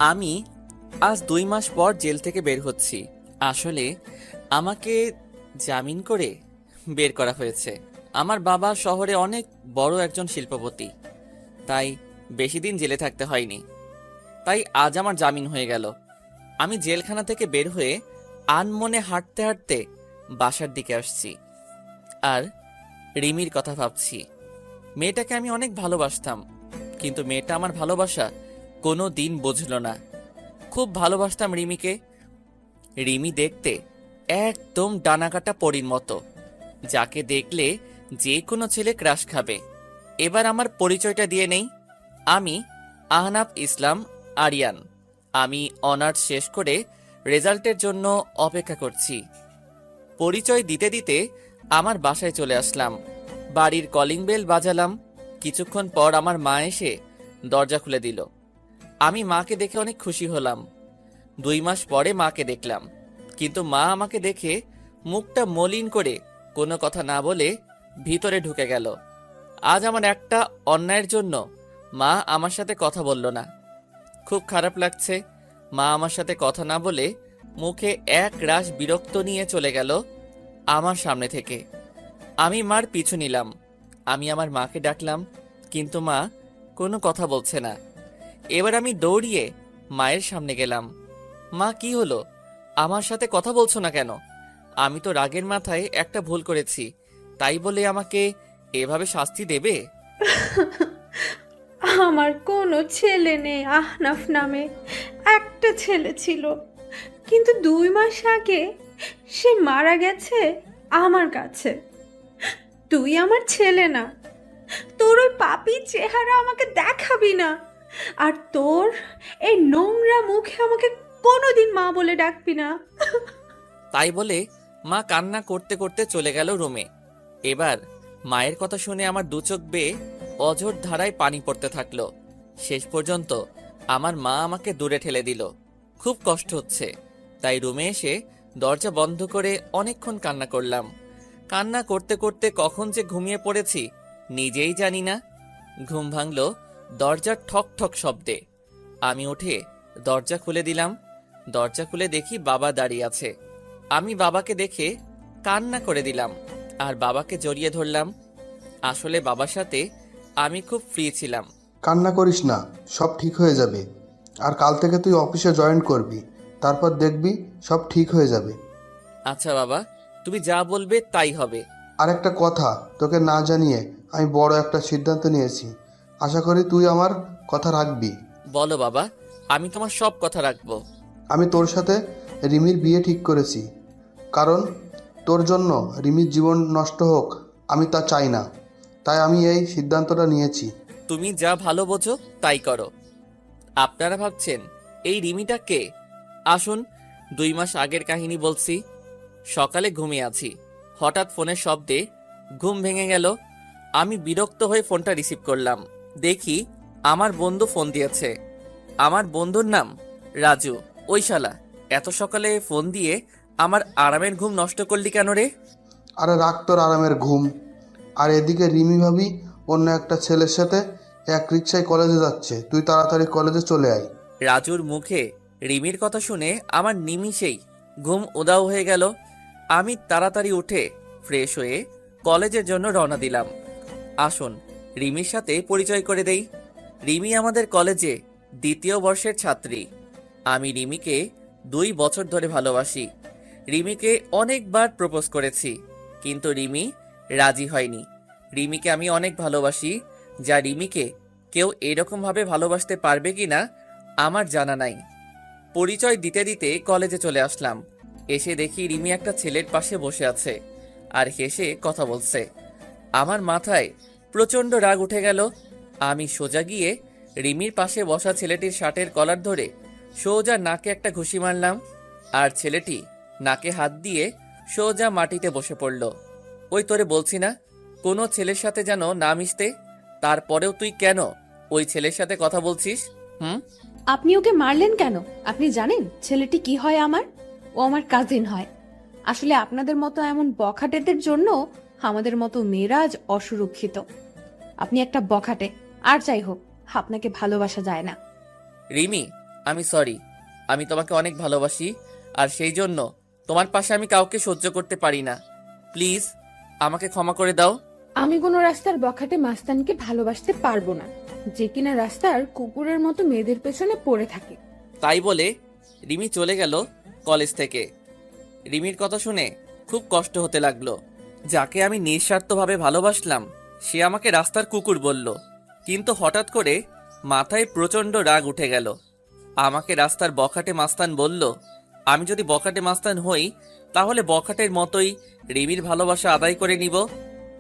আমি আজ 2 মাস পর জেল থেকে বের হচ্ছি। আসলে আমাকে জামিন করে বের করা হয়েছে। আমার বাবা শহরে অনেক বড় একজন শিল্পপতি, তাই বেশি দিন জেলে থাকতে হয়নি। তাই আজ আমার জামিন হয়ে গেল। আমি জেলখানা থেকে বের হয়ে আনমনে হাঁটতে হাঁটতে বাসার দিকে আসছি আর রিমির কথা ভাবছি। মেয়েটাকে আমি অনেক ভালোবাসতাম, কিন্তু মেয়েটা আমার ভালোবাসা কোনো দিন বুঝলো না। খুব ভালোবাসতাম রিমিকে। রিমি দেখতে একদম ডানাকাটা পরীর মতো, যাকে দেখলে যে কোনো ছেলে ক্রাশ খাবে। এবার আমার পরিচয়টা দিয়ে নেই। আমি আহনাফ ইসলাম আরিয়ান। আমি অনার্স শেষ করে রেজাল্টের জন্য অপেক্ষা করছি। পরিচয় দিতে দিতে আমার বাসায় চলে আসলাম। বাড়ির কলিং বেল বাজালাম। কিছুক্ষণ পর আমার মা এসে দরজা খুলে দিল। আমি মাকে দেখে অনেক খুশি হলাম। 2 মাস পরে মাকে দেখলাম, কিন্তু মা আমাকে দেখে মুখটা মলিন করে কোনো কথা না বলে ভিতরে ঢুকে গেল। আজ আমার একটা অন্যায়ের জন্য মা আমার সাথে কথা বলল না। খুব খারাপ লাগছে। মা আমার সাথে কথা না বলে মুখে এক রাশ বিরক্ত নিয়ে চলে গেল আমার সামনে থেকে। আমি মার পিছু নিলাম। আমি আমার মাকে ডাকলাম, কিন্তু মা কোনো কথা বলছে না। এবার আমি দৌড়িয়ে মায়ের সামনে গেলাম। মা, কি হলো? আমার সাথে কথা বলছো না কেন? আমি তো রাগের মাথায় একটা ভুল করেছি, তাই বলে আমাকে এভাবে শাস্তি দেবে? আমার কোনো ছেলে নেই আহনাফ নামে। একটা ছেলে ছিল, কিন্তু 2 মাস আগে সে মারা গেছে আমার কাছে। তুই আমার ছেলে না, তোর ওই পাপী চেহারা আমাকে দেখাবি না। আর তোর এই নোংরা মুখে আমাকে কোনোদিন মা বলে ডাকবি না। তাই বলে মা কান্না করতে করতে চলে গেল রুমে। এবার মায়ের কথা শুনে আমার দু চোখ বেয়ে অঝোর ধারায় পানি পড়তে থাকলো। শেষ পর্যন্ত আমার মা আমাকে দূরে ঠেলে দিল। খুব কষ্ট হচ্ছে, তাই রুমে এসে দরজা বন্ধ করে অনেকক্ষণ কান্না করলাম। কান্না করতে করতে কখন যে ঘুমিয়ে পড়েছি নিজেই জানি না। ঘুম ভাঙল দরজার ঠক ঠক শব্দে। আমি উঠে দরজা খুলে দিলাম। দরজা খুলে দেখি বাবা দাঁড়িয়ে আছে। আমি বাবাকে দেখে কান্না করে দিলাম আর বাবাকে জড়িয়ে ধরলাম। আসলে বাবার সাথে আমি খুব ফ্রি ছিলাম। কান্না করিস না, সব ঠিক হয়ে যাবে। আর কাল থেকে তুই অফিসে জয়েন করবি, তারপর দেখবি সব ঠিক হয়ে যাবে। আচ্ছা বাবা, তুমি যা বলবে তাই হবে। আর একটা কথা তোকে না জানিয়ে আমি বড় একটা সিদ্ধান্ত নিয়েছি। আশা করি তুই আমার কথা রাখবি। বলো বাবা, আমি তোমার সব কথা রাখবো। আমি তোর সাথে রিমির বিয়ে ঠিক করেছি, কারণ তোর জন্য রিমির জীবন নষ্ট হোক আমি তা চাই না। তাই আমি এই সিদ্ধান্তটা নিয়েছি। তুমি যা ভালো বোঝো তাই করো। আপনারা ভাবছেন এই রিমিটা কে? আসুন 2 মাস আগের কাহিনী বলছি। সকালে ঘুমিয়ে আছি, হঠাৎ ফোনের শব্দে ঘুম ভেঙে গেল। আমি বিরক্ত হয়ে ফোনটা রিসিভ করলাম। দেখি আমার বন্ধু ফোন দিয়েছে। আমার বন্ধুর নাম রাজু। ওই শালা এত সকালে ফোন দিয়ে আমার আরামের ঘুম নষ্ট করলি কেন রে? আরে রাখ তোর আরামের ঘুম। আর এদিকে রিমি ভাবি অন্য একটা ছেলের সাথে এক রিক্সায় কলেজে যাচ্ছে, তুই তাড়াতাড়ি কলেজে চলে আয়। রাজুর মুখে রিমির কথা শুনে আমার নিমিষেই ঘুম উধাও হয়ে গেল। আমি তাড়াতাড়ি উঠে ফ্রেশ হয়ে কলেজের জন্য রওনা দিলাম। আসুন রিমির সাথে পরিচয় করে দেই। রিমি আমাদের কলেজে 2য় বর্ষের ছাত্রী। আমি রিমিকে 2 বছর ধরে ভালোবাসি। রিমিকে অনেকবার প্রপোজ করেছি, কিন্তু রিমি রাজি হয়নি। রিমিকে আমি অনেক ভালোবাসি, যা রিমিকে কেউ এরকম ভাবে ভালোবাসতে পারবে কিনা আমার জানা নাই। পরিচয় দিতে দিতে কলেজে চলে আসলাম। এসে দেখি রিমি একটা ছেলের পাশে বসে আছে আর হেসে কথা বলছে। আমার মাথায় প্রচন্ড রাগ উঠে গেল। আমি সোজা গিয়ে রিমির পাশে বসা ছেলেটির শার্টের কলার ধরে সোজা নাকে একটা ঘুষি মারলাম, আর ছেলেটি নাকে হাত দিয়ে সোজা মাটিতে বসে পড়ল। ওই তোরে বলছি না কোনো ছেলের সাথে যেন না মিশতে, তারপরেও তুই কেন ওই ছেলের সাথে কথা বলছিস? হুম? আপনি ওকে মারলেন কেন? আপনি জানেন ছেলেটি কি হয় আমার? ও আমার কাজিন হয়। আসলে আপনাদের মতো এমন বখাটেদের জন্য আমাদের মতো মেয়েরা আজ অসুরক্ষিত। আপনি একটা বখাটে। আর যাই হোক, আপনাকে ভালোবাসা যায় না। রিমি, আমি সরি। আমি তোমাকে অনেক ভালোবাসি, আর সেই জন্য তোমার পাশে আমি কাউকে সহ্য করতে পারি না। প্লিজ আমাকে ক্ষমা করে দাও। আমি কোনো রাস্তার বখাটে মাস্তানকে ভালোবাসতে পারবো না, যে কিনা রাস্তার কুকুরের মতো মেয়েদের পেছনে পড়ে থাকে। তাই বলে রিমি চলে গেল কলেজ থেকে। রিমির কথা শুনে খুব কষ্ট হতে লাগলো। যাকে আমি নিঃস্বার্থভাবে ভালোবাসলাম সে আমাকে রাস্তার কুকুর বলল। কিন্তু হঠাৎ করে মাথায় প্রচণ্ড রাগ উঠে গেল। আমাকে রাস্তার বখাটে মাস্তান বলল। আমি যদি বখাটে মাস্তান হই তাহলে বখাটের মতোই রিমির ভালোবাসা আদায় করে নিব।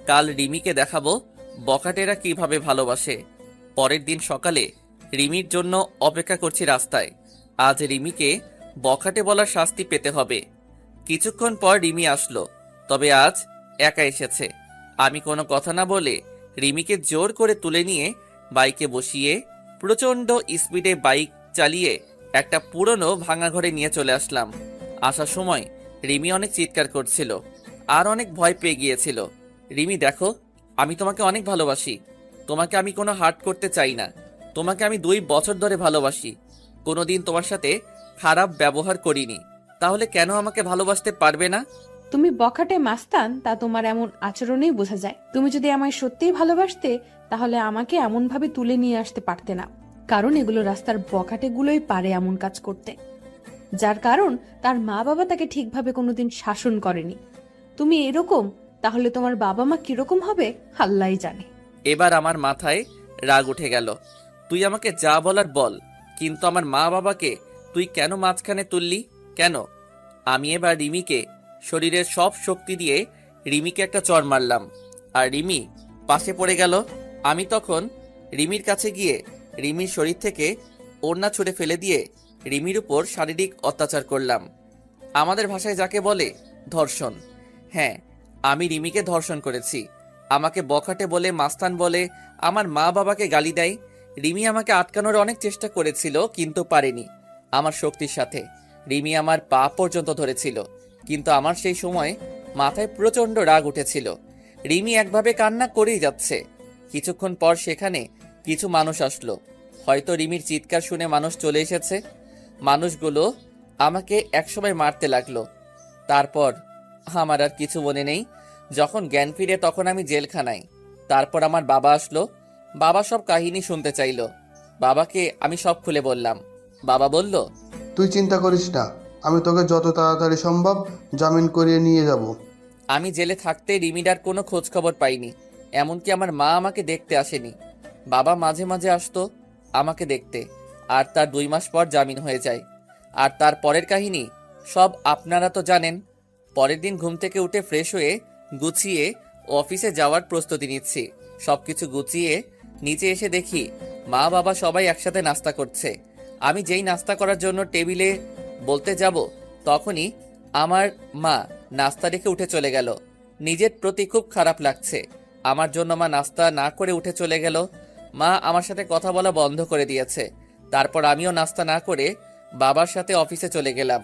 কাল রিমিকে দেখাবো বখাটেরা কিভাবে ভালোবাসে। পরের দিন সকালে রিমির জন্য অপেক্ষা করছি রাস্তায়। আজ রিমিকে বখাটে বলার শাস্তি পেতে হবে। কিছুক্ষণ পর রিমি আসলো, তবে আজ একা এসেছে। আমি কোনো কথা না বলে রিমিকে জোর করে তুলে নিয়ে বাইকে বসিয়ে প্রচণ্ড স্পিডে বাইক চালিয়ে একটা পুরনো ভাঙা ঘরে নিয়ে চলে আসলাম। আসার সময় রিমি অনেক চিৎকার করছিল আর অনেক ভয় পেয়ে গিয়েছিল। রিমি দেখো, আমি তোমাকে অনেক ভালোবাসি। তোমাকে আমি কোনো হার্ট করতে চাই না। তোমাকে আমি 2 বছর ধরে ভালোবাসি। কোনোদিন তোমার সাথে খারাপ ব্যবহার করিনি, তাহলে কেন আমাকে ভালোবাসতে পারবে না? তুমি বখাটে মাস্তান তা তোমার এমন আচরণেই বোঝা যায়। তুমি যদি আমায় সত্যিই ভালোবাসতে তাহলে আমাকে এমন ভাবে তুলে নিয়ে আসতে পারতে না, কারণ এগুলো রাস্তার বখাটে গুলোই পারে এমন কাজ করতে, যার কারণ তার মা বাবা তাকে ঠিকভাবে কোনোদিন শাসন করেনি। তুমি এরকম, তাহলে তোমার বাবা মা কিরকম হবে আল্লাহই জানে। এবার আমার মাথায় রাগ উঠে গেল। তুই আমাকে যা বলার বল, কিন্তু আমার মা বাবাকে তুই কেন মাঝখানে তুললি? কেন? আমি এবার রিমিকে শরীরের সব শক্তি দিয়ে রিমিকে একটা চড় মারলাম, আর রিমি পাশে পড়ে গেল। আমি তখন রিমির কাছে গিয়ে রিমির শরীর থেকে ওড়না ছুঁড়ে ফেলে দিয়ে রিমির উপর শারীরিক অত্যাচার করলাম। আমাদের ভাষায় যাকে বলে ধর্ষণ। হ্যাঁ, আমি রিমিকে ধর্ষণ করেছি। আমাকে বখাটে বলে, মাস্তান বলে, আমার মা বাবাকে গালি দেয়। রিমি আমাকে আটকানোর অনেক চেষ্টা করেছিল, কিন্তু পারেনি। আমার শক্তির সাথে রিমি আমার পা পর্যন্ত ধরেছিল, কিন্তু আমার সেই সময় মাথায় প্রচণ্ড রাগ উঠেছিল। রিমি একভাবে কান্না করেই যাচ্ছে। কিছুক্ষণ পর সেখানে কিছু মানুষ আসলো। হয়তো রিমির চিৎকার শুনে মানুষ চলে এসেছে। মানুষগুলো আমাকে একসময় মারতে লাগলো। তারপর আমার আর কিছু মনে নেই। যখন জ্ঞান ফিরে তখন আমি জেলখানায়। তারপর আমার বাবা আসলো। বাবা সব কাহিনী শুনতে চাইলো। বাবাকে আমি সব খুলে বললাম। বাবা বলল, তুই চিন্তা করিস না, আমি তোকে যত তাড়াতাড়ি সম্ভব জামিন করিয়ে নিয়ে যাব। আমি জেলে থাকতে রিমিডার কোনো খোঁজ খবর পাইনি। এমনকি আমার মা আমাকে দেখতে আসেনি। বাবা মাঝে মাঝে আসতো আমাকে দেখতে, আর তার 2 মাস পর জামিন হয়ে যায়। আর তার পরের কাহিনী সব আপনারা তো জানেন। পরের দিন ঘুম থেকে উঠে ফ্রেশ হয়ে গুছিয়ে অফিসে যাওয়ার প্রস্তুতি নিচ্ছি। সবকিছু গুছিয়ে নিচে এসে দেখি মা বাবা সবাই একসাথে নাস্তা করছে। আমি যেই নাস্তা করার জন্য টেবিলে বলতে যাব, তখনই আমার মা নাস্তা রেখে উঠে চলে গেল। নিজের প্রতি খুব খারাপ লাগছে। আমার জন্য মা নাস্তা না করে উঠে চলে গেল। মা আমার সাথে কথা বলা বন্ধ করে দিয়েছে। তারপর আমিও নাস্তা না করে বাবার সাথে অফিসে চলে গেলাম।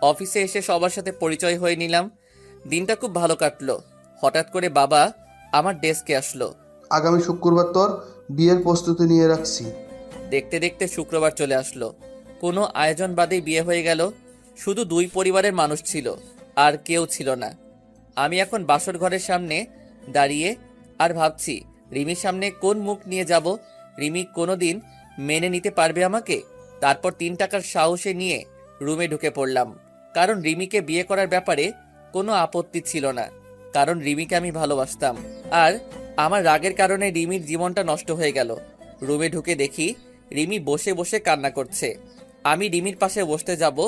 অফিসে এসে সবার সাথে পরিচয় হয়ে নিলাম। দিনটা খুব ভালো কাটলো। হঠাৎ করে বাবা আমার ডেস্কে আসলো। আগামী শুক্রবার তোর বিয়ের প্রস্তুতি নিয়ে রাখছি। দেখতে দেখতে শুক্রবার চলে আসলো। কোনো আয়োজন বাদেই বিয়ে হয়ে গেল। শুধু 2 পরিবারের মানুষ ছিল, আর কেউ ছিল না। আমি এখন বাসর ঘরের সামনে দাঁড়িয়ে আর ভাবছি রিমির সামনে কোন মুখ নিয়ে যাব। রিমি কোনোদিন মেনে নিতে পারবে আমাকে? তারপর 3 টাকার সাহসে নিয়ে রুমে ঢুকে পড়লাম, কারণ রিমিকে বিয়ে করার ব্যাপারে কোনো আপত্তি ছিল না, কারণ রিমিকে আমি ভালোবাসতাম। আর আমার রাগের কারণে রিমির জীবনটা নষ্ট হয়ে গেল। রুমে ঢুকে দেখি রিমি বসে বসে কান্না করছে। আমি রিমির পাশে বসতে যাব,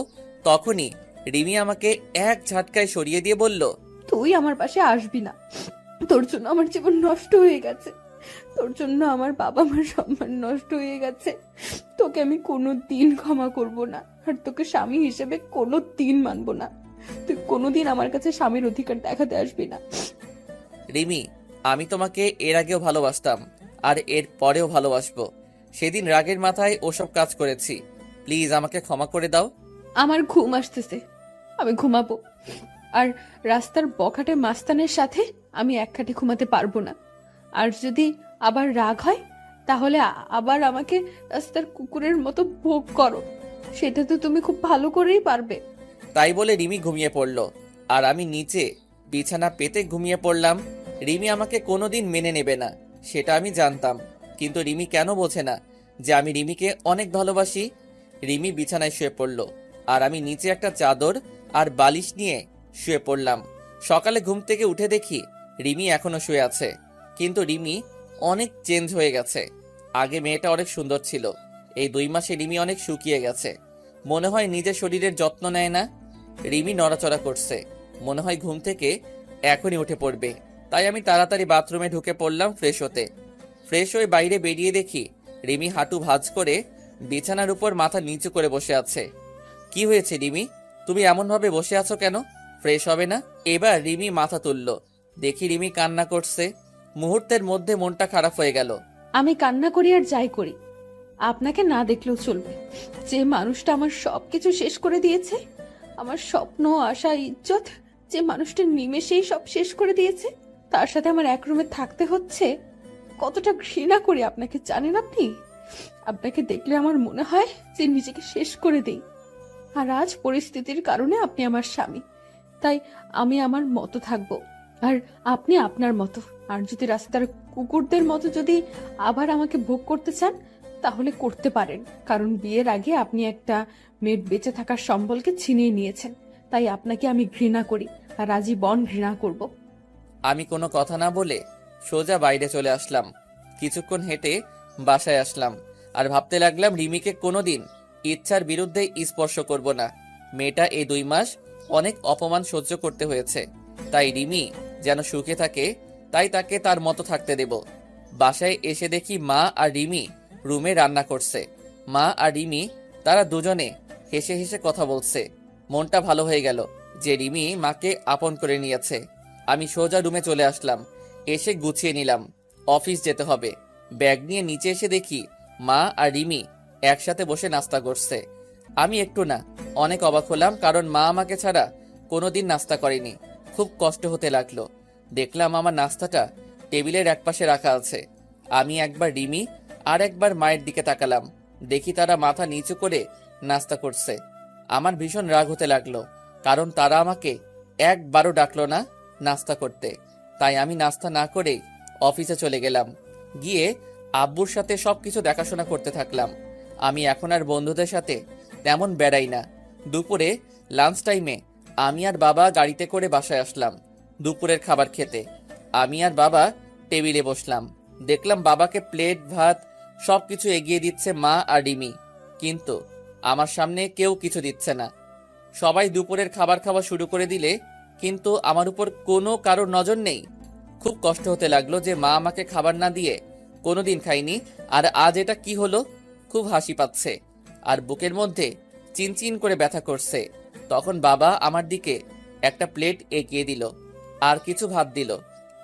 তখনই রিমি আমাকে এক ঝাটকায় সরিয়ে দিয়ে বলল, তুই আমার পাশে আসবি না, তোর জন্য আমার জীবন নষ্ট হয়ে গেছে, তোর জন্য আমার বাবা মার সম্মান নষ্ট হয়ে গেছে। তোকে আমি কোনোদিন ক্ষমা করব না, আর তোকে স্বামী হিসেবে কোনোদিন মানবো না। তুই কোনোদিন আমার কাছে স্বামীর অধিকার দেখাতে আসবি না। রিমি, আমি তোমাকে এর আগেও ভালোবাসতাম, আর এর পরেও ভালোবাসবো। সেদিন রাগের মাথায় ওসব কাজ করেছি। প্লিজ আমাকে ক্ষমা করে দাও। আমার ঘুম আসতেছে, আমি ঘুমাবো। আর রাস্তার বখাটে মাস্তানের সাথে আমি এক খাটে ঘুমাতে পারবো না। আর যদি আবার রাগ হয় তাহলে আবার আমাকে রাস্তার কুকুরের মতো ভোগ করো, সেটা তো তুমি খুব ভালো করেই পারবে। তাই বলে রিমি ঘুমিয়ে পড়ল, আর আমি নিচে বিছানা পেতে ঘুমিয়ে পড়লাম। রিমি আমাকে কোনোদিন মেনে নেবে না, সেটা আমি জানতাম, কিন্তু রিমি কেন বোঝে না যে আমি রিমিকে অনেক ভালোবাসি। রিমি বিছানায় শুয়ে পড়ল, আর আমি নিচে একটা চাদর আর বালিশ নিয়ে শুয়ে পড়লাম। সকালে ঘুম থেকে উঠে দেখি রিমি এখনো শুয়ে আছে, কিন্তু রিমি অনেক চেঞ্জ হয়ে গেছে। আগে মেয়েটা অনেক সুন্দর ছিল, এই 2 মাসে রিমি অনেক শুকিয়ে গেছে। মনে হয় নিজের শরীরের যত্ন নেয় না। রিমি নড়াচড়া করছে, মনে হয় ঘুম থেকে এখনই উঠে পড়বে। তাই আমি তাড়াতাড়ি বাথরুমে ঢুকে পড়লাম ফ্রেশ হতে। ফ্রেশ হয়ে বাইরে বেরিয়ে দেখি রিমি হাঁটু ভাঁজ করে বিছানার উপর মাথা নিচু করে বসে আছে। কি হয়েছে রিমি, তুমি এমনভাবে বসে আছো কেন? ফ্রেশ হবে না? এবার রিমি মাথা তুলল, দেখি রিমি কান্না করছে। মুহূর্তের মধ্যে মনটা খারাপ হয়ে গেল। আমি কান্না করি আর যাই করি, আপনাকে না দেখলেও চলবে। যে মানুষটা আমার সবকিছু শেষ করে দিয়েছে, আমার স্বপ্ন, আশা, ইজ্জত, যে মানুষটা নিমেষেই সব শেষ করে দিয়েছে, তার সাথে আমার এক রুমে থাকতে হচ্ছে। কতটা ঘৃণা করি আপনাকে জানেন আপনি? আপনাকে দেখলে আমার মনে হয় যে নিজেকে শেষ করে দেই। আর আজ পরিস্থিতির কারণে আপনি আমার স্বামী, তাই আমি আমার মতো থাকবো, আর আপনি আপনার মতো। আর যদি রাস্তার কুকুরদের মতো যদি আবার আমাকে ভোগ করতে চান, তাহলে করতে পারেন, কারণ বিয়ের আগে আপনি একটা মেয়ের বেঁচে থাকার সম্বলকে ছিনিয়ে নিয়েছেন। তাই আপনাকে আমি ঘৃণা করি, আর আজীবন ঘৃণা করব। আমি কোনো কথা না বলে সোজা বাইরে চলে আসলাম। কিছুক্ষণ হেঁটে বাসায় আসলাম, আর ভাবতে লাগলাম রিমিকে কোনোদিন ইচ্ছার বিরুদ্ধে স্পর্শ করব না। মেয়েটা এই 2 মাস অনেক অপমান সহ্য করতে হয়েছে, তাই রিমি যেন সুখে থাকে, তাই তাকে তার মতো থাকতে দেব। বাসায় এসে দেখি মা আর রিমি রুমে রান্না করছে। মা আর রিমি তারা দুজনে হেসে হেসে কথা বলছে। মনটা ভালো হয়ে গেল যে রিমি মাকে আপন করে নিয়েছে। আমি সোজা রুমে চলে আসলাম, এসে গুছিয়ে নিলাম, অফিস যেতে হবে। ব্যাগ নিয়ে নিচে এসে দেখি মা আর রিমি একসাথে বসে নাস্তা করছে। আমি একটু না অনেক অবাক হলাম, কারণ মা আমাকে ছাড়া কোনোদিন নাস্তা করেনি। খুব কষ্ট হতে লাগলো। দেখলাম আমার নাস্তাটা টেবিলের একপাশে রাখা আছে। আমি একবার রিমি আর একবার মায়ের দিকে তাকালাম, দেখি তারা মাথা নিচু করে নাস্তা করছে। আমার ভীষণ রাগ হতে লাগলো, কারণ তারা আমাকে একবারও ডাকলো না নাস্তা করতে। তাই আমি নাস্তা না করেই অফিসে চলে গেলাম। গিয়ে আব্বুর সাথে সবকিছু দেখাশোনা করতে থাকলাম। আমি এখন আর বন্ধুদের সাথে তেমন বেড়াই না। দুপুরে লাঞ্চ টাইমে আমি আর বাবা গাড়িতে করে বাসায় আসলাম দুপুরের খাবার খেতে। আমি আর বাবা টেবিলে বসলাম, দেখলাম বাবাকে প্লেট ভাত সবকিছু এগিয়ে দিচ্ছে মা আর রিমি, কিন্তু আমার সামনে কেউ কিছু দিচ্ছে না। সবাই দুপুরের খাবার খাওয়া শুরু করে দিলে, কিন্তু আমার উপর কোনো কারোর নজর নেই। খুব কষ্ট হতে লাগলো যে মা আমাকে খাবার না দিয়ে কোনোদিন খাইনি, আর আজ এটা কি হলো। খুব হাসি পাচ্ছে, আর বুকের মধ্যে চিনচিন করে ব্যথা করছে। তখন বাবা আমার দিকে একটা প্লেট এগিয়ে দিল, আর কিছু ভাত দিল।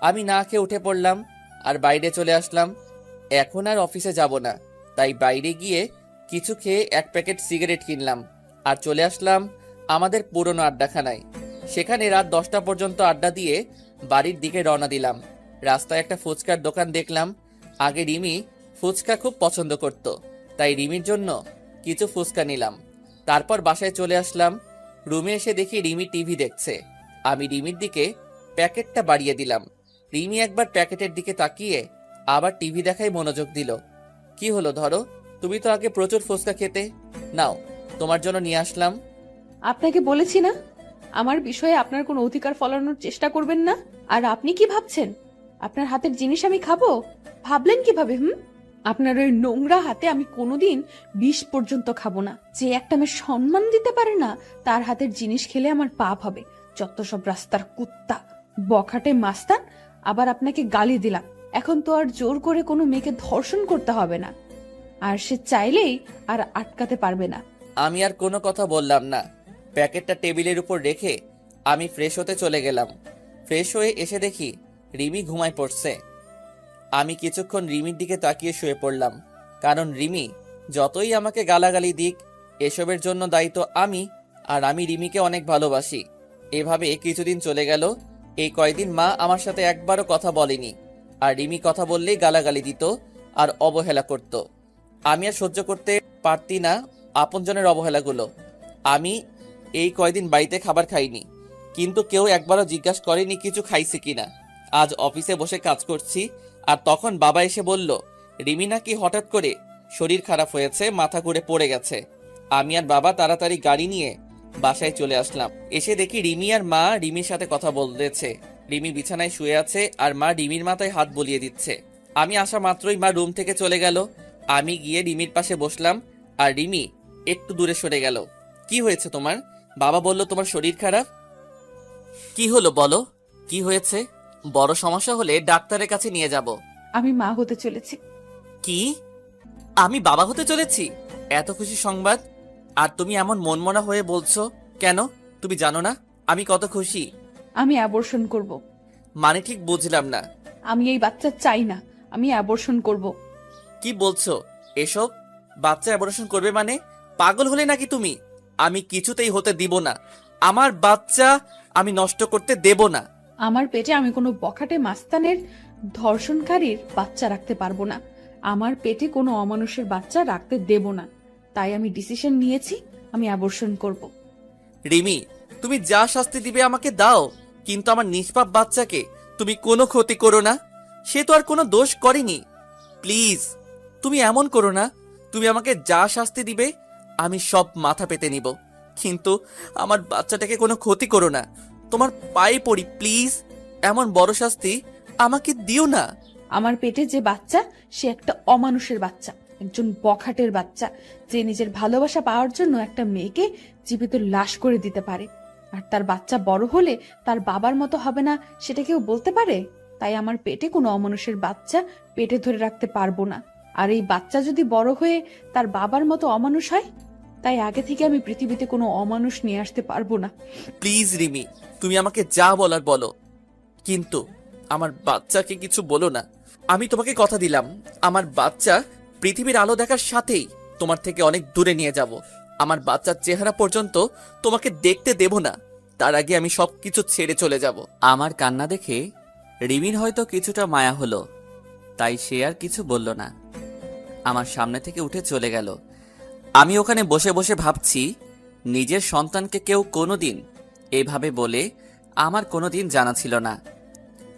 আমি না খেয়ে উঠে পড়লাম আর বাইরে চলে আসলাম। এখন আর অফিসে যাব না, তাই বাইরে গিয়ে কিছু খেয়ে 1 প্যাকেট সিগারেট কিনলাম, আর চলে আসলাম আমাদের পুরনো আড্ডাখানায়। সেখানে রাত 10টা পর্যন্ত আড্ডা দিয়ে বাড়ির দিকে রওনা দিলাম। রাস্তায় একটা ফুচকার দোকান দেখলাম। আগে রিমি ফুচকা খুব পছন্দ করত, তাই রিমির জন্য কিছু ফুচকা নিলাম। তারপর বাসায় চলে আসলাম। রুমে এসে দেখি রিমি টিভি দেখছে। আমি রিমির দিকে প্যাকেটটা বাড়িয়ে দিলাম। রিমি একবার প্যাকেটের দিকে তাকিয়ে আবার টিভি দেখায় মনোযোগ দিল। কি হলো, ধরো, তুমি তো আগে প্রচুর ফুচকা খেতে। নাও, তোমার জন্য নিয়ে আসলাম। আপনাকে বলেছি না, আমার বিষয়ে আপনার কোনো অধিকার ফলানোর চেষ্টা করবেন না। আর আপনি কি ভাবছেন আপনার হাতের জিনিস আমি খাবো? ভাবলেন কিভাবে? আপনার ওই নোংরা হাতে আমি কোনোদিন 20 পর্যন্ত খাবো না। যে একটা মেয়ে সম্মান দিতে পারে না, তার হাতের জিনিস খেলে আমার পাপ হবে। যত সব রাস্তার কুত্তা, বখাটে মাস্তান। আবার আপনাকে গালি দিলাম। এখন তো আর জোর করে কোনো মেয়েকে ধর্ষণ করতে হবে না, আর সে চাইলেই আর আটকাতে পারবে না। আমি আর কোনো কথা বললাম না। প্যাকেটটা টেবিলের উপর রেখে আমি ফ্রেশ হতে চলে গেলাম। ফ্রেশ হয়ে এসে দেখি রিমি ঘুমায় পড়ছে। আমি কিছুক্ষণ রিমির দিকে তাকিয়ে শুয়ে পড়লাম, কারণ রিমি যতই আমাকে গালাগালি দিক, এসবের জন্য দায়িত্ব আমি, আর আমি রিমিকে অনেক ভালোবাসি। এভাবে কিছুদিন চলে গেল। এই কয়দিন মা আমার সাথে একবারও কথা বলেনি, আর রিমি কথা বললেই গালাগালি দিত। আর অবহেলা করত। আমি আর সহ্য করতে পারতি না আপনজনের অবহেলাগুলো। আমি এই কয়দিন বাড়িতে খাবার খাইনি, কিন্তু কেউ একবারও জিজ্ঞাসা করেনি কিছু খাইছে কিনা। আজ অফিসে বসে কাজ করছি, আর তখন বাবা এসে বলল রিমি নাকি হঠাৎ করে শরীর খারাপ হয়েছে, মাথা ঘুরে পড়ে গেছে। আমি আর বাবা তাড়াতাড়ি গাড়ি নিয়ে বাসায় চলে আসলাম। এসে দেখি রিমি আর মা রিমির সাথে কথা বলতেছে। রিমি বিছানায় শুয়ে আছে আর মা রিমির মাথায় হাত বুলিয়ে দিচ্ছে। আমি আসা মাত্রই মা রুম থেকে চলে গেল। আমি গিয়ে রিমির পাশে বসলাম, আর রিমি একটু দূরে সরে গেল। কি হয়েছে তোমার? বাবা বলল তোমার শরীর খারাপ। কি হলো বলো, কি হয়েছে? বড় সমস্যা হলে ডাক্তারের কাছে নিয়ে যাব। আমি মা হতে চলেছি। কি? আমি বাবা হতে চলেছি? এত খুশি সংবাদ, আর তুমি এমন মনমনা হয়ে বলছো কেন? তুমি জানো না আমি কত খুশি। আমি অ্যাবর্শন করব। মানে ঠিক বুঝলাম না। আমি এই বাচ্চা চাই না, আমি অ্যাবর্শন করব। কি বলছো এসব? বাচ্চা অ্যাবর্শন করবে মানে? পাগল হলে নাকি তুমি? আমি কিছুতেই হতে দিব না। আমার বাচ্চা আমি নষ্ট করতে দেব না। আমার পেটে আমি কোনো বখাটে মাস্তানের ধর্ষণকারীর বাচ্চা রাখতে পারবো না। আমার পেটে কোনো অমানুষের বাচ্চা রাখতে দেব না। তাই আমি ডিসিশন নিয়েছি, আমি অ্যাবর্শন করব। রিমি, তুমি যা শাস্তি দিবে আমাকে দাও, কিন্তু আমার নিষ্পাপ বাচ্চাকে তুমি কোনো ক্ষতি করো না। সে তো আর কোনো দোষ করেনি। প্লিজ, তুমি এমন করো না। তুমি আমাকে যা শাস্তি দিবে আমি সব মাথা পেতে নিব, কিন্তু আমার বাচ্চাটাকে কোনো ক্ষতি করো না। তোমার পায়ে পড়ি প্লিজ, এমন বড় শাস্তি আমাকে দিও না। আমার পেটে যে বাচ্চা, সে একটা অমানুষের বাচ্চা, একজন বখাটের বাচ্চা, যে নিজের ভালোবাসা পাওয়ার জন্য একটা মেয়েকে জীবিত লাশ করে দিতে পারে। আর তার বাচ্চা বড় হলে তার বাবার মতো হবে না, সেটা কেউ বলতে পারে? তাই আমার পেটে কোনো অমানুষের বাচ্চা পেটে ধরে রাখতে পারবো না। আর এই বাচ্চা যদি বড় হয়ে তার বাবার মতো অমানুষ হয়, তাই আগে থেকে আমি পৃথিবীতে কোনো অমানুষ নিয়ে আসতে পারবো না। প্লিজ রিমি, তুমি আমাকে যা বলার বলো, কিন্তু আমার বাচ্চাকে কিছু বলো না। আমি তোমাকে কথা দিলাম, আমার বাচ্চা পৃথিবীর আলো দেখার সাথেই তোমার থেকে অনেক দূরে নিয়ে যাব। আমার বাচ্চার চেহারা পর্যন্ত তোমাকে দেখতে দেব না। তার আগে আমি সবকিছু ছেড়ে চলে যাব। আমার কান্না দেখে রিমির হয়তো কিছুটা মায়া হলো, তাই সে আর কিছু বলল না। আমার সামনে থেকে উঠে চলে গেল। আমি ওখানে বসে বসে ভাবছি, নিজের সন্তানকে কেউ কোনোদিন এভাবে বলে আমার কোনোদিন জানা ছিল না।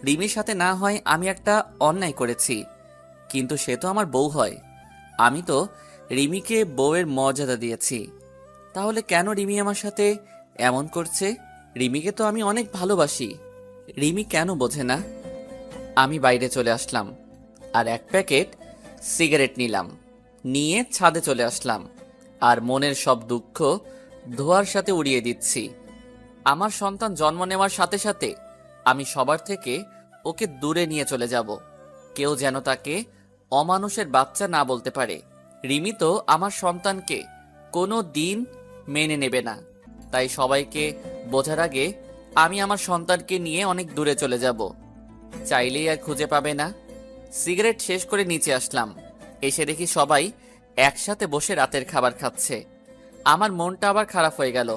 রিমির সাথে না হয় আমি একটা অন্যায় করেছি, কিন্তু সে তো আমার বউ হয়। আমি তো রিমিকে বউয়ের মর্যাদা দিয়েছি, তাহলে কেন রিমি আমার সাথে এমন করছে? রিমিকে তো আমি অনেক ভালোবাসি। রিমি কেন বোঝে না? আমি বাইরে চলে আসলাম আর এক প্যাকেট সিগারেট নিলাম, নিয়ে ছাদে চলে আসলাম, আর মনের সব দুঃখ ধোঁয়ার সাথে উড়িয়ে দিচ্ছি। আমার সন্তান জন্ম নেওয়ার সাথে সাথে আমি সবার থেকে ওকে দূরে নিয়ে চলে যাব। কেউ যেন তাকে অমানুষের বাচ্চা না বলতে পারে। রিমি তো আমার সন্তানকে কোনো দিন মেনে নেবে না, তাই সবাইকে বোঝার আগে আমি আমার সন্তানকে নিয়ে অনেক দূরে চলে যাব। চাইলেই আর খুঁজে পাবে না। সিগারেট শেষ করে নিচে আসলাম। এসে দেখি সবাই একসাথে বসে রাতের খাবার খাচ্ছে। আমার মনটা আবার খারাপ হয়ে গেল।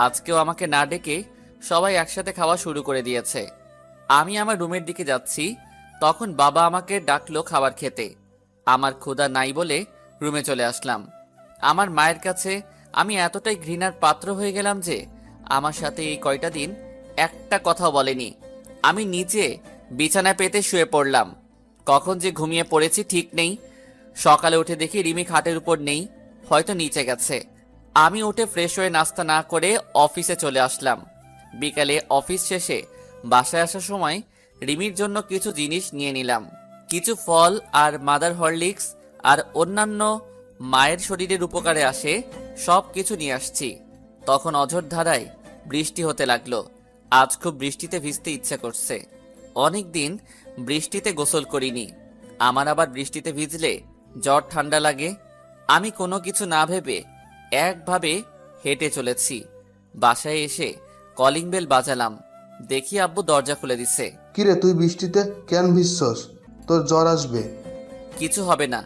আজকেও আমাকে না ডেকে সবাই একসাথে খাওয়া শুরু করে দিয়েছে। আমি আমার রুমের দিকে যাচ্ছি, তখন বাবা আমাকে ডাকলো খাবার খেতে। আমার ক্ষুধা নাই বলে রুমে চলে আসলাম। আমার মায়ের কাছে আমি এতটাই ঘৃণার পাত্র হয়ে গেলাম যে আমার সাথে এই কয়টা দিন একটা কথাও বলেনি। আমি নিচে বিছানায় পেতে শুয়ে পড়লাম। কখন যে ঘুমিয়ে পড়েছি ঠিক নেই। সকালে উঠে দেখি রিমি খাটের উপর নেই, হয়তো নিচে গেছে। আমি উঠে ফ্রেশ হয়ে নাস্তা না করে অফিসে চলে আসলাম। বিকালে অফিস শেষে বাসায় আসার সময় রিমির জন্য কিছু জিনিস নিয়ে নিলাম। কিছু ফল আর মাদার হরলিক্স আর অন্যান্য মায়ের শরীরের উপকারে আসে সব কিছু নিয়ে আসছি। তখন অঝোর ধারায় বৃষ্টি হতে লাগলো। আজ খুব বৃষ্টিতে ভিজতে ইচ্ছা করছে। অনেকদিন বৃষ্টিতে গোসল করিনি। আমার আবার বৃষ্টিতে ভিজলে জ্বর ঠান্ডা লাগে। আমি কোনো কিছু না ভেবে একভাবে হেঁটে চলেছি। বাসায় এসে কলিং বেল বাজালাম, দেখি আব্বু দরজা খুলে দিছে। কিরে, তুই বৃষ্টিতে কেন ভিজছস? তোর জ্বর আসবে। কিছু হবে না,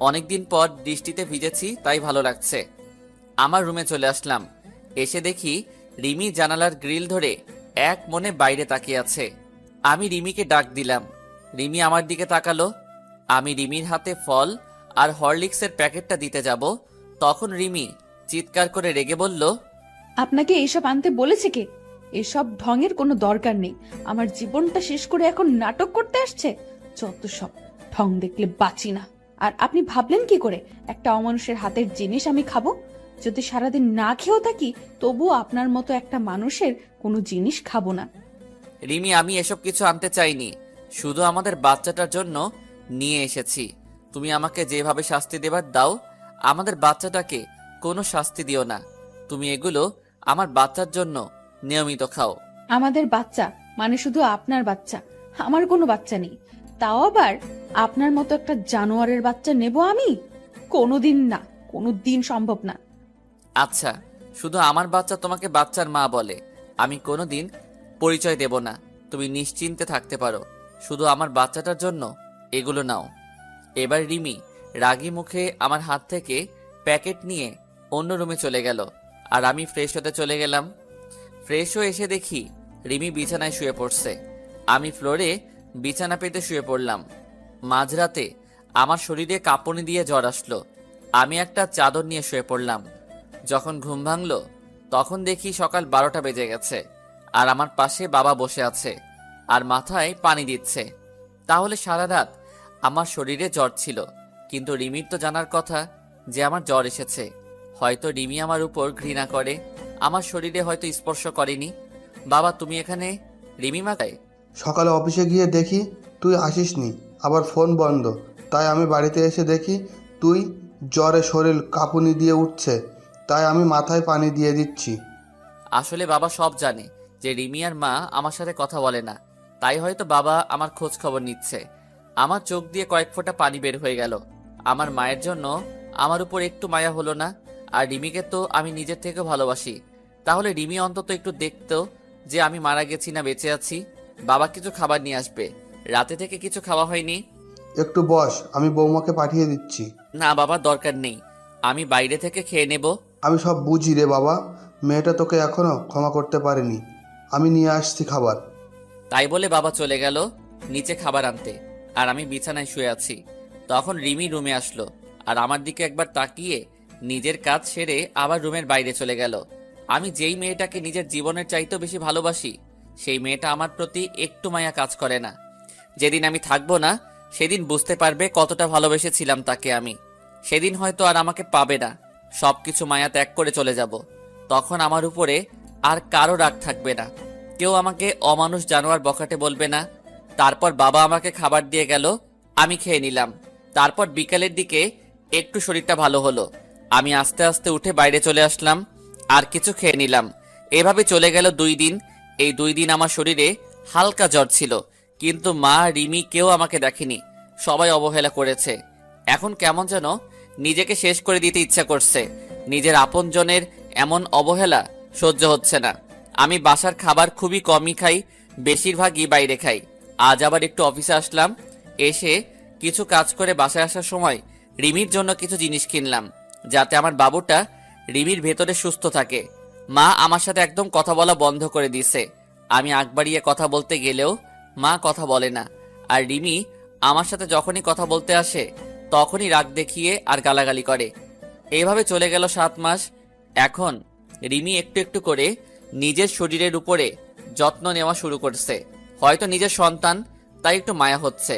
অনেকদিন পর বৃষ্টিতে ভিজেছি তাই ভালো লাগছে। আমার রুমে চলে আসলাম। এসে দেখি রিমি জানালার গ্রিল ধরে এক মনে বাইরে তাকিয়ে আছে। আমি রিমিকে ডাক দিলাম। রিমি আমার দিকে তাকালো। আমি রিমির হাতে ফল আর হরলিক্সের প্যাকেটটা দিতে যাব, তখন রিমি চিৎকার করে রেগে বলল, আপনাকে এইসব আনতে বলেছে কে? এসব ঢঙের কোনো দরকার নেই। আমার জীবনটা শেষ করে এখন নাটক করতে আসছে। যত সব ঢং দেখলে বাঁচি না। আর আপনি ভাবলেন কি করে একটা অমানুষের হাতের জিনিস আমি খাবো? যদি সারাদিন না খেয়েও থাকি তবুও আপনার মতো একটা মানুষের কোনো জিনিস খাবো না। রিমি, আমি এসব কিছু আনতে চাইনি, শুধু আমাদের বাচ্চাটার জন্য নিয়ে এসেছি। তুমি আমাকে যেভাবে শাস্তি দেবার দাও, আমাদের বাচ্চাটাকে কোনো শাস্তি দিও না। তুমি এগুলো আমার বাচ্চার জন্য নিয়মিত খাও। আমাদের বাচ্চা মানে শুধু আপনার বাচ্চা, আমার কোনো বাচ্চা নেই। তাও আবার আপনার মতো একটা জানোয়ারের বাচ্চা নেব আমি? কোনোদিন না, কোনোদিন সম্ভব না। আচ্ছা, শুধু আমার বাচ্চা তোমাকে বাচ্চার মা বলে, আমি কোনোদিন পরিচয় দেব না। তুমি নিশ্চিন্তে থাকতে পারো, শুধু আমার বাচ্চাটার জন্য এগুলো নাও। এবার রিমি রাগী মুখে আমার হাত থেকে প্যাকেট নিয়ে অন্য রুমে চলে গেল, আর আমি ফ্রেশ হতে চলে গেলাম। ফ্রেশ হয়ে এসে দেখি রিমি বিছানায় শুয়ে পড়ছে। আমি ফ্লোরে বিছানা পেতে শুয়ে পড়লাম। মাঝরাতে আমার শরীরে কাঁপুনি দিয়ে জ্বর আসলো। আমি একটা চাদর নিয়ে শুয়ে পড়লাম। যখন ঘুম ভাঙলো তখন দেখি সকাল 12টা বেজে গেছে, আর আমার পাশে বাবা বসে আছে আর মাথায় পানি দিচ্ছে। তাহলে সারা রাত আমার শরীরে জ্বর ছিল, কিন্তু রিমির তো জানার কথা যে আমার জ্বর এসেছে। হয়তো রিমি আমার উপর ঘৃণা করে, আমার শরীরে হয়তো স্পর্শ করেনি। বাবা, তুমি এখানে? রিমি মাথায়। সকালে অফিসে গিয়ে দেখি তুই আসিসনি, আবার ফোন বন্ধ। তাই আমি বাড়িতে এসে দেখি তুই জ্বরে শরীর কাঁপুনি দিয়ে উঠছে, তাই আমি মাথায় পানি দিয়ে দিচ্ছি। আসলে বাবা সব জানে যে রিমি আর মা আমার সাথে কথা বলে না, তাই হয়তো বাবা আমার খোঁজ খবর নিচ্ছে। আমার চোখ দিয়ে কয়েক ফোঁটা পানি বের হয়ে গেল। আমার মায়ের জন্য আমার উপর একটু মায়া হলো না। আর রিমিকে তো আমি নিজের থেকেও ভালোবাসি, তাহলে রিমি অন্তত একটু দেখতো যে আমি মারা গেছি না বেঁচে আছি। বাবা কিছু খাবার নিয়ে আসবে, রাতে থেকে কিছু খাওয়া হয়নি। একটু বস, আমি বৌমাকে পাঠিয়ে দিচ্ছি। না বাবা, দরকার নেই, আমি বাইরে থেকে খেয়ে নেব। আমি সব বুঝি রে বাবা, মেয়েটা তোকে এখনো ক্ষমা করতে পারেনি। আমি নিয়ে আসছি খাবার। তাই বলে বাবা চলে গেল নিচে খাবার আনতে, আর আমি বিছানায় শুয়ে আছি। তখন রিমি রুমে আসলো, আর আমার দিকে একবার তাকিয়ে নিজের কাজ সেরে আবার রুমের বাইরে চলে গেল। আমি যেই মেয়েটাকে নিজের জীবনের চাইতেও বেশি ভালোবাসি, সেই মেয়েটা আমার প্রতি একটু মায়া কাজ করে না। যেদিন আমি থাকবো না সেদিন বুঝতে পারবে কতটা ভালোবেসেছিলাম তাকে আমি। সেদিন হয়তো আর আমাকে পাবে না, সবকিছু মায়া ত্যাগ করে চলে যাব। তখন আমার উপরে আর কারো রাগ থাকবে না, কেউ আমাকে অমানুষ জানোয়ার বখাটে বলবে না। তারপর বাবা আমাকে খাবার দিয়ে গেল, আমি খেয়ে নিলাম। তারপর বিকালের দিকে একটু শরীরটা ভালো হলো, আমি আস্তে আস্তে উঠে বাইরে চলে আসলাম আর কিছু খেয়ে নিলাম। এভাবে চলে গেল 2 দিন। এই 2 দিন আমার শরীরে হালকা জ্বর ছিল, কিন্তু মা, রিমি কেউ আমাকে দেখেনি, সবাই অবহেলা করেছে। এখন কেমন যেন নিজেকে শেষ করে দিতে ইচ্ছা করছে। নিজের আপনজনের এমন অবহেলা সহ্য হচ্ছে না। আমি বাসার খাবার খুবই কমই খাই, বেশিরভাগই বাইরে খাই। আজ আবার একটু অফিসে আসলাম, এসে কিছু কাজ করে বাসায় আসার সময় রিমির জন্য কিছু জিনিস কিনলাম, যাতে আমার বাবুটা রিমির ভেতরে সুস্থ থাকে। মা আমার সাথে একদম কথা বলা বন্ধ করে দিয়েছে। আমি আগ বাড়িয়ে কথা বলতে গেলেও মা কথা বলে না, আর রিমি আমার সাথে যখনই কথা বলতে আসে তখনই রাগ দেখিয়ে আর গালাগালি করে। এইভাবে চলে গেল 7 মাস। এখন রিমি একটু একটু করে নিজের শরীরের উপরে যত্ন নেওয়া শুরু করছে। হয়তো নিজের সন্তান, তাই একটু মায়া হচ্ছে।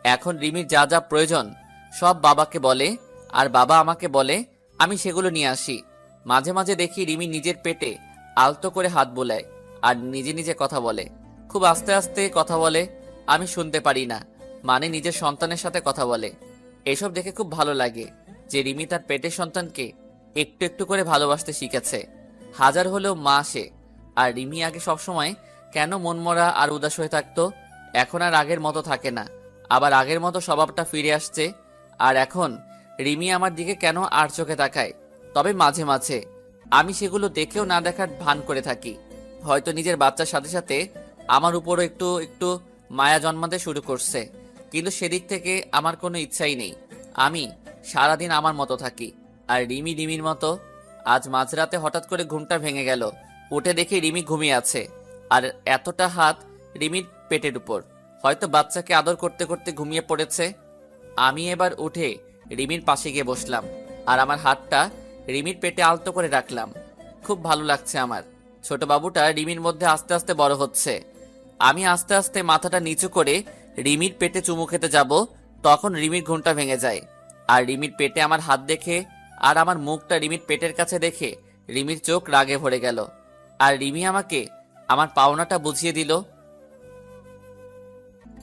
এখন রিমির যা যা প্রয়োজন সব বাবাকে বলে, আর বাবা আমাকে বলে আমি সেগুলো নিয়ে আসি। মাঝে মাঝে দেখি রিমি নিজের পেটে আলতো করে হাত বোলায় আর নিজে নিজে কথা বলে। খুব আস্তে আস্তে কথা বলে, আমি শুনতে পারি না, মানে নিজের সন্তানের সাথে কথা বলে। এসব দেখে খুব ভালো লাগে যে রিমি তার পেটের সন্তানকে একটু একটু করে ভালোবাসতে শিখেছে। হাজার হলেও মা সে। আর রিমি আগে সবসময় কেন মনমরা আর উদাস হয়ে থাকতো, এখন আর আগের মতো থাকে না, আবার আগের মতো স্বভাবটা ফিরে আসছে। আর এখন রিমি আমার দিকে কেন আর চোখে তাকায়, তবে মাঝে মাঝে আমি সেগুলো দেখেও না দেখার ভান করে থাকি। হয়তো নিজের বাচ্চার সাথে সাথে আমার উপরও একটু একটু মায়া জন্মাতে শুরু করছে, কিন্তু সেদিক থেকে আমার কোনো ইচ্ছাই নেই। আমি সারাদিন আমার মতো থাকি, আর রিমি রিমির মতো। আজ মাঝরাতে হঠাৎ করে ঘুমটা ভেঙে গেল, উঠে দেখি রিমি ঘুমিয়ে আছে, আর এতটা হাত রিমির পেটের উপর। হয়তো বাচ্চাকে আদর করতে করতে ঘুমিয়ে পড়েছে। আমি এবার উঠে রিমির পাশে গিয়ে বসলাম আর আমার হাতটা রিমির পেটে আলতো করে রাখলাম। খুব ভালো লাগছে আমার। ছোট বাবুটা রিমির মধ্যে আস্তে আস্তে বড় হচ্ছে। আমি আস্তে আস্তে মাথাটা নিচু করে রিমির পেটে চুমু খেতে যাব, তখন রিমির ঘুমটা ভেঙে যায়। আর রিমির পেটে আমার হাত দেখে আর আমার মুখটা রিমির পেটের কাছে দেখে রিমির চোখ রাগে ভরে গেল। আর রিমি আমাকে আমার পাওনাটা বুঝিয়ে দিল।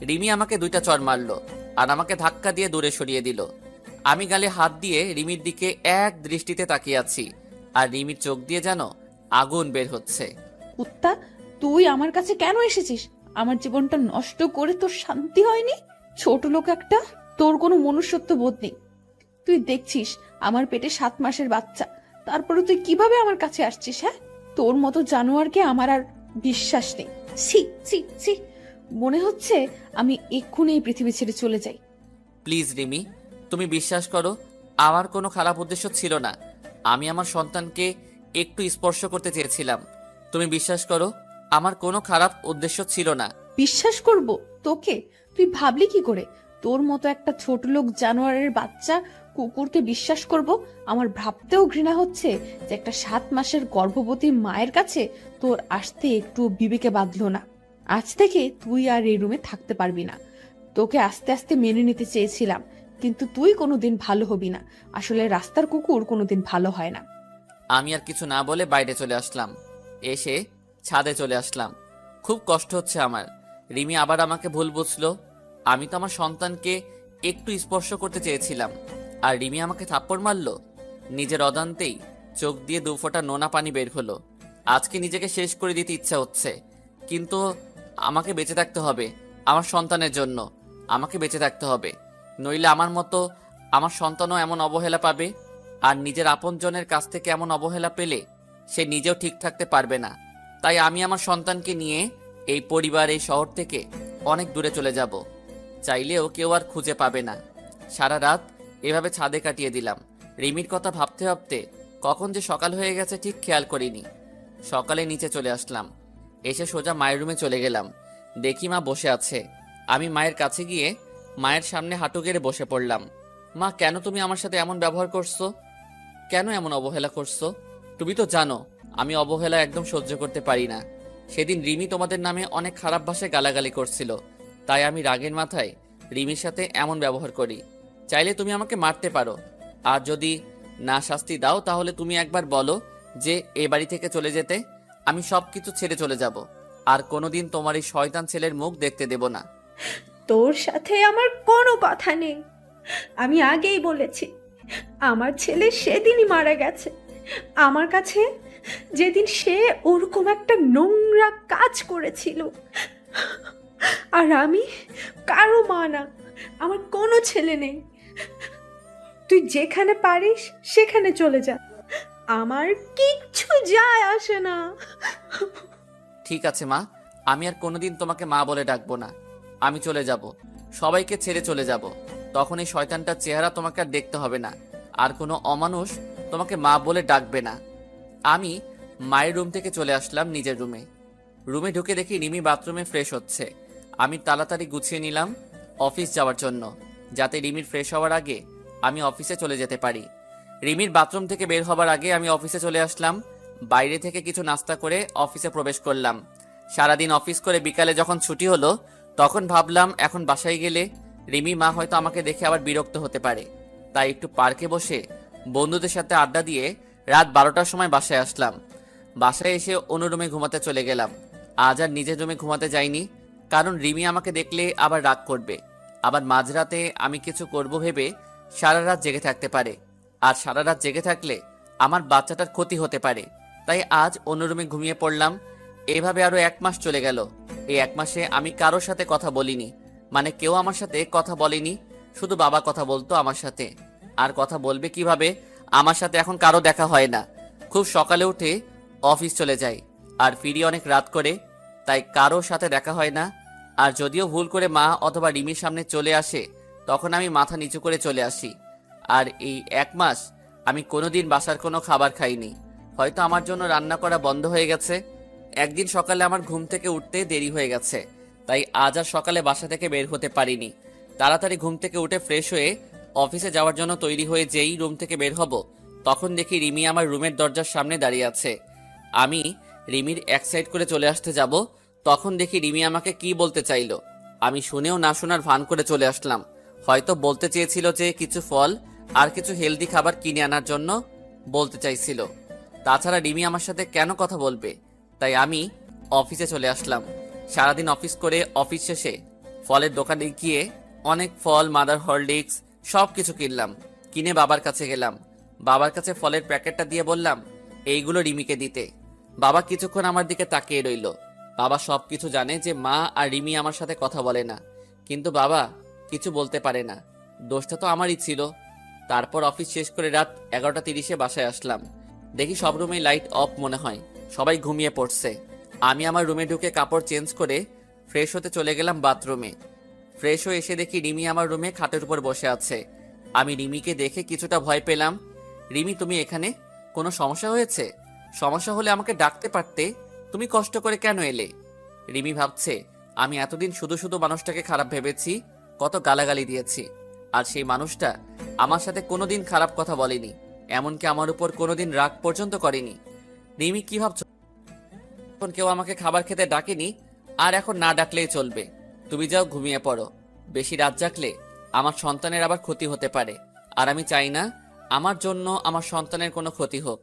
রিমি আমাকে 2টা চড় মারলো আর আমাকে ধাক্কা দিয়ে দূরে সরিয়ে দিল। আমি গালে হাত দিয়ে রিমির দিকে এক দৃষ্টিতে তাকিয়ে আছি, আর রিমির চোখ দিয়ে যেন আগুন বের হচ্ছে। কুত্তা, তুই আমার কাছে কেন এসেছিস? আমার জীবনটা নষ্ট করে তোর শান্তি হয়নি? ছোট লোক একটা, তোর কোনো মনুষ্যত্ব বোধ নেই। তুই দেখছিস আমার পেটে 7 মাসের বাচ্চা, তারপরে তুই কিভাবে আমার কাছে আসছিস? হ্যাঁ, তোর মতো জানোয়ারকে আমার আর বিশ্বাস নেই। ছি ছি ছি, মনে হচ্ছে আমি এক্ষুনি এই পৃথিবী ছেড়ে চলে যাই। প্লিজ রিমি, তুমি বিশ্বাস করো, আমার কোনো খারাপ উদ্দেশ্য ছিল না। আমি আমার সন্তানকে একটু স্পর্শ করতে চেয়েছিলাম। তুমি বিশ্বাস করো, আমার কোনো খারাপ উদ্দেশ্য ছিল না। বিশ্বাস করব তোকে? তুই ভাবলি কি করে তোর মতো একটা ছোট লোক জানোয়ারের বাচ্চা কুকুরকে বিশ্বাস করব? আমার ভাবতেও ঘৃণা হচ্ছে যে একটা 7 মাসের গর্ভবতী মায়ের কাছে তোর আসতে একটু বিবেকে বাঁধলো না। আজ থেকে তুই আর এই রুমে থাকতে পারবি না। তোকে আস্তে আস্তে মেনে নিতে চেয়েছিলাম, কিন্তু তুই কোনোদিন ভালো হবি না। আসলে রাস্তার কুকুর কোনোদিন ভালো হয় না। আমি আর কিছু না বলে বাইরে চলে আসলাম। এসে ছাদে চলে আসলাম। খুব কষ্ট হচ্ছে আমার। রিমি আবার আমাকে ভুল বুঝলো। আমি তো আমার সন্তানকে একটু স্পর্শ করতে চেয়েছিলাম, আর রিমি আমাকে থাপ্পড় মারলো। নিজের অজান্তেই চোখ দিয়ে 2 ফোঁটা নোনা পানি বের হলো। আজকে নিজেকে শেষ করে দিতে ইচ্ছা হচ্ছে, কিন্তু আমাকে বেঁচে থাকতে হবে। আমার সন্তানের জন্য আমাকে বেঁচে থাকতে হবে, নইলে আমার মতো আমার সন্তানও এমন অবহেলা পাবে। আর নিজের আপনজনের কাছ থেকে এমন অবহেলা পেলে সে নিজেও ঠিক থাকতে পারবে না। তাই আমি আমার সন্তানকে নিয়ে এই পরিবার, এই শহর থেকে অনেক দূরে চলে যাব। চাইলেও কেউ আর খুঁজে পাবে না। সারা রাত এভাবে ছাদে কাটিয়ে দিলাম। রিমির কথা ভাবতে ভাবতে কখন যে সকাল হয়ে গেছে ঠিক খেয়াল করিনি। সকালে নিচে চলে আসলাম। এসে সোজা মায়ের রুমে চলে গেলাম। দেখি মা বসে আছে। আমি মায়ের কাছে গিয়ে মায়ের সামনে হাঁটু গেড়ে বসে পড়লাম। মা, কেন তুমি আমার সাথে এমন ব্যবহার করছো? কেন এমন অবহেলা করছো? তুমি তো জানো আমি অবহেলা একদম সহ্য করতে পারি না। সেদিন রিমি তোমাদের নামে অনেক খারাপ ভাষায় গালাগালি করছিল, তাই আমি রাগের মাথায় রিমির সাথে এমন ব্যবহার করি। চাইলে তুমি আমাকে মারতে পারো, আর যদি না শাস্তি দাও তাহলে তুমি একবার বলো যে এ বাড়ি থেকে চলে যেতে। আমি সবকিছু ছেড়ে চলে যাব, আর কোনোদিন তোমার এই শয়তান ছেলের মুখ দেখতে দেব না। তোর সাথে আমার কোনো কথা নেই। আমি আগেই বলেছি, আমার ছেলে সেদিনই মারা গেছে। আমার কাছে যেদিন সে ওরকম একটা নোংরা কাজ করেছিল। আর আমি কারো মা না, আমার কোনো ছেলে নেই। তুই যেখানে পারিস সেখানে চলে যা, আমার কিচ্ছু যায় আসে না। ঠিক আছে মা, আমি আর কোনোদিন তোমাকে মা বলে ডাকবো না। আমি চলে যাব, সবাইকে ছেড়ে চলে যাব। তখন এই শয়তানটার চেহারা তোমাকে আর দেখতে হবে না, আর কোনো অমানুষ তোমাকে মা বলে ডাকবে না। আমি মায়ের রুম থেকে চলে আসলাম নিজের রুমে। রুমে ঢুকে দেখি রিমি বাথরুমে ফ্রেশ হচ্ছে। আমি তাড়াতাড়ি গুছিয়ে নিলাম অফিস যাওয়ার জন্য, যাতে রিমির ফ্রেশ হওয়ার আগে আমি অফিসে চলে যেতে পারি। রিমির বাথরুম থেকে বের হবার আগে আমি অফিসে চলে আসলাম। বাইরে থেকে কিছু নাস্তা করে অফিসে প্রবেশ করলাম। সারাদিন অফিস করে বিকালে যখন ছুটি হলো, তখন ভাবলাম এখন বাসায় গেলে রিমি মা হয়তো আমাকে দেখে আবার বিরক্ত হতে পারে। তাই একটু পার্কে বসে বন্ধুদের সাথে আড্ডা দিয়ে রাত 12টার সময় বাসায় আসলাম। বাসায় এসে অন্য রুমে ঘুমাতে চলে গেলাম। আজ আর নিজের রুমে ঘুমাতে যাইনি, কারণ রিমি আমাকে দেখলে আবার রাগ করবে। আবার মাঝরাতে আমি কিছু করব ভেবে সারা রাত জেগে থাকতে পারে, আর সারা রাত জেগে থাকলে আমার বাচ্চাটার ক্ষতি হতে পারে। তাই আজ অন্য রুমে ঘুমিয়ে পড়লাম। এভাবে আরো 1 মাস চলে গেল। এই 1 মাসে আমি কারোর সাথে কথা বলিনি, মানে কেউ আমার সাথে কথা বলেনি। শুধু বাবা কথা বলতো আমার সাথে, আর কথা বলবে কিভাবে? আমার সাথে এখন কারো দেখা হয় না। খুব সকালে উঠে অফিস চলে যাই, আর ফিরি অনেক রাত করে, তাই কারোর সাথে দেখা হয় না। আর যদিও ভুল করে মা অথবা রিমির সামনে চলে আসে, তখন আমি মাথা নিচু করে চলে আসি। আর এই 1 মাস আমি কোনোদিন বাসার কোনো খাবার খাইনি। হয়তো আমার জন্য রান্না করা বন্ধ হয়ে গেছে। একদিন সকালে আমার ঘুম থেকে উঠতে দেরি হয়ে গেছে, তাই আজ আর সকালে বাসা থেকে বের হতে পারিনি। তাড়াতাড়ি ঘুম থেকে উঠে ফ্রেশ হয়ে অফিসে যাওয়ার জন্য তৈরি হয়ে যেই রুম থেকে বের হব, তখন দেখি রিমি আমার রুমের দরজার সামনে দাঁড়িয়ে আছে। আমি রিমির এক সাইড করে চলে আসতে যাব, তখন দেখি রিমি আমাকে কি বলতে চাইলো। আমি শুনেও না শোনার ভান করে চলে আসলাম। হয়তো বলতে চেয়েছিল যে কিছু ফল আর কিছু হেলদি খাবার কিনে আনার জন্য বলতে চাইছিল। তাছাড়া রিমি আমার সাথে কেন কথা বলবে, তাই আমি অফিসে চলে আসলাম। সারাদিন অফিস করে অফিস শেষে ফলের দোকানে গিয়ে অনেক ফল, মাদার হরলিক্স সব কিছু কিনলাম। কিনে বাবার কাছে গেলাম। বাবার কাছে ফলের প্যাকেটটা দিয়ে বললাম এইগুলো রিমিকে দিতে। বাবা কিছুক্ষণ আমার দিকে তাকিয়ে রইল। বাবা সব কিছু জানে যে মা আর রিমি আমার সাথে কথা বলে না, কিন্তু বাবা কিছু বলতে পারে না। দোষটা তো আমারই ছিল। তারপর অফিস শেষ করে রাত 11:30 বাসায় আসলাম। দেখি সব রুমে লাইট অফ মনে হয়, সবাই ঘুমিয়ে পড়ছে। আমি আমার রুমে ঢুকে কাপড় চেঞ্জ করে ফ্রেশ হতে চলে গেলাম বাথরুমে। ফ্রেশ হয়ে এসে দেখি রিমি আমার রুমে খাটের উপর বসে আছে। আমি রিমিকে দেখে কিছুটা ভয় পেলাম। রিমি, তুমি এখানে? কোনো সমস্যা হয়েছে? সমস্যা হলে আমাকে ডাকতে পারতে, তুমি কষ্ট করে কেন এলে? রিমি ভাবছে আমি এতদিন শুধু শুধু মানুষটাকে খারাপ ভেবেছি, কত গালাগালি দিয়েছি, আর সেই মানুষটা আমার সাথে কোনোদিন খারাপ কথা বলেনি, এমনকি আমার উপর কোনোদিন রাগ পর্যন্ত করেনি। রিমি, কি ভাবছো? এখন কেউ আমাকে খাবার খেতে ডাকেনি, আর এখন না ডাকলেই চলবে। তুমি যাও, ঘুমিয়ে পড়ো। বেশি রাত জাগলে আমার সন্তানের আবার ক্ষতি হতে পারে, আর আমি চাই না আমার জন্য আমার সন্তানের কোনো ক্ষতি হোক।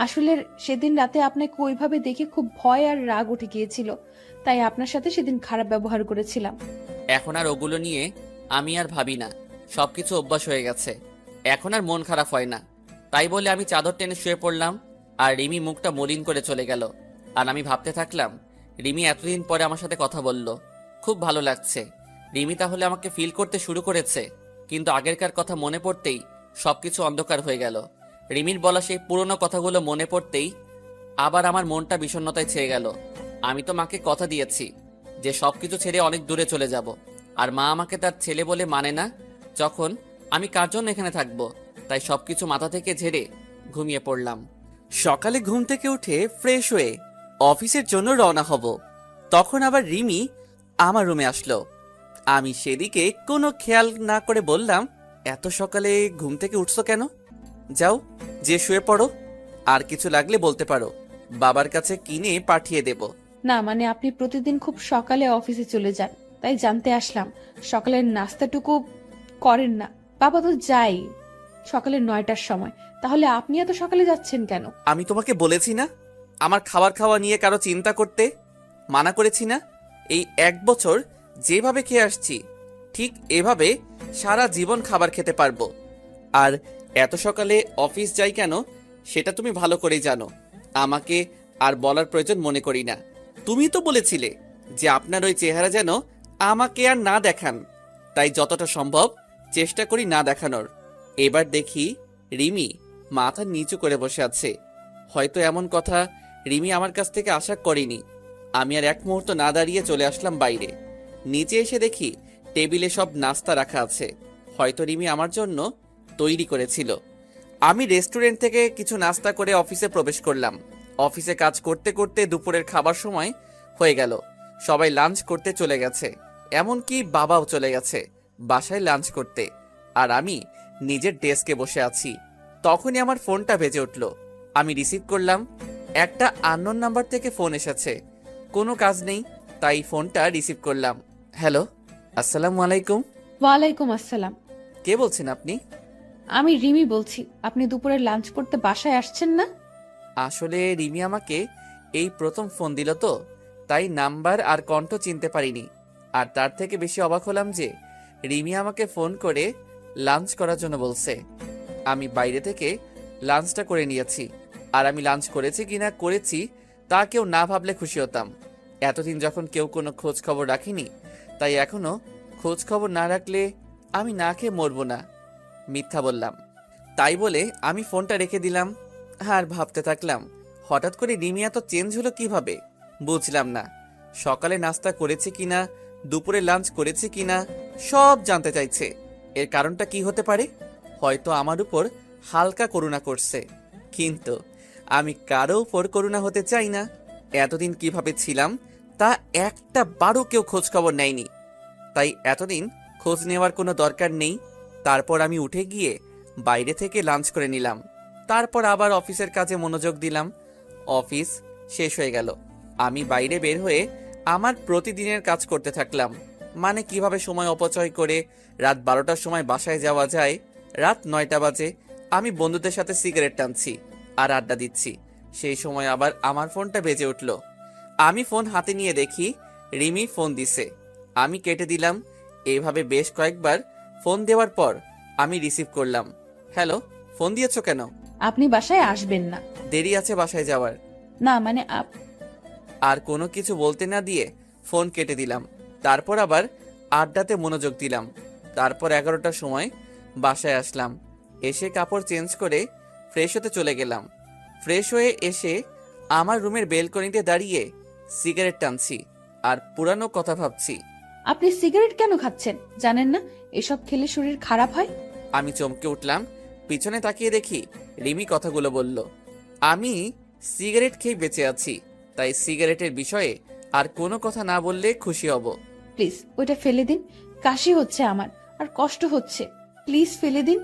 আসলে সেদিন রাতে আপনাকে ওইভাবে দেখে খুব ভয় আর রাগ উঠে গিয়েছিল, তাই আপনার সাথে সেদিন খারাপ ব্যবহার করেছিলাম। এখন আর ওগুলো নিয়ে আমি আর ভাবি না, সবকিছু অভ্যাস হয়ে গেছে। এখন আর মন খারাপ হয় না। তাই বলে আমি চাদর টেনে শুয়ে পড়লাম, আর রিমি মুখটা মলিন করে চলে গেল। আর আমি ভাবতে থাকলাম রিমি এতদিন পরে আমার সাথে কথা বলল, খুব ভালো লাগছে। রিমি তাহলে আমাকে ফিল করতে শুরু করেছে। কিন্তু আগেরকার কথা মনে পড়তেই সবকিছু অন্ধকার হয়ে গেল। রিমির বলা সেই পুরনো কথাগুলো মনে পড়তেই আবার আমার মনটা বিষণ্ণতায় ছেয়ে গেল। আমি তো মাকে কথা দিয়েছি যে সবকিছু ছেড়ে অনেক দূরে চলে যাব, আর মা আমাকে তার ছেলে বলে মানে না। যখন আমি কার জন্য এখানে থাকবো, তাই সবকিছু মাথা থেকে ঝেড়ে ঘুমিয়ে পড়লাম। সকালে ঘুম থেকে উঠে ফ্রেশ হয়ে অফিসের জন্য রওনা হব, তখন আবার রিমি আমার রুমে আসলো। আমি সেদিকে কোনো খেয়াল না করে বললাম, এত সকালে ঘুম থেকে উঠছো কেন? যাও, যে শুয়ে পড়ো। আর কিছু লাগলে বলতে পারো, বাবার কাছে কিনে পাঠিয়ে দেব। না মানে আপনি প্রতিদিন খুব সকালে অফিসে চলে যান, তাই জানতে আসলাম সকালের নাস্তাটুকু করেন না। বাবা তো যাই সকালে 9টার সময়, তাহলে আপনি এত সকালে যাচ্ছেন কেন? আমি তোমাকে বলেছি না আমার খাবার খাওয়া নিয়ে কারো চিন্তা করতে? মানা করেছি না? এই 1 বছর যেভাবে খেয়ে আসছি, ঠিক এভাবে সারা জীবন খাবার খেতে পারবো। আর এত সকালে অফিস যাই কেন সেটা তুমি ভালো করেই জানো। আমাকে আর বলার প্রয়োজন মনে করি না। তুমি তো বলেছিলে যে আপনার ওই চেহারা যেন আমাকে আর না দেখান, তাই যতটা সম্ভব চেষ্টা করি না দেখানোর। এবার দেখি রিমি মাথা নিচু করে বসে আছে। হয়তো এমন কথা রিমি আমার কাছ থেকে আশা করেনি। আমি আর এক মুহূর্ত না দাঁড়িয়ে চলে আসলাম বাইরে। নিচে এসে দেখি টেবিলে সব নাস্তা রাখা আছে, হয়তো রিমি আমার জন্য তৈরি করেছিল। আমি রেস্টুরেন্ট থেকে কিছু নাস্তা করে অফিসে প্রবেশ করলাম। অফিসে কাজ করতে করতে দুপুরের খাবার সময় হয়ে গেল। সবাই লাঞ্চ করতে চলে গেছে, এমনকি বাবাও চলে গেছে বাসায় লাঞ্চ করতে। আর আমি নিজের ডেস্কে বসে আছি। তখনই আমার ফোনটা বেজে উঠল। আমি রিসিভ করলাম। একটা আননোন নাম্বার থেকে ফোন এসেছে। কোনো কাজ নেই, তাই ফোনটা রিসিভ করলাম। হ্যালো, আসসালামু আলাইকুম। ওয়ালাইকুম আসসালাম। কে বলছেন আপনি? আমি রিমি বলছি। আপনি দুপুরে লাঞ্চ করতে বাসায় আসছেন না? আসলে রিমি আমাকে এই প্রথম ফোন দিল তো, তাই নাম্বার আর কণ্ঠ চিনতে পারিনি। আর তার থেকে বেশি অবাক হলাম যে রিমি আমাকে ফোন করে লাঞ্চ করার জন্য বলছে। আমি বাইরে থেকে লাঞ্চটা করে নিয়েছি, আর আমি লাঞ্চ করেছি কিনা করেছি তা কেউ না ভাবলে খুশি হতাম। এতদিন যখন কেউ কোনো খোঁজ খবর রাখিনি, তাই এখনো খোঁজ খবর না রাখলে আমি না খেয়ে মরবো না। মিথ্যা বললাম। তাই বলে আমি ফোনটা রেখে দিলাম। আর ভাবতে থাকলাম হঠাৎ করে রিমি এত চেঞ্জ হলো কিভাবে, বুঝলাম না। সকালে নাস্তা করেছে কিনা, দুপুরে লাঞ্চ করেছে কিনা, সব জানতে চাইছে। এর কারণটা কি হতে পারে? হয়তো আমার উপর হালকা করুণা করছে, কিন্তু আমি কারো উপর করুণা হতে চাই না। এতদিন কিভাবে ছিলাম তা একটা বারও কেউ খোঁজ খবর নেয়নি, তাই এতদিন খোঁজ নেওয়ার কোনো দরকার নেই। তারপর আমি উঠে গিয়ে বাইরে থেকে লাঞ্চ করে নিলাম। তারপর আবার অফিসের কাজে মনোযোগ দিলাম। অফিস শেষ হয়ে গেল। আমি বাইরে বের হয়ে আমার প্রতিদিনের কাজ করতে থাকলাম। মানে কিভাবে সময় অপচয় করে রাত 12টার সময় বাসায় যাওয়া যায়। রাত 9টা বাজে, আমি বন্ধুদের সাথে সিগারেট টানছি আর আড্ডা দিচ্ছি। সেই সময় আবার আমার ফোনটা বেজে উঠল। আমি ফোন হাতে নিয়ে দেখি রিমি ফোন দিছে। আমি কেটে দিলাম। এইভাবে বেশ কয়েকবার ফোন দেওয়ার পর আমি রিসিভ করলাম। হ্যালো, ফোন দিয়েছো কেন? আপনি বাসায় আসবেন না। দেরি আছে বাসায় যাওয়ার। না মানে আর কোনো কিছু বলতে না দিয়ে ফোন কেটে দিলাম। তারপর আবার আড্ডাতে মনোযোগ দিলাম। তারপর 11টার সময় বাসায় আসলাম। এসে কাপড় চেঞ্জ করে ফ্রেশ হতে চলে গেলাম। ফ্রেশ হয়ে এসে আমার রুমের বেলকনিতে দাঁড়িয়ে সিগারেট টানছি আর পুরানো কথা ভাবছি। আপনি সিগারেট কেন খাচ্ছেন? জানেন না এসব খেলে শরীর খারাপ হয়? আমি চমকে উঠলাম। পিছনে তাকিয়ে দেখি রিমি কথাগুলো বলল। আমি সিগারেট খেয়ে বেঁচে আছি, তাই সিগারেটের বিষয়ে আর কোনো কথা না বললে খুশি হব। প্লিজ ওইটা ফেলে দিন। কাশি হচ্ছে আমার আর কষ্ট হচ্ছে। প্লিজ ফেলে দিন।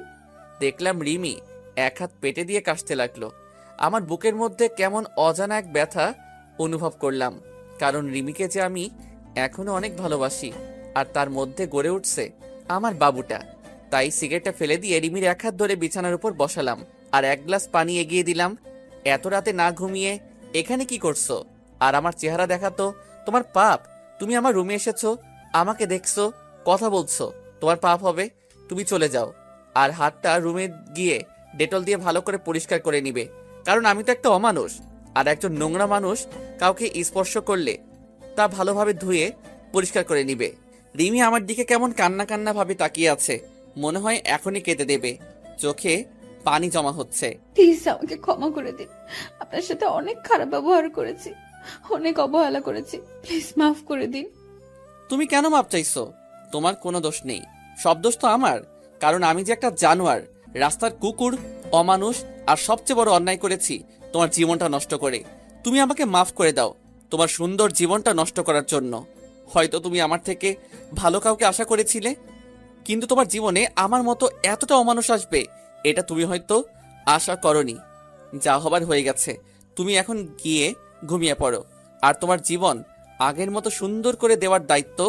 দেখলাম রিমি এক হাত পেটে দিয়ে কাশতে লাগলো। আমার বুকের মধ্যে কেমন অজানা এক ব্যথা অনুভব করলাম, কারণ রিমিকে যে আমি এখনো অনেক ভালোবাসি আর তার মধ্যে গড়ে উঠছে আমার বাবুটা। তাই সিগারেটটা ফেলে দিয়ে রিমির এক হাত ধরে বিছানার উপর বসালাম আর এক গ্লাস পানি এগিয়ে দিলাম। এত রাতে না ঘুমিয়ে এখানে কি করছো? আর আমার চেহারা দেখাতো। তোমার পাপ। তুমি আমার রুমে এসেছো, আমাকে দেখছো, কথা বলছো, তোমার পাপ হবে। তুমি চলে যাও আর হাতটা রুমে গিয়ে ডেটল দিয়ে ভালো করে পরিষ্কার করে নিবে, কারণ আমি তো একটা অমানুষ। আর একজন নোংরা মানুষ কাউকে স্পর্শ করলে তা ভালোভাবে ধুয়ে পরিষ্কার করে নিবে। রিমি আমার দিকে কেমন কান্না কান্না ভাবে তাকিয়ে আছে, মনে হয় এখনই কেঁদে দেবে। চোখে পানি জমা হচ্ছে। প্লিজ আমাকে ক্ষমা করে দিন। আপনার সাথে অনেক খারাপ ব্যবহার করেছি, অনেক অবহেলা করেছি। প্লিজ মাফ করে দিন। তুমি কেন মাপ চাইছো? তোমার কোনো দোষ নেই, সব দোষ তো আমার। কারণ আমি যে একটা জানোয়ার, রাস্তার কুকুর, অমানুষ, আর সবচেয়ে বড় অন্যায় করেছি তোমার জীবনটা নষ্ট করে। তুমি আমাকে মাফ করে দাও তোমার সুন্দর জীবনটা নষ্ট করার জন্য। হয়তো তুমি আমার থেকে ভালো কাউকে আশা করেছিলে, কিন্তু তোমার জীবনে আমার মতো এতটা অমানুষ আসবে এটা তুমি হয়তো আশা করনি। যা হবার হয়ে গেছে, তুমি এখন গিয়ে ঘুমিয়ে পড়ো। আর তোমার জীবন আগের মতো সুন্দর করে দেওয়ার দায়িত্ব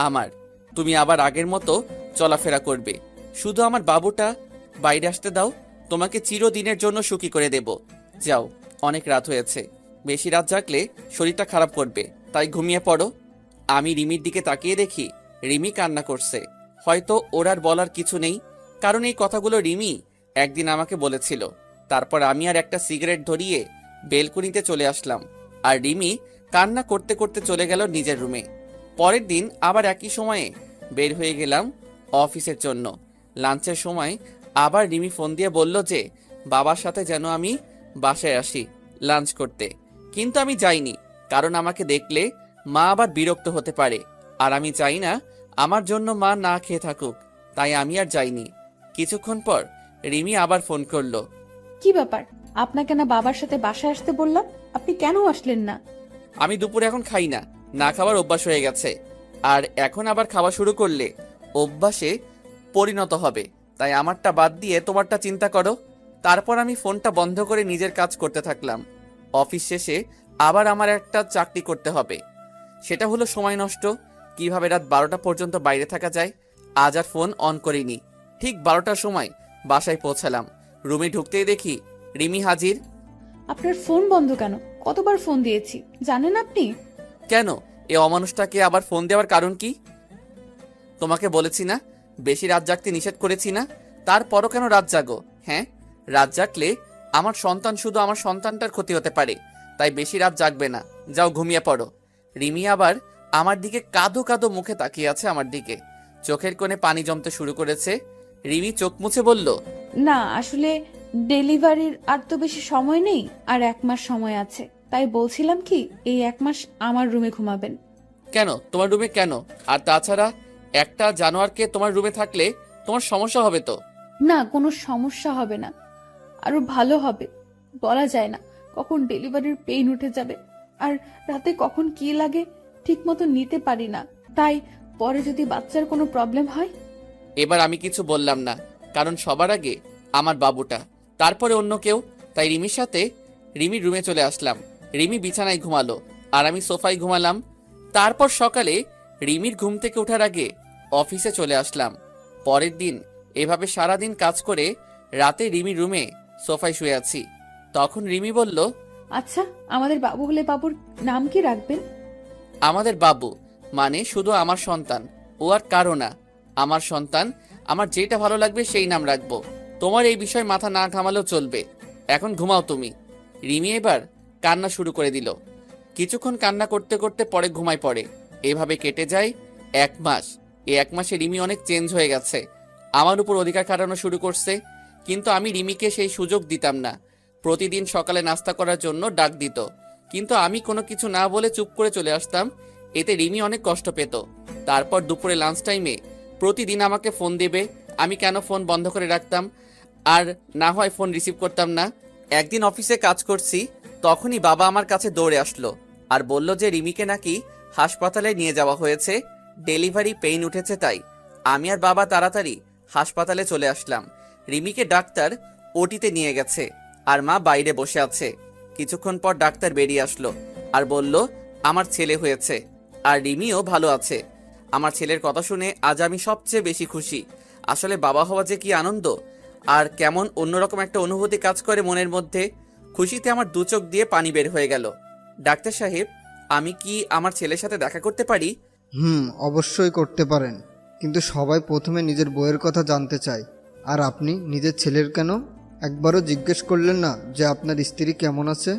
আমার। তুমি আবার আগের মতো চলাফেরা করবে। শুধু আমার বাবুটা বাইরে আসতে দাও, তোমাকে চিরদিনের জন্য সুখী করে দেব। যাও, অনেক রাত হয়েছে। বেশি রাত জাগলে শরীরটা খারাপ করবে, তাই ঘুমিয়ে পড়ো। আমি রিমির দিকে তাকিয়ে দেখি রিমি কান্না করছে। হয়তো ওর আর বলার কিছু নেই, কারণ এই কথাগুলো রিমি একদিন আমাকে বলেছিল। তারপর আমি আর একটা সিগারেট ধরিয়ে বেলকনিতে চলে আসলাম, আর রিমি কান্না করতে করতে চলে গেল নিজের রুমে। পরের দিন আবার একই সময়ে বের হয়ে গেলাম অফিসের জন্য। লাঞ্চের সময় আবার রিমি ফোন দিয়ে বলল যে বাবার সাথে যেন আমি বাসায় আসি লাঞ্চ করতে, কিন্তু আমি যাইনি, কারণ আমাকে দেখলে মা আবার বিরক্ত হতে পারে, আর আমি চাই না আমার জন্য মা না খেয়ে থাকুক, তাই আমি আর যাইনি। কিছুক্ষণ পর রিমি আবার ফোন করলো। কি ব্যাপার? আপনাকে না বাবার সাথে বাসায় আসতে বললাম, আপনি কেন আসলেন না? আমি দুপুরে এখন খাই না, না খাবার অভ্যাস হয়ে গেছে, আর এখন আবার খাওয়া শুরু করলে অভ্যাসে পরিণত হবে, তাই আমারটা বাদ দিয়ে তোমারটা চিন্তা করো। তারপর আমি ফোনটা বন্ধ করে নিজের কাজ করতে থাকলাম। অফিস শেষে আবার আমার একটা চাকরি করতে হবে, সেটা হলো সময় নষ্ট, কিভাবে রাত 12টা পর্যন্ত বাইরে থাকা যায়। আজ আর ফোন অন করিনি। ঠিক 12টার সময় বাসায় পৌঁছালাম। রুমে ঢুকতেই দেখি রিমি হাজির। আপনার ফোন বন্ধ কেন? কতবার ফোন দিয়েছি জানেন আপনি? কেন? এ অমানুষটাকে আবার ফোন দেওয়ার কারণ কি? তোমাকে বলেছি না বেশি রাত জাগতে নিষেধ করেছি না, তারপরও কেন রাত জাগো? হ্যাঁ, রাত জাগলে আমার সন্তান, শুধু আমার সন্তানটার ক্ষতি হতে পারে, তাই বেশি রাত জাগবে না। যাও ঘুমিয়ে পড়ো। রিমি আবার আমার দিকে কাঁদো কাঁদো মুখে তাকিয়ে আছে আমার দিকে, চোখের কোণে পানি জমতে শুরু করেছে। রিমি চোখ মুছে বলল, না আসলে ডেলিভারির আর তো বেশি সময় নেই, আর 1 মাস সময় আছে, তাই বলছিলাম কি এই 1 মাস আমার রুমে ঘুমাবেন। কেন তোমার রুমে কেন? আর তাছাড়া একটা জানোয়ারকে তোমার রুমে থাকলে তোমার সমস্যা হবে তো? না কোনো সমস্যা হবে না, আরো ভালো হবে। বলা যায় না কখন ডেলিভারির পেইন উঠে যাবে, আর রাতে কখন কি লাগে ঠিক মতো নিতে পারি না, তাই পরে যদি বাচ্চার কোনো প্রবলেম হয়? এবার আমি কিছু বললাম না, কারণ সবার আগে আমার বাবুটা, তারপরে অন্য কেউ। তাই রিমির সাথে রিমির রুমে চলে আসলাম। রিমি বিছানায় ঘুমালো আর আমি সোফায় ঘুমালাম। তারপর সকালে রিমির ঘুম থেকে ওঠার আগে অফিসে চলে আসলাম। পরের দিন এভাবে সারাদিন কাজ করে রাতে রিমির রুমে সোফায় শুয়ে আছি। তখন রিমি বলল, আচ্ছা, আমাদের বাবু হলে বাবুর নাম কি রাখবেন? আমাদের বাবু মানে শুধু আমার সন্তান, ও আর কারো না। আমার সন্তান, আমার যেটা ভালো লাগবে সেই নাম রাখবো। তোমার এই বিষয় মাথা না ঘামালেও চলবে। এখন ঘুমাও তুমি। রিমি এবার কান্না শুরু করে দিল। কিছুক্ষণ কান্না করতে করতে পরে ঘুমায় পড়ে। এভাবে কেটে যায় 1 মাস। এই 1 মাসে রিমি অনেক চেঞ্জ হয়ে গেছে, আমার উপর অধিকার খাটানো শুরু করছে। কিন্তু আমি রিমিকে সেই সুযোগ দিতাম না। প্রতিদিন সকালে নাস্তা করার জন্য ডাক দিত, কিন্তু আমি কোনো কিছু না বলে চুপ করে চলে আসতাম। এতে রিমি অনেক কষ্ট পেত। তারপর দুপুরে লাঞ্চ টাইমে প্রতিদিন আমাকে ফোন দেবে। আমি কেন ফোন বন্ধ করে রাখতাম, আর না হয় ফোন রিসিভ করতাম না। একদিন অফিসে কাজ করছি, তখনই বাবা আমার কাছে দৌড়ে আসলো আর বলল যে রিমিকে নাকি হাসপাতালে নিয়ে যাওয়া হয়েছে, ডেলিভারি পেইন উঠেছে। তাই আমি আর বাবা তাড়াতাড়ি হাসপাতালে চলে আসলাম। রিমিকে ডাক্তার ওটিতে নিয়ে গেছে আর মা বাইরে বসে আছে। কিছুক্ষণ পর ডাক্তার বেরিয়ে আসলো আর বলল আমার ছেলে হয়েছে আর রিমিও ভালো আছে। আমার ছেলের কথা শুনে আজ আমি সবচেয়ে বেশি খুশি। আসলে বাবা হওয়া যে কি আনন্দ, আর কেমন অন্যরকম একটা অনুভূতি কাজ করে মনের মধ্যে। খুশিতে আমার 2 চোখ দিয়ে পানি বের হয়ে গেল। ডাক্তার সাহেব, আমি কি আমার ছেলের সাথে দেখা করতে পারি? অবশ্যই করতে পারেন, কিন্তু সবাই প্রথমে নিজের বউয়ের কথা জানতে চায়। আর আপনি নিজের ছেলের কেন একবারও জিজ্ঞেস করলেন না যে আপনার স্ত্রী কেমন আছে?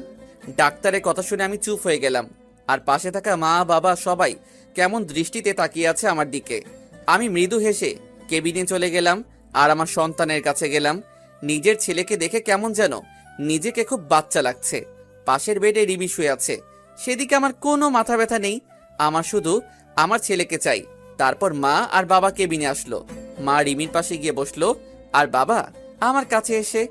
ডাক্তারের কথা শুনে আমি চুপ হয়ে গেলাম, আর পাশে থাকা মা বাবা সবাই কেমন দৃষ্টিতে তাকিয়ে আছে আমার দিকে। আমি মৃদু হেসে কেবিনে চলে গেলাম আর আমার সন্তানের কাছে গেলাম। নিজের ছেলেকে দেখে কেমন যেন নিজেকে খুব বাচ্চা লাগছে। পাশের বেডে রিমি শুয়ে আছে, সেদিকে আমার কোনো মাথা ব্যথা নেই। আমার শুধু আমার ছেলেকে চাই। তারপর মা আর বাবা কেবিনে আসলো। মা রিমির পাশে গিয়ে বসলো আর বাবা আমার কাছে এসে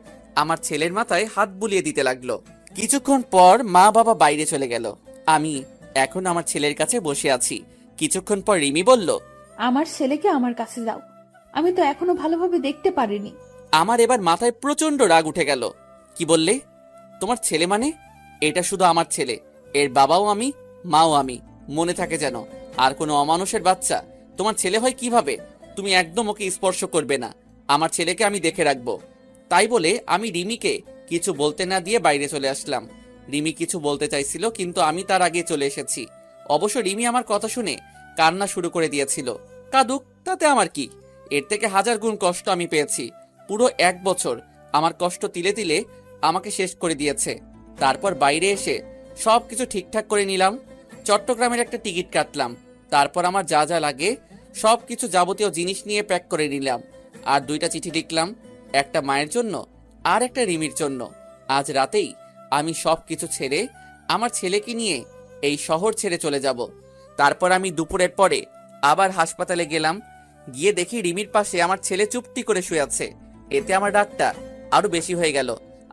আমার ছেলের মাথায় হাত বুলিয়ে দিতে লাগলো। কিছুক্ষণ পর মা বাবা বাইরে চলে গেল। আমি এখন আমার ছেলের কাছে বসে আছি। কিছুক্ষণ পর রিমি বলল, আমার ছেলেকে আমার কাছে দাও, আমি তো এখনো ভালোভাবে দেখতে পারিনি। আমার এবার মাথায় প্রচন্ড রাগ উঠে গেল। কি বললে? তোমার ছেলে মানে? এটা শুধু আমার ছেলে, এর বাবাও আমি, মাও আমি। মনে থাকে যেন। আর কোনো অমানুষের বাচ্চা তোমার ছেলে হয় কিভাবে? তুমি একদম ওকে স্পর্শ করবে না। আমার ছেলেকে আমি দেখে রাখবো। তাই বলে আমি রিমিকে কিছু বলতে না দিয়ে বাইরে চলে আসলাম। রিমি কিছু বলতে চাইছিল, কিন্তু আমি তার আগে চলে এসেছি। অবশ্য রিমি আমার কথা শুনে কান্না শুরু করে দিয়েছিল। কাঁদুক, তাতে আমার কি? এর থেকে 1000 গুণ কষ্ট আমি পেয়েছি। পুরো 1 বছর আমার কষ্ট তিলে তিলে আমাকে শেষ করে দিয়েছে। তারপর বাইরে এসে সবকিছু ঠিকঠাক করে নিলাম। চট্টগ্রামের একটা টিকিট কাটলাম। তারপর আমার যা যা লাগে সবকিছু যাবতীয় জিনিস নিয়ে প্যাক করে নিলাম। আর 2টা চিঠি লিখলাম, একটা মায়ের জন্য আর একটা রিমির জন্য। আজ রাতেই আমি সবকিছু ছেড়ে আমার ছেলেকে নিয়ে এই শহর ছেড়ে চলে যাব। তারপর আমি দুপুরের পরে আবার হাসপাতালে গেলাম। গিয়ে দেখি রিমির পাশে আমার ছেলে চুপটি করে শুয়ে আছে। এতে আমার রাগটা আরো বেশি হয়ে গেল।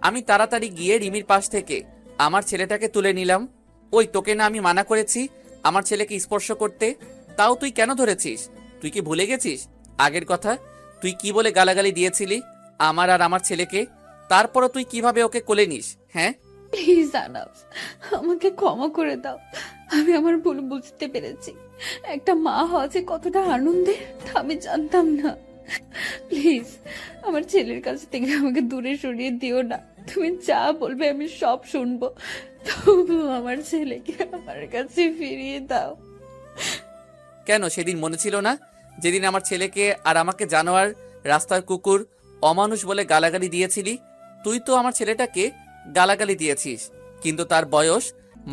আমি তাড়াতাড়ি গিয়ে রিমির পাশ থেকে আমার ছেলেটাকে তুলে নিলাম। ওই, তোকে না আমি মানা করেছি আমার ছেলেকে স্পর্শ করতে? তাও তুই কেন ধরেছিস? তুই কি ভুলে গেছিস আগের কথা? তুই কি বলে গালাগালি দিয়েছিলি আমার আর আমার ছেলেকে? তারপরও তুই কিভাবে ওকে কোলে নিস? হ্যাঁ, প্লিজ আনাফ, আমাকে ক্ষমা করে দাও। আমি আমার ভুল বুঝতে পেরেছি। একটা মা হওয়া যে কতটা আনন্দের তা আমি জানতাম না। প্লিজ আমার ছেলের কাছ থেকে আমাকে দূরে সরিয়ে দিও না। তুমি যা বলবে আমি সব শুনবো, তবু আমার ছেলেকে আমার কাছে ফিরিয়ে দাও। কেন সেদিন মনে ছিল না যেদিন আমার ছেলেকে আর আমাকে জানোয়ার, রাস্তার কুকুর, অমানুষ বলে গালাগালি দিয়েছিলি? তুই তো আমার ছেলেটাকে গালাগালি দিয়েছিস, কিন্তু তার বয়স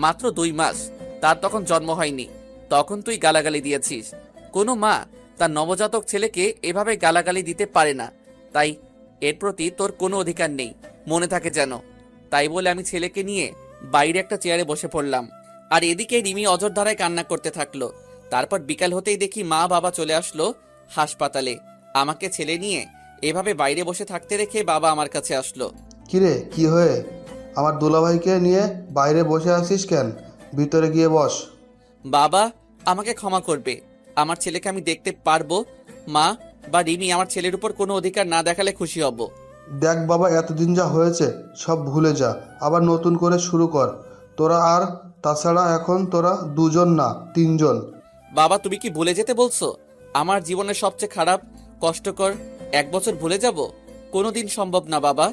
মাত্র 2 মাস, তার তখন জন্ম হয়নি। তখন তুই গালাগালি দিয়েছিস। কোনো মা তার নবজাতক ছেলেকে এভাবে গালাগালি দিতে পারে না। তাই এর প্রতি তোর কোনো অধিকার নেই, মনে থাকে যেন। তাই বলে আমি ছেলেকে নিয়ে বাইরে একটা চেয়ারে বসে পড়লাম। আর এদিকে রিমি অঝোর ধারায় কান্না করতে থাকলো। তারপর বিকাল হতেই দেখি মা বাবা চলে আসলো হাসপাতালে। আমাকে ছেলে নিয়ে এভাবে বাইরে বসে থাকতে রেখে বাবা আমার কাছে আসলো। কিরে, কি হয়ে আমার দুলাভাইকে নিয়ে বাইরে বসে আছিস কেন? ভিতরে গিয়ে বস। বাবা আমাকে ক্ষমা করবে, আমার ছেলেকে আমি দেখতে পারবো? মা বা রিমি আমার ছেলের উপর কোনো অধিকার না দেখালে খুশি হব। দেখ বাবা, এতদিন যা হয়েছে সব ভুলে যা, আবার নতুন করে শুরু কর তোরা। আর তাছাড়া এখন তোরা দুজন না, তিনজন। বাবা, তুমি কি ভুলে যেতে বলছো? আমার জীবনের সবচেয়ে খারাপ কষ্টকর 1 বছর ভুলে যাব? কোনোদিন সম্ভব না বাবা।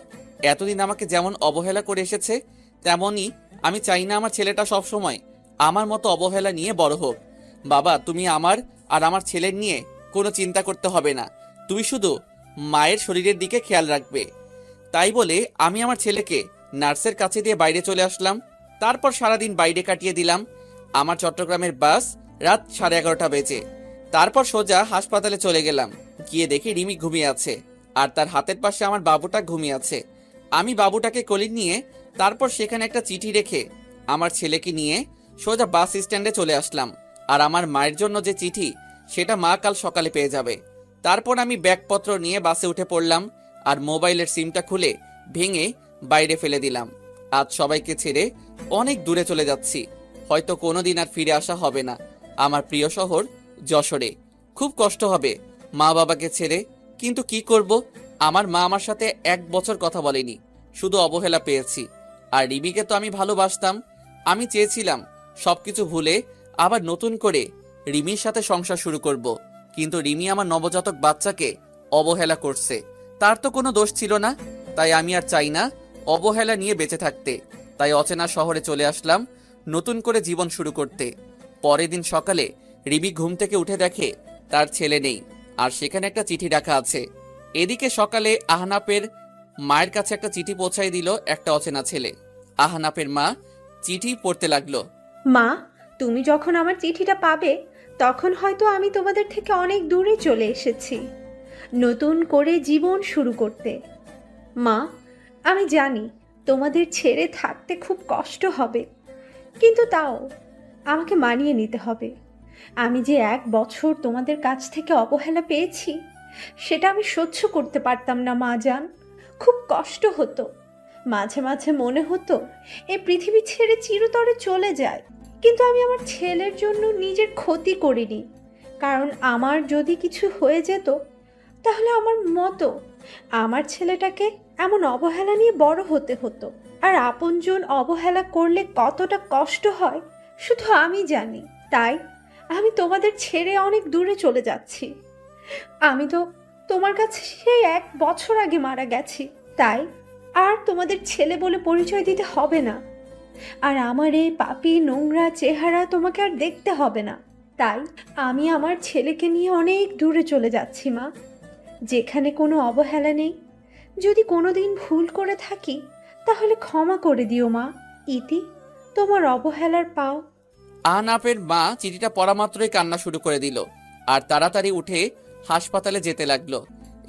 এতদিন আমাকে যেমন অবহেলা করে এসেছে, তেমনই আমি চাই না আমার ছেলেটা সব সময় আমার মতো অবহেলা নিয়ে বড় হোক। বাবা, তুমি আমার আর আমার ছেলের নিয়ে কোনো চিন্তা করতে হবে না। তুমি শুধু মায়ের শরীরের দিকে খেয়াল রাখবে। তাই বলে আমি আমার ছেলেকে নার্সের কাছে দিয়ে বাইরে চলে আসলাম। তারপর সারাদিন বাইরে কাটিয়ে দিলাম। আমার চট্টগ্রামের বাস রাত 11:30 বেজে। তারপর সোজা হাসপাতালে চলে গেলাম। গিয়ে দেখি রিমি ঘুমিয়ে আছে, আর তার হাতের পাশে আমার বাবুটা ঘুমিয়ে আছে। আমি বাবুটাকে কোলে নিয়ে তারপর সেখানে একটা চিঠি রেখে আমার ছেলেকে নিয়ে সোজা বাস স্ট্যান্ডে চলে আসলাম। আর আমার মায়ের জন্য যে চিঠি, সেটা মা কাল সকালে পেয়ে যাবে। তারপর আমি ব্যাগপত্র নিয়ে বাসে উঠে পড়লাম, আর মোবাইলের সিমটা খুলে ভেঙে বাইরে ফেলে দিলাম। আজ সবাইকে ছেড়ে অনেক দূরে চলে যাচ্ছি। হয়তো কোনোদিন আর ফিরে আসা হবে না আমার প্রিয় শহর যশোরে। খুব কষ্ট হবে মা বাবাকে ছেড়ে, কিন্তু কি করব? আমার মা আমার সাথে 1 বছর কথা বলেনি, শুধু অবহেলা পেয়েছি। আর রিমিকে তো আমি ভালোবাসতাম। আমি চেয়েছিলাম সবকিছু ভুলে আবার নতুন করে রিমির সাথে সংসার শুরু করব, কিন্তু রিমি আমার নবজাতক বাচ্চাকে অবহেলা করছে। তার তো কোনো দোষ ছিল না। তাই আমি আর চাই না অবহেলা নিয়ে বেঁচে থাকতে। তাই অচেনা শহরে চলে আসলাম নতুন করে জীবন শুরু করতে। পরের দিন সকালে রিমি ঘুম থেকে উঠে দেখে তার ছেলে নেই, আর সেখানে একটা চিঠি রাখা আছে। এদিকে সকালে আহনাপের মায়ের কাছে একটা চিঠি পৌঁছায় দিল একটা অচেনা ছেলে। আহনাপের মা চিঠি পড়তে লাগলো। মা, তুমি যখন আমার চিঠিটা পাবে, তখন হয়তো আমি তোমাদের থেকে অনেক দূরে চলে এসেছি নতুন করে জীবন শুরু করতে। মা, আমি জানি তোমাদের ছেড়ে থাকতে খুব কষ্ট হবে, কিন্তু তাও আমাকে মানিয়ে নিতে হবে। আমি যে 1 বছর তোমাদের কাছ থেকে অবহেলা পেয়েছি, সেটা আমি সহ্য করতে পারতাম না মা জান। খুব কষ্ট হতো। মাঝে মাঝে মনে হতো এই পৃথিবী ছেড়ে চিরতরে চলে যায়। কিন্তু আমি আমার ছেলের জন্য নিজের ক্ষতি করিনি, কারণ আমার যদি কিছু হয়ে যেত, তাহলে আমার ছেলেটাকে এমন অবহেলা নিয়ে বড় হতে হতো। আর আপনজন অবহেলা করলে কতটা কষ্ট হয় শুধু আমি জানি। তাই আমি তোমাদের ছেড়ে অনেক দূরে চলে যাচ্ছি। আমি তো তোমার কাছে সেই 1 বছর আগে মারা গেছি, তাই আর তোমাদের ছেলে বলে পরিচয় দিতে হবে না। আর আমার এই পাপী নোংরা চেহারা তোমাকে আর দেখতে হবে না। তাই আমি আমার ছেলেকে নিয়ে অনেক দূরে চলে যাচ্ছি মা, যেখানে কোনো অবহেলা নেই। যদি কোনোদিন ভুল করে থাকি, তাহলে ক্ষমা করে দিও মা। ইতি, তোমার অবহেলার পাও। আহনাফের মা চিঠিটা পড়া মাত্রই কান্না শুরু করে দিল, আর তাড়াতাড়ি উঠে হাসপাতালে যেতে লাগলো।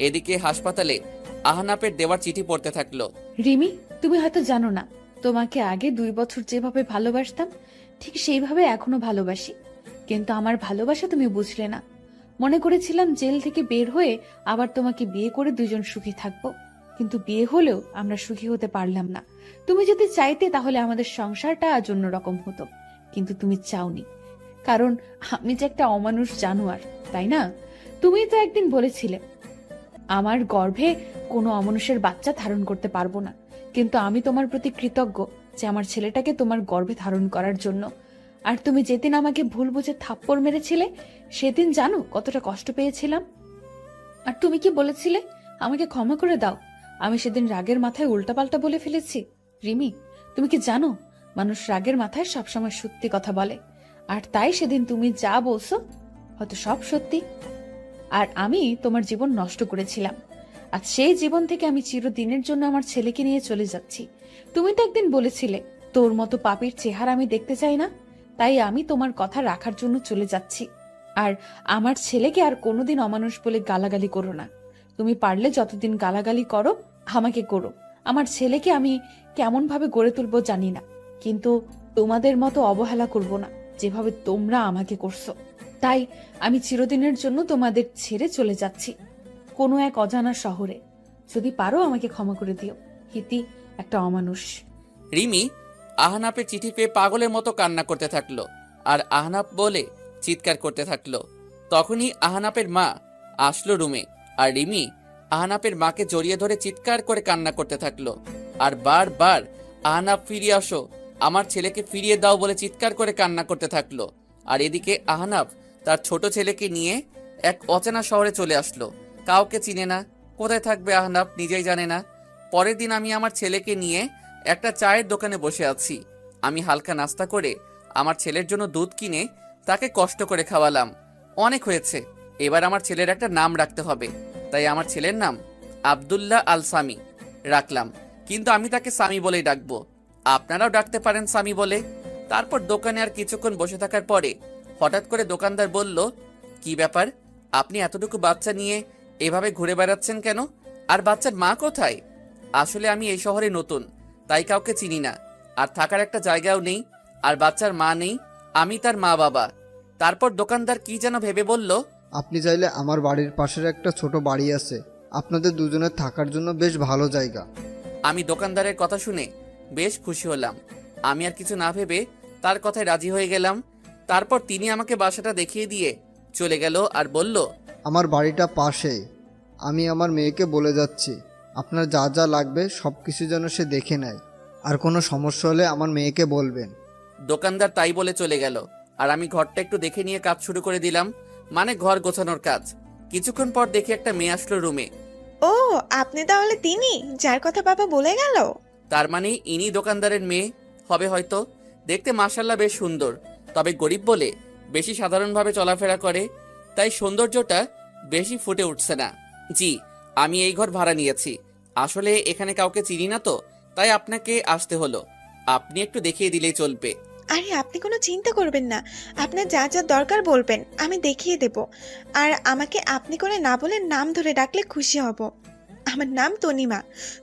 এদিকে হাসপাতালে আহনাফের দেওয়ার চিঠি পড়তে থাকলো। রিমি, তুমি হয়তো জানো না, তোমাকে আগে 2 বছর যেভাবে ভালোবাসতাম, ঠিক সেইভাবে এখনো ভালোবাসি। কিন্তু আমার ভালোবাসা তুমি বুঝলে না। মনে করেছিলাম জেল থেকে বের হয়ে আবার তোমাকে বিয়ে করে দুজন সুখী থাকবো, কিন্তু বিয়ে হলেও আমরা সুখী হতে পারলাম না। তুমি যদি চাইতে তাহলে আমাদের সংসারটা আজ অন্যরকম হতো, কিন্তু তুমি চাওনি, কারণ আমি যে একটা অমানুষ জানোয়ার, তাই না? তুমি তো একদিন বলেছিলে আমার গর্ভে কোনো অমানুষের বাচ্চা ধারণ করতে পারবো না, কিন্তু আমি তোমার প্রতি কৃতজ্ঞ যে আমার ছেলেটাকে তোমার গর্ভে ধারণ করার জন্য। আর তুমি যেদিন আমাকে ভুল বুঝে থাপ্পড় মেরেছিলে, সেদিন জানো কতটা কষ্ট পেয়েছিলাম। আর তুমি কি বলেছিলে, আমাকে ক্ষমা করে দাও। আমি সেদিন রাগের মাথায় উল্টাপাল্টা বলে ফেলেছি। রিমি, তুমি কি জানো, মানুষ রাগের মাথায় সবসময় সত্যি কথা বলে। আর তাই সেদিন তুমি যা বলছো হয়তো সব সত্যি। আর আমি তোমার জীবন নষ্ট করেছিলাম। আজ সেই জীবন থেকে আমি চিরদিনের জন্য আমার ছেলেকে নিয়ে চলে যাচ্ছি। তুমি তো একদিন বলেছিলে তোর মতো পাপীর চেহারা আমি দেখতে চাই না, তাই আমি তোমার কথা রাখার জন্য চলে যাচ্ছি। আর আমার ছেলেকে আর কোনোদিন অমানুষ বলে গালাগালি করো না। তুমি পারলে যতদিন গালাগালি করো আমাকে করো। আমার ছেলেকে আমি কেমন ভাবে গড়ে তুলবো জানি না, কিন্তু তোমাদের মতো অবহেলা করব না যেভাবে তোমরা আমাকে করছো। তাই আমি চিরদিনের জন্য তোমাদের ছেড়ে চলে যাচ্ছি কোনো এক অজানা শহরে। যদি পারো আমাকে ক্ষমা করে দিও। হিতি একটা অমানুষ। রিমি আহনাফের চিঠি পেয়ে পাগলের মতো কান্না করতে থাকলো, আর আহনাফ বলে চিৎকার করতে থাকলো। তখনই আহনাপের মা আসলো রুমে, আর রিমি আহনাপের মাকে জড়িয়ে ধরে চিৎকার করে কান্না করতে থাকলো। আর বারবার আহনাপ ফিরিয়ে আসো, আমার ছেলেকে ফিরিয়ে দাও বলে চিৎকার করে কান্না করতে থাকলো। আর এদিকে আহনাপ তার ছোট ছেলেকে নিয়ে এক অচেনা শহরে চলে আসলো। কাউকে চিনে না, কোথায় থাকবে আহনাপ নিজেই জানে না। পরের দিন আমি আমার ছেলেকে নিয়ে একটা চায়ের দোকানে বসে আছি। আমি হালকা নাস্তা করে আমার ছেলের জন্য দুধ কিনে তাকে কষ্ট করে খাওয়ালাম। অনেক হয়েছে, এবার আমার ছেলের একটা নাম রাখতে হবে। তাই আমার ছেলের নাম আব্দুল্লাহ আল সামি রাখলাম, কিন্তু আমি তাকে সামি বলেই ডাকবো। আপনারাও ডাকতে পারেন সামি বলে। তারপর দোকানে আর কিছুক্ষণ বসে থাকার পরে হঠাৎ করে দোকানদার বলল, কি ব্যাপার, আপনি এতটুকু বাচ্চা নিয়ে এভাবে ঘুরে বেড়াচ্ছেন কেন? আর বাচ্চার মা কোথায়? আসলে আমি এই শহরে নতুন, তাই কাউকে চিনি না, আর থাকার একটা জায়গাও নেই, আর বাচ্চার মা নেই, আমি তার মা বাবা। তারপর দোকানদার কি যেন ভেবে বলল, আপনি চাইলে আমার বাড়ির পাশের একটা ছোট বাড়ি আছে, আপনাদের দুজনের থাকার জন্য বেশ ভালো জায়গা। আমি দোকানদারের কথা শুনে বেশ খুশি হলাম। আমি আর কিছু না ভেবে তার কথায় রাজি হয়ে গেলাম। তারপর তিনি আমাকে বাসাটা দেখিয়ে দিয়ে চলে গেল আর বলল, আমার বাড়িটা পাশেই, আমি আমার মেয়েকে বলে যাচ্ছি আপনার যা যা লাগবে সব কিছু যেন সে দেখে নেয়, আর কোনো সমস্যা হলে আমার মেয়েকে বলবেন। দোকানদার তাই বলে চলে গেল। আর আমি ঘরটা একটু দেখে নিয়ে কাজ শুরু করে দিলাম, মানে ঘর গোছানোর কাজ। কিছুক্ষণ পর দেখি একটা মেয়ে আসলো রুমে। ও, আপনি তাহলে তিনি যার কথা বাবা বলে গেল? তার মানে ইনি দোকানদারের মেয়ে হবে হয়তো। দেখতে মাশাল্লাহ বেশ সুন্দর, তবে গরিব বলে বেশি সাধারণভাবে চলাফেরা করে, তাই সৌন্দর্যটা বেশি ফুটে উঠছে না। জি, আমি এই ঘর ভাড়া নিয়েছি। আসলে এখানে কাউকে চিনি না তো, তাই আপনাকে আসতে হলো। আপনি একটু দেখিয়ে দিলেই চলবে। আরে আপনি কোনো চিন্তা করবেন না, আপনার যা যা দরকার বলবেন, আমি দেখিয়ে দেব। আর আমাকে আপনি করে না বলে নাম ধরে ডাকলে খুশি হব। আমার নাম তনিমা,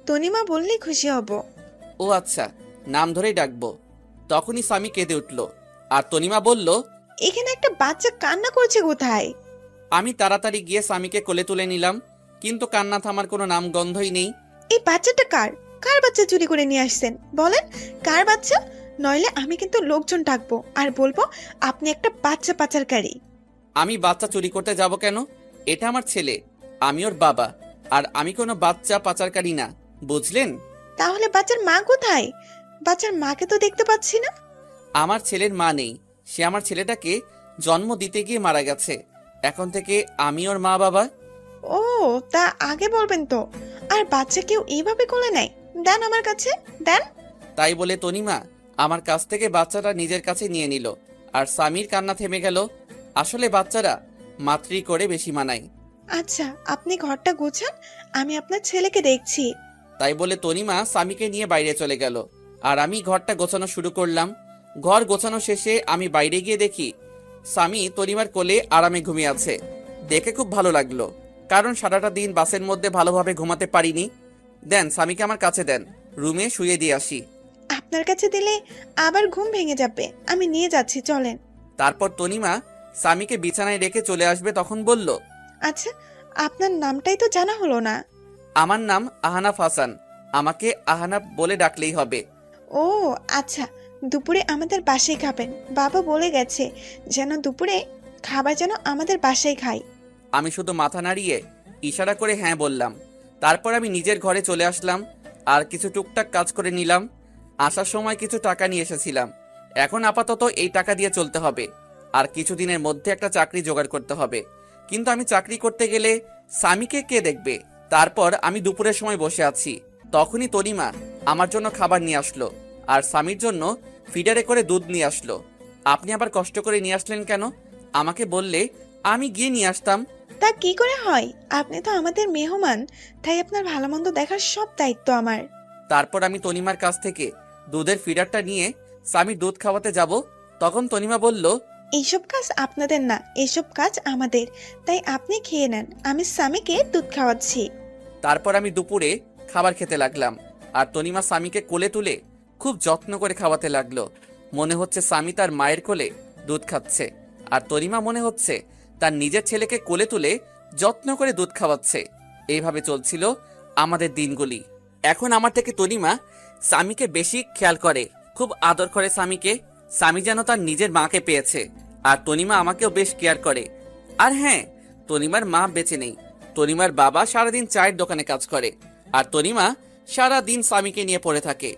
তনিমা বললেই খুশি হব। ও আচ্ছা, নাম ধরেই ডাকবো। তখনই স্বামী কেঁদে উঠল, আর তনিমা বলল, এখানে একটা বাচ্চা কান্না করছে কোথায়? আমি তাড়াতাড়ি গিয়ে স্বামীকে কোলে তুলে নিলাম, কিন্তু কান্না থামার কোনো নাম গন্ধই নেই। এই বাচ্চাটা কার? কার বাচ্চা চুরি করে নিয়ে আসছেন? বলেন কার বাচ্চা, নইলে আমি কিন্তু লোকজন ডাকবো আর বলবো আপনি একটা বাচ্চা পাচারকারী। আমি বাচ্চা চুরি করতে যাব কেন? এটা আমার ছেলে, আমি ওর বাবা, আর আমি কোনো বাচ্চা পাচারকারী না, বুঝলেন? তাহলে বাচ্চার মা কোথায়? বাচ্চার মাকে তো দেখতে পাচ্ছি না। আমার ছেলের মা নেই, সে আমার ছেলেটাকে জন্ম দিতে গিয়ে মারা গেছে। এখন থেকে আমি ওর মা বাবা। ও, তা আগে বলবেন তো। আর বাচ্চা কেউ এইভাবে কোলে নেয়? দেন আমার কাছে, দেন। তাই বলে তনিমা আমার কাছ থেকে বাচ্চাটা নিজের কাছে নিয়ে নিল, আর স্বামীর কান্না থেমে গেল। আসলে বাচ্চারা মাতৃ করে বেশি মানায়। আচ্ছা, আপনি ঘরটা গোছান, আমি আপনার ছেলেকে দেখছি। তাই বলে তনিমা স্বামীকে নিয়ে বাইরে চলে গেল, আর আমি ঘরটা গোছানো শুরু করলাম। ঘর গোছানো শেষে আমি বাইরে গিয়ে দেখি স্বামী তনিমার কোলে আরামে ঘুমিয়ে আছে। দেখে খুব ভালো লাগলো, কারণ সারাটা দিন বাসের মধ্যে ভালোভাবে ঘুমাতে পারিনি। দেন স্বামীকে আমার কাছে দেন, রুমে শুয়ে দিয়ে আসি। আপনার কাছে দিলে আবার ঘুম ভেঙে যাবে, আমি নিয়ে যাচ্ছি, চলেন। তারপর তনিমা স্বামীকে বিছানায় রেখে চলে আসবে, তখন বলল, আচ্ছা, আপনার নামটাই তো জানা হলো না। আমার নাম আহনাফ হাসান, আমাকে আহনাফ বলে ডাকলেই হবে। ও আচ্ছা, দুপুরে আমাদের বাসায় খাবেন, বাবা বলে গেছে যেন দুপুরে খাবার যেন আমাদের বাসায় খাই। আমি শুধু মাথা নাড়িয়ে ইশারা করে হ্যাঁ বললাম। তারপর আমি নিজের ঘরে চলে আসলাম আর কিছু টুকটাক কাজ করে নিলাম। আসার সময় কিছু টাকা নিয়ে এসেছিলাম, এখন আপাতত এই টাকা দিয়ে চলতে হবে। আর কিছুদিনের মধ্যে একটা চাকরি জোগাড় করতে হবে, কিন্তু আমি চাকরি করতে গেলে স্বামীকে কে দেখবে? তারপর আমি দুপুরের সময় বসে আছি, তখনই তনিমা আমার জন্য খাবার নিয়ে আসলো, আর স্বামীর জন্য ফিডারে করে দুধ নিয়ে আসলো। আপনি আবার কষ্ট করে নিয়ে আসলেন কেন? আমাকে বললে আমি গিয়ে নিয়ে আসতাম। তা কি করে হয়, আপনি তো আমাদের মেহমান, তাই আপনার ভালো মন্দ দেখার সব দায়িত্ব আমার। তারপর আমি তনিমার কাছ থেকে দুধের ফিডারটা নিয়ে স্বামীর দুধ খাওয়াতে যাব, তখন তনিমা বলল, এইসব কাজ আপনাদের না, এইসব কাজ আমাদের, তাই আপনি খেয়ে নেন, আমি স্বামীকে দুধ খাওয়াচ্ছি। তারপর আমি দুপুরে খাবার খেতে লাগলাম, আর তনিমা স্বামীকে কোলে তুলে খুব যত্ন করে খাওয়াতে লাগলো। মনে হচ্ছে স্বামী তার মায়ের কোলে দুধ খাচ্ছে, আর তনিমা মনে হচ্ছে তার নিজের ছেলেকে কোলে তুলে যত্ন করে দুধ খাওয়াচ্ছে। এইভাবে চলছিল আমাদের দিনগুলি। এখন আমার থেকে তনিমা স্বামীকে বেশি খেয়াল করে, খুব আদর করে স্বামীকে। স্বামী যেন তার নিজের মাকে পেয়েছে, আর তনিমা আমাকেও বেশ কেয়ার করে। আর হ্যাঁ, তনিমার মা বেঁচে নেই। তনিমার বাবা সারাদিন চায়ের দোকানে কাজ করে, আর তনিমা সারাদিন স্বামীকে নিয়ে পড়ে থাকে।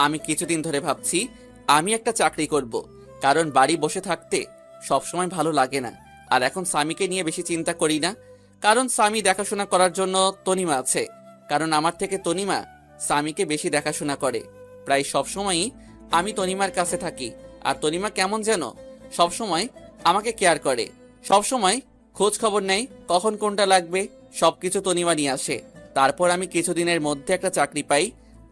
আমি কিছুদিন ধরে ভাবছি আমি একটা চাকরি করব, কারণ বাড়ি বসে থাকতে সবসময় ভালো লাগে না। আর এখন স্বামীকে নিয়ে বেশি চিন্তা করি না, কারণ স্বামী দেখাশোনা করার জন্য তনিমা আছে। কারণ আমার থেকে তনিমা স্বামীকে বেশি দেখাশোনা করে। প্রায় সবসময়ই আমি তনিমার কাছে থাকি, আর তনিমা কেমন যেন সবসময় আমাকে কেয়ার করে, সবসময় খোঁজ খবর নেয় কখন কোনটা লাগবে, সবকিছু তনিমা নিয়ে আসে। তারপর আমি কিছুদিনের মধ্যে একটা চাকরি পাই,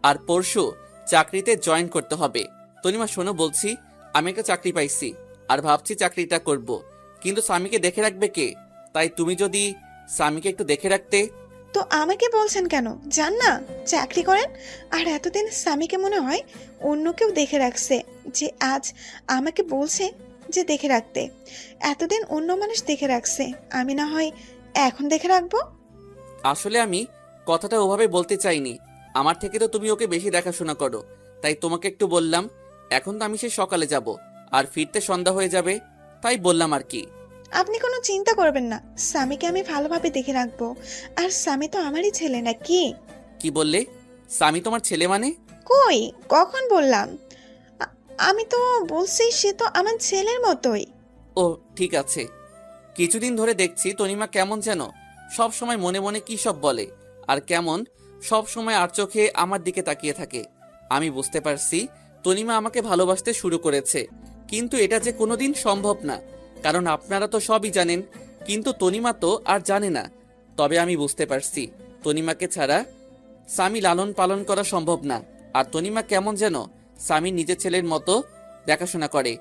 আর পরশু চাকরিতে জয়েন করতে হবে। তনিমা শোনো, বলছি আমি একটা চাকরি পাইছি, আর ভাবছি চাকরিটা করব, কিন্তু স্বামীকে দেখে রাখবে কে? তাই তুমি যদি স্বামীকে একটু দেখে রাখতে। তো আমাকে বলছেন কেন? যান না, চাকরি করেন। আর এতদিন স্বামীকে মনে হয় অন্য কেউ দেখে রাখছে, যে আজ আমাকে বলছে যে দেখে রাখতে। এতদিন অন্য মানুষ দেখে রাখছে, আমি না হয় এখন দেখে রাখবো। আসলে আমি কথাটা ওভাবে বলতে চাইনি। আমার থেকে তো তুমি ওকে বেশি দেখাশোনা করো, তাই তোমাকে একটু বললাম। এখন তো আমি সে সকালে যাব, আর ফিরতে সন্ধ্যা হয়ে যাবে, তাই বললাম আর কি। আপনি কোনো চিন্তা করবেন না, স্বামীকে আমি ভালোভাবে দেখে রাখবো। আর স্বামী তো আমারই ছেলে, নাকি? কি বললে? স্বামী তোমার ছেলে মানে? কই, কখন বললাম? আমি তো বলছি সে তো আমার ছেলের মতোই। ও ঠিক আছে। কিছুদিন ধরে দেখছি তনিমা কেমন যেন সব সময় মনে মনে কি সব বলে, আর কেমন সব সময় আর চোখে আমার দিকে তাকিয়ে থাকে। আমি বুঝতে পারছি তনিমা আমাকে ভালোবাসতে শুরু করেছে, কিন্তু এটা যে কোনোদিন সম্ভব না, কারণ আপনারা তো সবই জানেন, কিন্তু তনিমা তো আর জানে না। তবে আমি বুঝতে পারছি তনিমাকে ছাড়া স্বামী লালন পালন করা সম্ভব না। আর তনিমা কেমন যেন স্বামীর নিজের ছেলের মতো দেখাশোনা করে।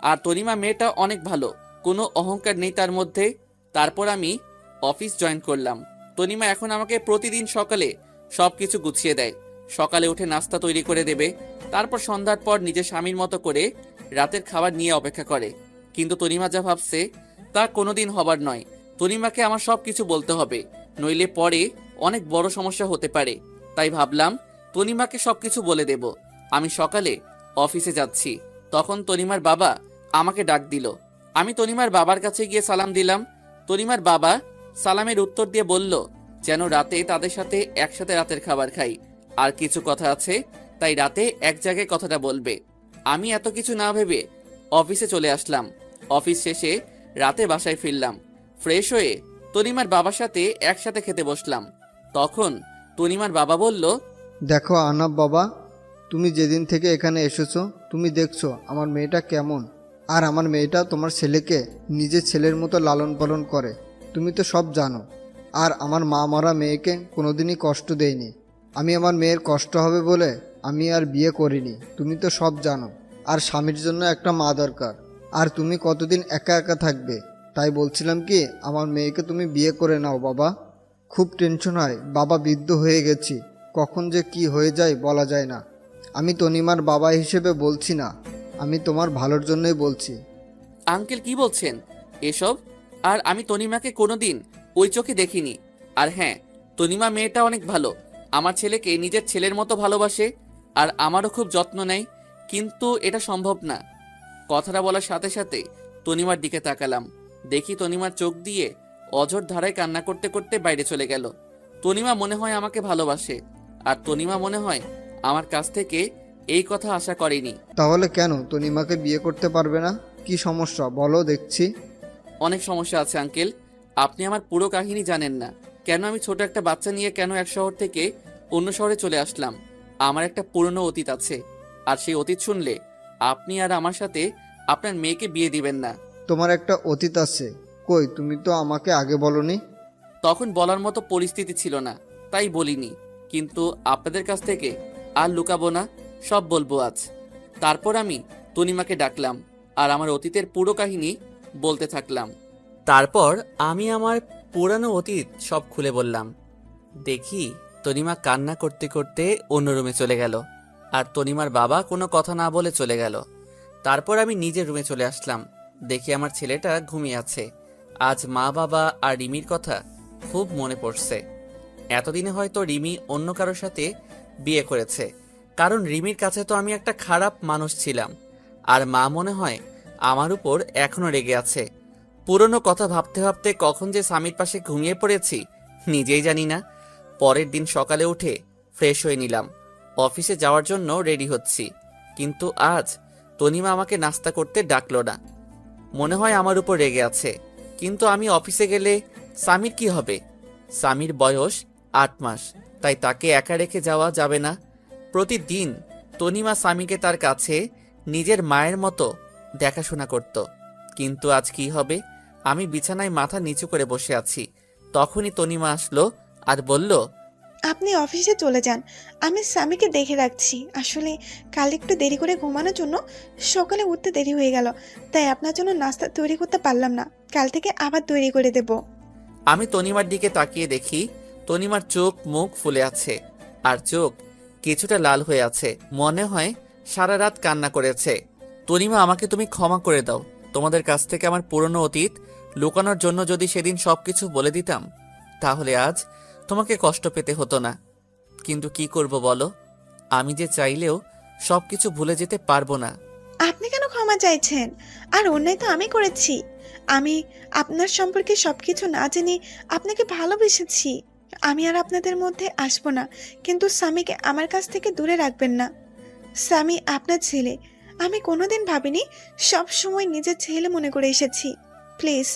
আর তনিমা মেয়েটা অনেক ভালো, কোনো অহংকার নেই তার মধ্যে। তারপর আমি অফিস জয়েন করলাম। তনিমা এখন আমাকে প্রতিদিন সকালে সবকিছু গুছিয়ে দেয়। সকালে উঠে নাস্তা তৈরি করে দেবে, তারপর সন্ধ্যার পর নিজের স্বামীর মতো করে রাতের খাবার নিয়ে অপেক্ষা করে। কিন্তু তনিমা যা ভাবছে তা কোনোদিন হবার নয়। তনিমাকে আমার সবকিছু বলতে হবে, নইলে পরে অনেক বড় সমস্যা হতে পারে। তাই ভাবলাম তনিমাকে সবকিছু বলে দেব। আমি সকালে অফিসে যাচ্ছি, তখন তনিমার বাবা আমাকে ডাক দিল। আমি তনিমার বাবার কাছে গিয়ে সালাম দিলাম। তনিমার বাবা সালামের উত্তর দিয়ে বলল যেন রাতে তাদের সাথে একসাথে রাতের খাবার খাই, আর কিছু কথা আছে, তাই রাতে এক জায়গায় কথাটা বলবে। আমি এত কিছু না ভেবে অফিসে চলে আসলাম। অফিস শেষে রাতে বাসায় ফিরলাম। ফ্রেশ হয়ে তনিমার বাবার সাথে একসাথে খেতে বসলাম। তখন তনিমার বাবা বলল, দেখো আনাব বাবা, তুমি যেদিন থেকে এখানে এসেছো তুমি দেখছো আমার মেয়েটা কেমন। আর আমার মেয়েটা তোমার ছেলেকে নিজের ছেলের মতো লালন পালন করে, তুমি তো সব জানো। আর আমার মা মরা মেয়েকে কোনোদিনই কষ্ট দেয়নি। আমি আমার মেয়ের কষ্ট হবে বলে আমি আর বিয়ে করিনি, তুমি তো সব জানো। আর স্বামীর জন্য একটা মা দরকার, আর তুমি কতদিন একা একা থাকবে। তাই বলছিলাম কি আমার মেয়েকে তুমি বিয়ে করে নাও বাবা। খুব টেনশন হয় বাবা, বৃদ্ধ হয়ে গেছি, কখন যে কি হয়ে যায় বলা যায় না। আমি তনিমার বাবা হিসেবে বলছি না, আমি তোমার ভালোর জন্যই বলছি। আঙ্কেল কি বলছেন এসব? আর আমি তনিমাকে কোনোদিন ওই চোখে দেখিনি। আর হ্যাঁ, তনিমা মেয়েটা অনেক ভালো, আমার ছেলেকে নিজের ছেলের মতো ভালোবাসে, আর আমারও খুব যত্ন নেয়। কিন্তু এটা সম্ভব না। কথাটা বলার সাথে সাথে তনিমার দিকে তাকালাম, দেখি তনিমার চোখ দিয়ে অঝোর ধারায় কান্না করতে করতে বাইরে চলে গেল। তনিমা মনে হয় আমাকে ভালোবাসে, আর তনিমা মনে হয় আমার কাছ থেকে এই কথা আশা করেনি। তাহলে কেন তনিমাকে বিয়ে করতে পারবে না? কি সমস্যা বলো দেখছি। অনেক সমস্যা আছে আঙ্কেল, আপনি আমার পুরো কাহিনী জানেন না। কেন আমি ছোট একটা বাচ্চা নিয়ে কেন এক শহর থেকে অন্য শহরে চলে আসলাম। আমার একটা পুরনো অতীত আছে, আর সেই অতীত শুনলে আপনি আর আমার সাথে আপনার মেয়েকে বিয়ে দিবেন না। তোমার একটা অতীত আছে? কই, তুমি তো আমাকে আগে বলনি। তখন বলার মতো পরিস্থিতি ছিল না, তাই বলিনি। কিন্তু আপনাদের কাছ থেকে আর লুকাবো না, সব বলবো আজ। তারপর আমি তনিমাকে ডাকলাম, আর আমার অতীতের পুরো কাহিনী বলতে থাকলাম। তারপর আমি আমার পুরানো অতীত সব খুলে বললাম। দেখি তনিমা কান্না করতে করতে অন্য রুমে চলে গেল, আর তনিমার বাবা কোনো কথা না বলে চলে গেল। তারপর আমি নিজের রুমে চলে আসলাম, দেখি আমার ছেলেটা ঘুমিয়ে আছে। আজ মা বাবা আর রিমির কথা খুব মনে পড়ছে। এতদিনে হয়তো রিমি অন্য কারোর সাথে বিয়ে করেছে, কারণ রিমির কাছে তো আমি একটা খারাপ মানুষ ছিলাম। আর মা মনে হয় আমার উপর এখনো রেগে আছে। পুরনো কথা ভাবতে ভাবতে কখন যে স্বামীর পাশে ঘুমিয়ে পড়েছি নিজেই জানি না। পরের দিন সকালে উঠে ফ্রেশ হয়ে নিলাম, অফিসে যাওয়ার জন্য রেডি হচ্ছি। কিন্তু আজ তনিমা আমাকে নাস্তা করতে ডাকলো না। মনে হয় আমার উপর রেগে আছে। কিন্তু আমি অফিসে গেলে স্বামীর কি হবে? স্বামীর বয়স 8 মাস, তাই তাকে একা রেখে যাওয়া যাবে না। প্রতিদিন তনিমা স্বামীকে তার কাছে নিজের মায়ের মতো দেখাশোনা করত। কিন্তু আজ কি হবে? আমি বিছানায় মাথা নিচু করে বসে আছি। তখনই তনিমা আসলো আর বলল, আপনি অফিসে চলে যান, আমি স্বামীকে দেখে রাখছি। আসলে কাল একটু দেরি করে ঘুমানোর জন্য সকালে উঠতে দেরি হয়ে গেল, তাই আপনার জন্য নাস্তা তৈরি করতে পারলাম না। কাল থেকে আবার তৈরি করে দেব। আমি তনিমার দিকে তাকিয়ে দেখি তনিমার চোখ মুখ ফুলে আছে, আর চোখ কিছুটা লাল হয়ে আছে। মনে হয় সারা রাত কান্না করেছে। তনিমা, আমাকে তুমি ক্ষমা করে দাও। তোমাদের কাছ থেকে আমার পুরনো অতীত লুকানোর জন্য যদি সেদিন সবকিছু বলে দিতাম, তাহলে আজ তোমাকে কষ্ট পেতে হতো না। কিন্তু কি করব বলো, আমি যে চাইলেও সবকিছু ভুলে যেতে পারবো না। আপনি কেন ক্ষমা চাইছেন? আর অন্যায় তো আমি করেছি। আমি আপনার সম্পর্কে সবকিছু না জেনে আপনাকে ভালোবেসেছি। আমি আর আপনাদের মধ্যে আসবো না, কিন্তু স্বামীকে আমার কাছ থেকে দূরে রাখবেন না। স্বামী আপনার ছেলে, আমি কোনোদিন ভাবিনি, সব সময় নিজের ছেলে মনে করে এসেছি। প্লিজ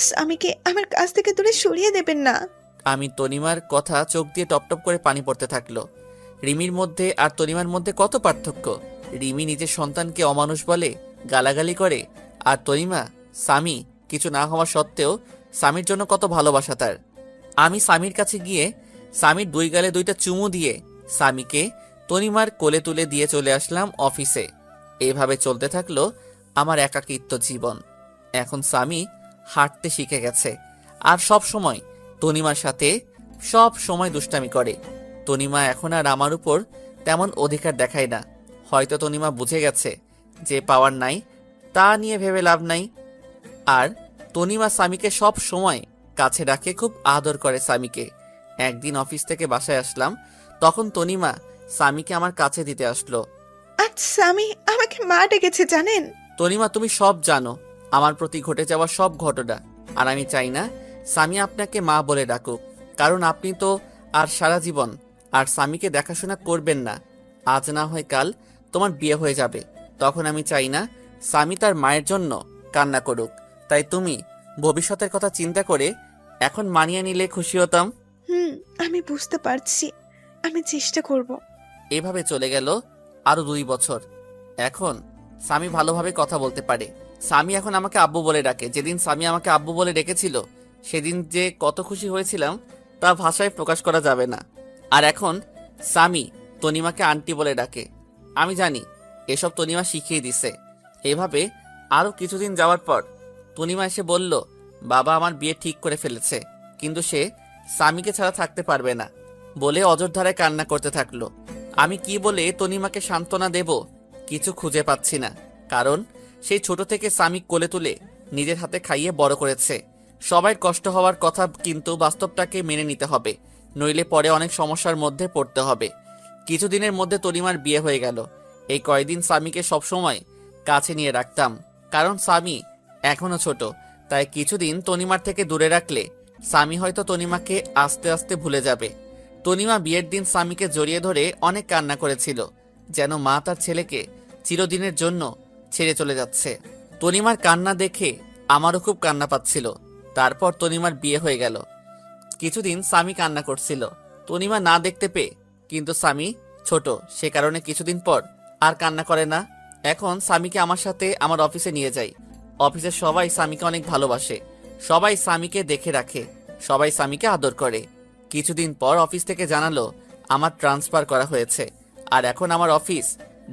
স্বামীকে আমার কাছ থেকে দূরে সরিয়ে দেবেন না। আমি তনিমার কথা চোখ দিয়ে টপটপ করে পানি পড়তে থাকলো। রিমির মধ্যে আর তনিমার মধ্যে কত পার্থক্য! রিমি নিজের সন্তানকে অমানুষ বলে, গালাগালি করে, আর তনিমা স্বামী কিছু না হওয়া সত্ত্বেও স্বামীর জন্য কত ভালোবাসা তার। আমি স্বামীর কাছে গিয়ে স্বামীর 2 গালে 2টা চুমু দিয়ে স্বামীকে তনিমার কোলে তুলে দিয়ে চলে আসলাম অফিসে। এভাবে চলতে থাকলো আমার একাকিত্ব জীবন। এখন স্বামী হাঁটতে শিখে গেছে, আর সব সময় তনিমার সাথে সব সময় দুষ্টামি করে। তনিমা এখন আর আমার উপর তেমন অধিকার দেখায় না। হয়তো তনিমা বুঝে গেছে যে পাওয়ার নাই, তা নিয়ে ভেবে লাভ নাই। আর তনিমা স্বামীকে সব সময় কাছে রাখে, খুব আদর করে স্বামীকে। একদিন অফিস থেকে বাসায় আসলাম, তখন তনিমা স্বামীকে আমার কাছে দিতে আসলো। আজ স্বামী আমাকে মা ডেকেছে জানেন? তনিমা, তুমি সব জানো আমার প্রতি ঘটে যাওয়া সব ঘটনা, আর আমি চাই না স্বামী আপনাকে মা বলে ডাকুক, কারণ আপনি তো আর সারা জীবন আর স্বামীকে দেখাশোনা করবেন না। আজ না হয় কাল তোমার বিয়ে হয়ে যাবে, তখন আমি চাই না স্বামী তার মায়ের জন্য কান্না করুক। তাই তুমি ভবিষ্যতের কথা চিন্তা করে এখন মানিয়ে নিলে খুশি হতাম। আমি বুঝতে পারছি, আমি চেষ্টা করব। এভাবে চলে গেল আরো 2 বছর। এখন স্বামী ভালোভাবে কথা বলতে পারে। স্বামী এখন আমাকে আব্বু বলে ডাকে। যেদিন স্বামী আমাকে আব্বু বলে ডেকেছিল, সেদিন যে কত খুশি হয়েছিলাম তা ভাষায় প্রকাশ করা যাবে না। আর এখন স্বামী তনিমাকে আন্টি বলে ডাকে। আমি জানি এসব তনিমা শিখিয়ে দিছে। এভাবে আরো কিছুদিন যাওয়ার পর তনিমা এসে বলল, বাবা আমার বিয়ে ঠিক করে ফেলেছে, কিন্তু সে স্বামীকে ছাড়া থাকতে পারবে না বলে অজরধারায় কান্না করতে থাকলো। আমি কি বলে তনিমাকে সান্ত্বনা দেব কিছু খুঁজে পাচ্ছি না, কারণ সেই ছোট থেকে স্বামী কোলে তুলে নিজের হাতে খাইয়ে বড় করেছে। সবাই কষ্ট হওয়ার কথা, কিন্তু বাস্তবটাকে মেনে নিতে হবে, নইলে পরে অনেক সমস্যার মধ্যে পড়তে হবে। কিছুদিনের মধ্যে তনিমার বিয়ে হয়ে গেল। এই কয়দিন স্বামীকে সবসময় কাছে নিয়ে রাখতাম, কারণ স্বামী এখনো ছোট। তাই কিছুদিন তনিমার থেকে দূরে রাখলে স্বামী হয়তো তনিমাকে আস্তে আস্তে ভুলে যাবে। তনিমা বিয়ের দিন স্বামীকে জড়িয়ে ধরে অনেক কান্না করেছিল, যেন মা তার ছেলেকে চিরদিনের জন্য ছেড়ে চলে যাচ্ছে। তনিমার কান্না দেখে আমারও খুব কান্না পাচ্ছিল। তারপর তনিমার বিয়ে হয়ে গেল। কিছুদিন স্বামী কান্না করছিল তনিমা না দেখতে পেয়ে, কিন্তু স্বামী ছোট, সে কারণে কিছুদিন পর আর কান্না করে না। এখন স্বামীকে আমার সাথে আমার অফিসে নিয়ে যাই। অফিসের সবাই স্বামীকে অনেক ভালোবাসে, সবাই স্বামীকে দেখে রাখে, সবাই স্বামীকে আদর করে। কিছুদিন পর অফিস থেকে জানালো আমার ট্রান্সফার করা হয়েছে, আর এখন আমার অফিস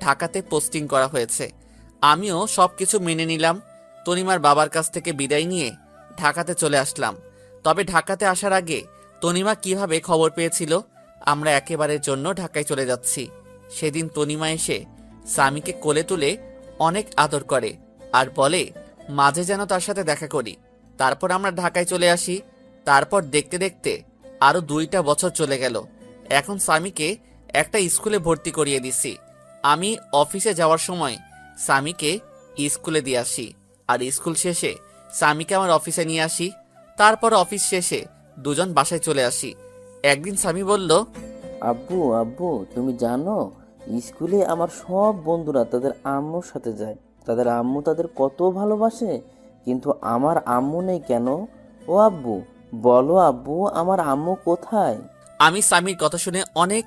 ঢাকাতে পোস্টিং করা হয়েছে। আমিও সবকিছু মেনে নিলাম। তনিমার বাবার কাছ থেকে বিদায় নিয়ে ঢাকাতে চলে আসলাম। তবে ঢাকাতে আসার আগে তনিমা কিভাবে খবর পেয়েছিল আমরা একেবারের জন্য ঢাকায় চলে যাচ্ছি, সেদিন তনিমা এসে স্বামীকে কোলে তুলে অনেক আদর করে আর বলে মাঝে যেন তার সাথে দেখা করি। তারপর আমরা ঢাকায় চলে আসি। তারপর দেখতে দেখতে আরো 2টা বছর চলে গেল। এখন স্বামীকে একটা স্কুলে ভর্তি করিয়ে দিছি। আমি অফিসে যাওয়ার সময় স্বামীকে স্কুলে দিয়ে আসি, আর স্কুল শেষে স্বামীকে আমার অফিসে নিয়ে আসি। তারপর অফিস শেষে দুজন বাসায় চলে আসি। একদিন স্বামী বলল, আব্বু আব্বু তুমি জানো, স্কুলে আমার সব বন্ধুরা তাদের আম্মুর সাথে যায়, তাদের আম্মু তাদের কত ভালোবাসে, কিন্তু আমার আম্মু নেই কেন? ও আব্বু, বলো আব্বু, আমার আম্মু কোথায়? আমি স্বামীর কথা শুনে অনেক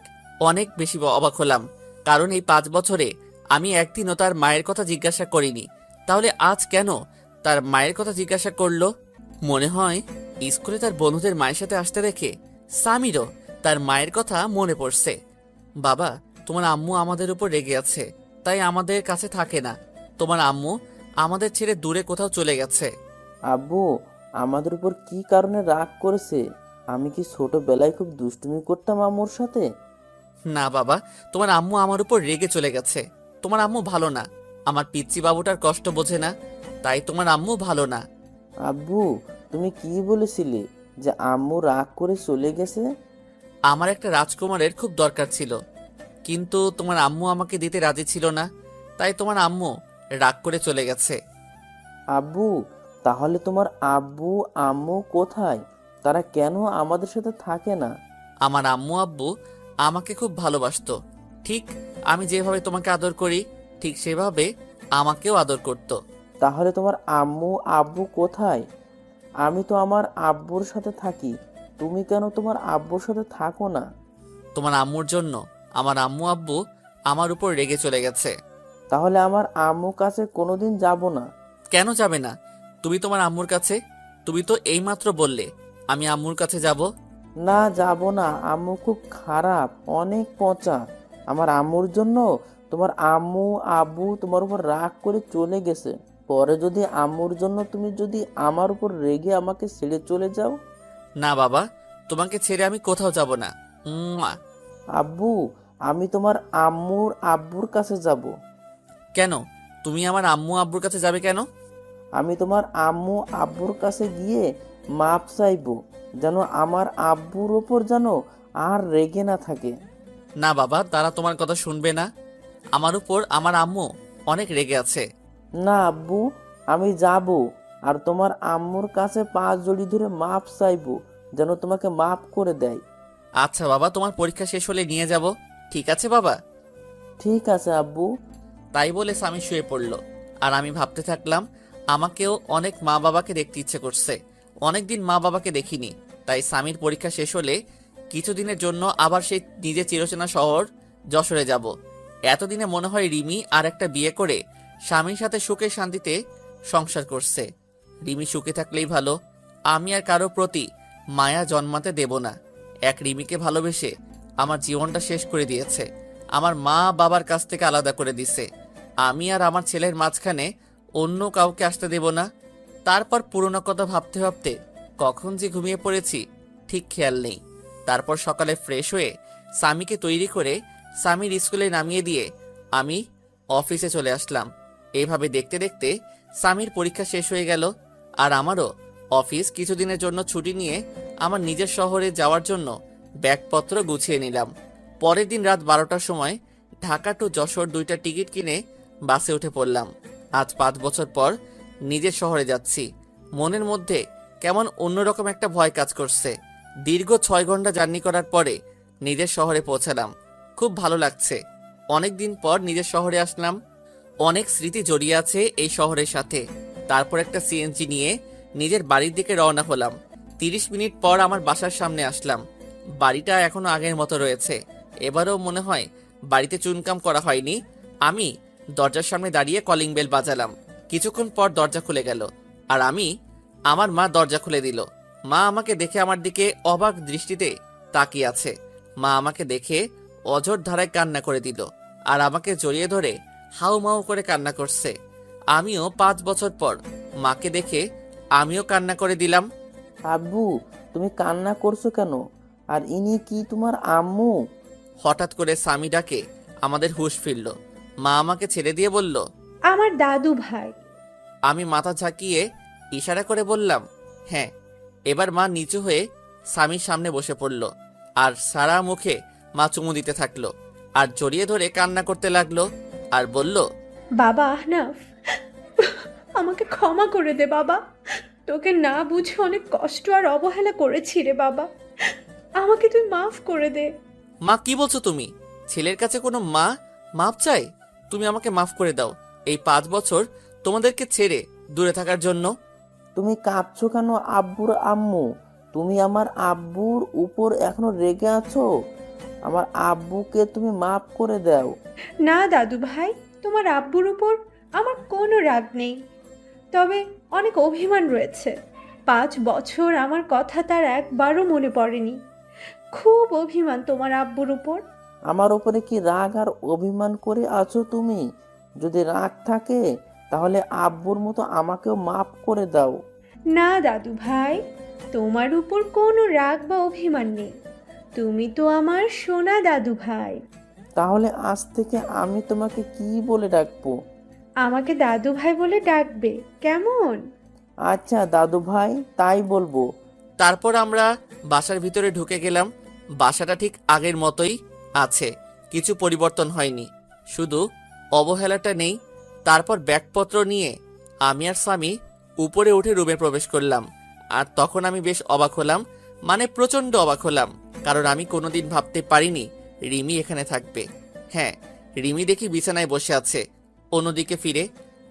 অনেক বেশি অবাক হলাম। কারণ এই 5 বছরে আমি একদিনও তার মায়ের কথা জিজ্ঞাসা করিনি। তাহলে আজ কেন তার মায়ের কথা জিজ্ঞাসা করলো? মনে হয় স্কুলে তার বন্ধুদের মায়ের সাথে আসতে দেখে স্বামীরও তার মায়ের কথা মনে পড়ছে। বাবা, তোমার আম্মু আমাদের উপর রেগে আছে, তাই আমাদের কাছে থাকে না। তোমার আম্মু আমাদের ছেড়ে দূরে কোথাও চলে গেছে। আব্বু আমাদের উপর কি কারণে রাগ করেছে? আমি কি ছোটবেলায় খুব দুষ্টুমি করতাম আম্মুর সাথে? না বাবা, তোমার আম্মু আমার উপর রেগে চলে গেছে। তোমার আম্মু ভালো না। আমার পিচ্চি বাবুটার কষ্ট বোঝে না, তাই তোমার আম্মু ভালো না। আব্বু তুমি কি বলেছিলে যে আম্মু রাগ করে চলে গেছে? আমার একটা রাজকুমারের খুব দরকার ছিল, কিন্তু তোমার আম্মু আমাকে দিতে রাজি ছিল না, তাই তোমার আম্মু রাগ করে চলে গেছে। আব্বু তাহলে তোমার আব্বু আম্মু কোথায়? তারা কেন আমাদের সাথে থাকে না? আমার আম্মু আব্বু আমাকে খুব ভালোবাসতো। ঠিক আমি যেভাবে তোমাকে আদর করি, ঠিক সেভাবে আমাকেও আদর করত। তাহলে তোমার আম্মু আব্বু কোথায়? আমি তো আমার আব্বুর সাথে থাকি, তুমি কেন তোমার আব্বুর সাথে থাকো না? তোমার আম্মুর জন্য আমার আম্মু আব্বু আমার উপর রেগে চলে গেছে। তাহলে আমার আম্মুর কাছে কোনোদিন যাব না। কেন যাবে না? তুমি তোমার আম্মুর কাছে, তুমি তো এইমাত্র বললে আমি আম্মুর কাছে যাব। না যাব না, আম্মু খুব খারাপ, অনেক পচা। আমার আম্মুর জন্য তোমার আম্মু আব্বু তোমার উপর রাগ করে চলে গেছে। পরে যদি আম্মুর জন্য তুমি যদি আমার উপর রেগে আমাকে ছেড়ে চলে যাও? না বাবা, তোমাকে ছেড়ে আমি কোথাও যাব না। উম্মা। আব্বু আমি তোমার আম্মুর আব্বুর কাছে যাব। কেন? তুমি আমার আম্মু আব্বুর কাছে যাবে কেন? আমি তোমার আম্মু আব্বুর কাছে গিয়ে মাপ চাইবো, যেন আমার আব্বুর ওপর যেন আর রেগে না থাকে। না বাবা, তারা তোমার কথা শুনবে না। আমার উপর আমার আম্মু অনেক রেগে আছে। না আব্বু, আমি যাব আর তোমার আম্মুর কাছে পা জড়ি ধরে মাপ চাইবো, যেন তোমাকে মাপ করে দেয়। আচ্ছা বাবা, তোমার পরীক্ষা শেষ হলে নিয়ে যাব। ঠিক আছে বাবা। ঠিক আছে আব্বু। তাই বলে স্বামী শুয়ে পড়ল। আর আমি ভাবতে থাকলাম, আমাকেও অনেক মা বাবাকে দেখতে ইচ্ছে করছে। অনেকদিন মা বাবাকে দেখিনি। তাই স্বামীর পরীক্ষা শেষ হলে কিছুদিনের জন্য আবার সেই নিজের চিরচেনা শহর যশোরে যাব। এতদিনে মনে হয় রিমি আর একটা বিয়ে করে স্বামীর সাথে সুখে শান্তিতে সংসার করছে। রিমি সুখে থাকলেই ভালো। আমি আর কারো প্রতি মায়া জন্মাতে দেব না। এক রিমিকে ভালোবেসে আমার জীবনটা শেষ করে দিয়েছে। আমার মা বাবার কাছ থেকে আলাদা করে দিছে। আমি আর আমার ছেলের মাঝখানে অন্য কাউকে আসতে দেব না। তারপর পুরনো কথা ভাবতে ভাবতে কখন যে ঘুমিয়ে পড়েছি ঠিক খেয়াল নেই। তারপর সকালে ফ্রেশ হয়ে স্বামীকে তৈরি করে স্বামীর স্কুলে নামিয়ে দিয়ে আমি অফিসে চলে আসলাম। এইভাবে দেখতে দেখতে স্বামীর পরীক্ষা শেষ হয়ে গেল। আর আমারও অফিস কিছুদিনের জন্য ছুটি নিয়ে আমার নিজের শহরে যাওয়ার জন্য ব্যাগপত্র গুছিয়ে নিলাম। পরের দিন রাত 12টার সময় ঢাকা টু যশোর 2টা টিকিট কিনে বাসে উঠে পড়লাম। আজ 5 বছর পর নিজের শহরে যাচ্ছি। মনের মধ্যে কেমন অন্যরকম একটা ভয় কাজ করছে। দীর্ঘ 6 ঘন্টা জার্নি করার পরে নিজের শহরে পৌঁছালাম। খুব ভালো লাগছে। অনেক দিন পর নিজের শহরে আসলাম। অনেক স্মৃতি জড়িয়ে আছে এই শহরের সাথে। তারপর একটা সিএনজি নিয়ে নিজের বাড়ির দিকে রওনা হলাম। 30 মিনিট পর আমার বাসার সামনে আসলাম। বাড়িটা এখনো আগের মতো রয়েছে। এবারও মনে হয় বাড়িতে চুনকাম করা হয়নি। আমি দরজার সামনে দাঁড়িয়ে কলিং বেল বাজালাম। কিছুক্ষণ পর দরজা খুলে গেল আর আমার মা দরজা খুলে দিল। মা আমাকে দেখে আমার দিকে অবাক দৃষ্টিতে তাকিয়ে আছে। মা আমাকে দেখে অঝোর ধারায় কান্না করে দিল আর আমাকে জড়িয়ে ধরে হাউমাউ করে কান্না করছে। আমিও 5 বছর পর মাকে দেখে আমিও কান্না করে দিলাম। আব্বু তুমি কান্না করছো কেন? আর ইনি কি তোমার আম্মু? হঠাৎ করে স্বামী ডাকে আমাদের হুঁশ ফিরল। মা আমাকে ছেড়ে দিয়ে বলল, আমার দাদু ভাই। আমি মাথা ঝাঁকিয়ে ইশারা করে বললাম, হ্যাঁ। এবার মা নিচু হয়ে স্বামীর সামনে বসে পড়ল আর সারা মুখে মা চুমু দিতে থাকলো আর জড়িয়ে ধরে কান্না করতে লাগলো আর বলল, বাবা আহনাফ, আমাকে ক্ষমা করে দে বাবা। তোকে না বুঝে অনেক কষ্ট আর অবহেলা করেছি রে বাবা। আমাকে তুই মাফ করে দে। মা কি বলছো তুমি? ছেলের কাছে কোনো মা মাপ চাই? তুমি আমাকে মাফ করে দাও এই 5 বছর তোমাদেরকে ছেড়ে দূরে থাকার জন্য। তুমি কাঁদছো কেন আব্বুর আম্মু? তুমি আমার আব্বুর উপর এখনো রেগে আছো? আমার আব্বুকে তুমি মাফ করে দাও। না দাদু ভাই, তোমার আব্বুর উপর আমার কোনো রাগ নেই, তবে অনেক অভিমান রয়েছে। 5 বছর আমার কথা তার একবারও মনে পড়েনি। খুব অভিমান তোমার আব্বুর উপর। আমার উপরে কি রাগ আর অভিমান করে আছো তুমি? যদি রাগ থাকে তাহলে আব্বুর মতো আমাকেও মাফ করে দাও। না দাদু ভাই, তোমার উপর কোনো রাগ বা অভিমান নেই। তুমি তো আমার সোনা দাদু ভাই। তাহলে আজ থেকে আমি তোমাকে কি বলে ডাকবো? আমাকে দাদু ভাই বলে ডাকবে, কেমন? আচ্ছা দাদু ভাই, তাই বলবো। তারপর আমরা বাসার ভিতরে ঢুকে গেলাম। বাসাটা ঠিক আগের মতোই আছে, কিছু পরিবর্তন হয়নি, শুধু অবহেলাটা নেই। তারপর ব্যাগপত্র নিয়ে আমি আর স্বামী উপরে উঠে রুমে প্রবেশ করলাম। আর তখন আমি বেশ অবাক হলাম, মানে প্রচণ্ড অবাক হলাম, কারণ আমি কোনোদিন ভাবতে পারিনি রিমি এখানে থাকবে। হ্যাঁ, রিমি দেখি বিছানায় বসে আছে। অন্যদিকে ফিরে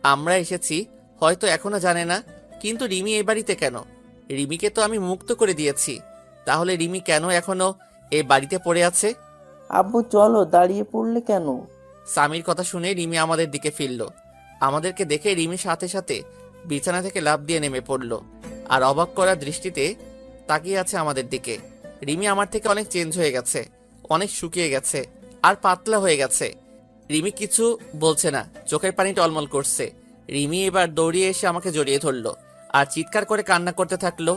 আমরা এসেছি হয়তো এখনো জানে না, কিন্তু রিমি এই বাড়িতে কেন? রিমিকে তো আমি মুক্ত করে দিয়েছি, তাহলে রিমি কেন এখনো এই বাড়িতে পড়ে আছে? আব্বু চলো, দাঁড়িয়ে পড়লে কেন? স্বামীর কথা শুনে রিমি আমাদের দিকে ফিরল। আমাদেরকে দেখে রিমির সাথে সাথে বিছানা থেকে লাফ দিয়ে নেমে পড়ল আর অবাক করা দৃষ্টিতে তাকিয়ে আছে আমাদের দিকে। রিমি আমার থেকে অনেক চেঞ্জ হয়ে গেছে, অনেক শুকিয়ে গেছে আর পাতলা হয়ে গেছে। রিমি কিছু বলছে না, চোখের পানি টলমল করছে। রিমি এবার দৌড়িয়ে এসে আমাকে জড়িয়ে ধরলো আর চিৎকার করে কান্না করতে থাকলো।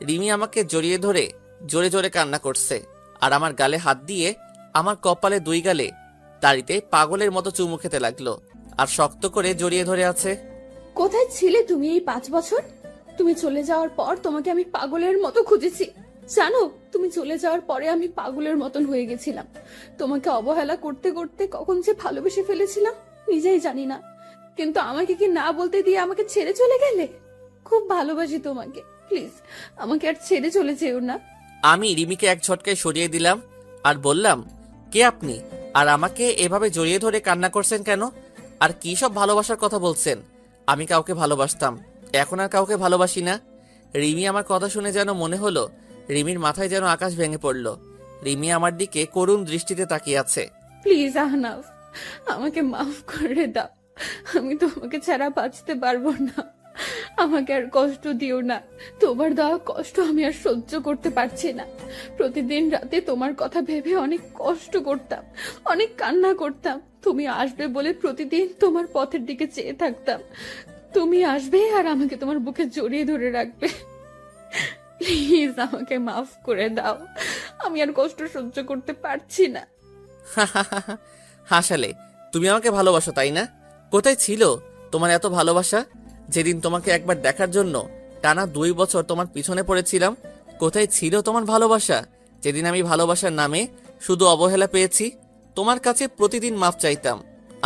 রিমি আমাকে জড়িয়ে ধরে জোরে জোরে কান্না করছে আর আমার গালে হাত দিয়ে আমার কপালে 2 গালে দাড়িতে পাগলের মতো চুমু খেতে লাগলো আর শক্ত করে জড়িয়ে ধরে আছে। কোথায় ছিলে তুমি এই 5 বছর? তুমি চলে যাওয়ার পর তোমাকে আমি পাগলের মতো খুঁজেছি। জানো, তুমি চলে যাওয়ার পরে আমি পাগলের মতন হয়ে গেছিলাম। তোমাকে অবহেলা করতে করতে কখন যে ভালোবেসে ফেলেছিলাম নিজেই জানি না। কিন্তু আমাকে কি না বলতে দিয়ে আমাকে ছেড়ে চলে গেলে? খুব ভালোবাসি তোমাকে, প্লিজ আমাকে আর ছেড়ে চলে যেও না। আমি রিমিকে এক ঝটকায় সরিয়ে দিলাম আর বললাম, কে আপনি? আর আমাকে এভাবে জড়িয়ে ধরে কান্না করছেন কেন? আর কি সব ভালোবাসার কথা বলছেন? আমি কাউকে ভালোবাসতাম, এখন আর কাউকে ভালোবাসি না। রিমি আমার কথা শুনে যেন মনে হলো রিমির মাথায় যেন আকাশ ভেঙে পড়ল। রিমি আমার দিকে করুণ দৃষ্টিতে তাকিয়ে আছে। প্লিজ আহনাফ, আমাকে মাফ করে দাও। আমি তোমাকে ছাড়া বাঁচতে পারবো না। আমাকে আর কষ্ট দিও না। তোমার দেওয়া কষ্ট আমি আর সহ্য করতে পারছি না। প্রতিদিন রাতে তোমার কথা ভেবে অনেক কষ্ট করতাম, অনেক কান্না করতাম। তুমি আসবে বলে প্রতিদিন তোমার পথের দিকে চেয়ে থাকতাম। তুমি আসবে আর আমাকে তোমার বুকে জড়িয়ে ধরে রাখবে। প্লিজ আমাকে মাফ করে দাও। আমি আর কষ্ট সহ্য করতে পারছি না। হাসালে, তুমি আমাকে ভালোবাসো তাই না? কোথায় ছিল তোমার এত ভালোবাসা যেদিন তোমাকে একবার দেখার জন্য টানা 2 বছর তোমার পিছনে পড়েছিলাম? কোথায় ছিল তোমার ভালোবাসা যেদিন আমি ভালোবাসার নামে শুধু অবহেলা পেয়েছি? তোমার কাছে প্রতিদিন মাফ চাইতাম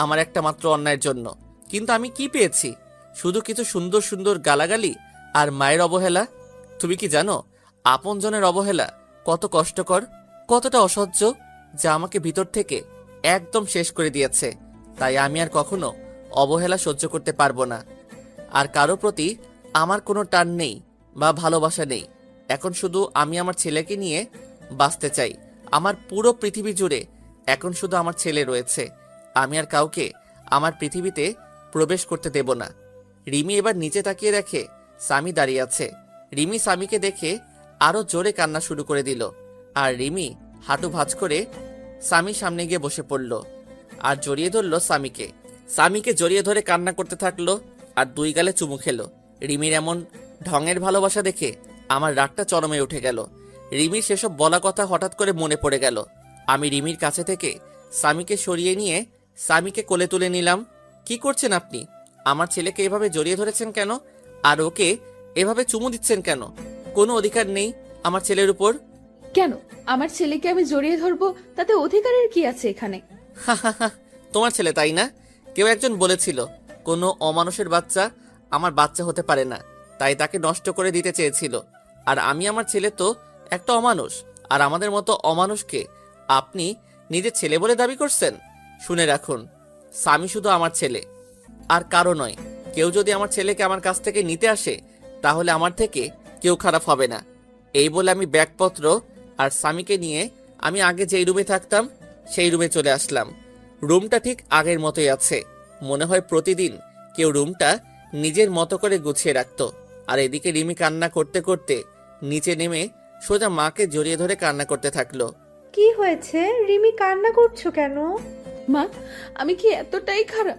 আমার একটা মাত্র অন্যায়ের জন্য, কিন্তু আমি কি পেয়েছি? শুধু কিছু সুন্দর সুন্দর গালাগালি আর মায়ের অবহেলা। তুমি কি জানো আপনজনের অবহেলা কত কষ্টকর, কতটা অসহ্য, যা আমাকে ভিতর থেকে একদম শেষ করে দিয়েছে। তাই আমি আর কখনো অবহেলা সহ্য করতে পারবো না। আর কারো প্রতি আমার কোনো টান নেই বা ভালোবাসা নেই। এখন শুধু আমি আমার ছেলেকে নিয়ে বাঁচতে চাই। আমার পুরো পৃথিবী জুড়ে এখন শুধু আমার ছেলে রয়েছে। আমি আর কাউকে আমার পৃথিবীতে প্রবেশ করতে দেব না। রিমি এবার নিচে তাকিয়ে দেখে স্বামী দাঁড়িয়ে আছে। রিমি স্বামীকে দেখে আরো জোরে কান্না শুরু করে দিল আর রিমি হাঁটু ভাঁজ করে স্বামীর সামনে গিয়ে বসে পড়ল আর জড়িয়ে ধরলো স্বামীকে। স্বামীকে জড়িয়ে ধরে কান্না করতে থাকলো আর 2 গালে চুমু খেলো। রিমির এমন ঢঙের ভালোবাসা দেখে আমার রাগটা চরমে উঠে গেল। রিমির সেসব বলা কথা হঠাৎ করে মনে পড়ে গেল। আমি রিমির কাছে থেকে স্বামীকে সরিয়ে নিয়ে স্বামীকে কোলে তুলে নিলাম। কি করছেন আপনি? আমার ছেলেকে এভাবে জড়িয়ে ধরেছেন কেন? আর ওকে এভাবে চুমু দিচ্ছেন কেন? কোনো অধিকার নেই আমার ছেলের উপর। কেন? আমার ছেলেকে আমি জড়িয়ে ধরবো, তাতে অধিকারের কি আছে এখানে? তোমার ছেলে তাই না? কেউ একজন বলেছিল কোনো অমানুষের বাচ্চা আমার বাচ্চা হতে পারে না। তাই তাকে নষ্ট করে দিতে চেয়েছিল। আর আমি আমার ছেলে তো একটা অমানুষ, আর আমাদের মতো অমানুষকে আপনি নিজের ছেলে বলে দাবি করছেন? শুনে রাখুন, স্বামী শুধু আমার ছেলে, আর কারো নয়। কেউ যদি আমার ছেলেকে আমার কাছ থেকে নিতে আসে, তাহলে আমার থেকে কেউ খারাপ হবে না। এই বলে আমি ব্যাগপত্র আর স্বামীকে নিয়ে আমি আগে যেই রুমে থাকতাম সেই রুমে চলে আসলাম। রুমটা ঠিক আগের মতোই আছে। মনে হয় প্রতিদিন কেউ রুমটা নিজের মতো করে গুছিয়ে রাখতো। আর এদিকে রিমি কান্না করতে করতে নিচে নেমে সোজা মাকে জড়িয়ে ধরে কান্না করতে থাকলো। কি হয়েছে রিমি, কান্না করছো কেন? মা, আমি কি এতটাই খারাপ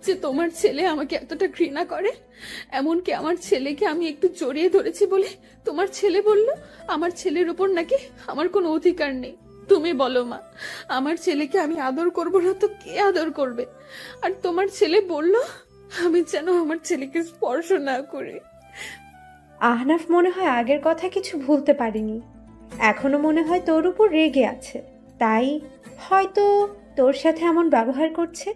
যে তোমার ছেলে আমাকে এতটা ঘৃণা করে? এমনকি আমার ছেলেকে আমি একটু জড়িয়ে ধরেছি বলে তোমার ছেলে বলল আমার ছেলের উপর নাকি আমার কোনো অধিকার নেই। তুমি বলো মা, আমার ছেলেকে আমি আদর করব না তো কে আদর করবে? আর তোমার ছেলে বলল আমি যেন আমার ছেলেকে স্পর্শ না করি। আহনাফ মনে হয় আগের কথা কিছু ভুলতে পারেনি, এখনো মনে হয় তোর উপর রেগে আছে, তাই হয়তো তোর সাথে এমন ব্যবহার করছে।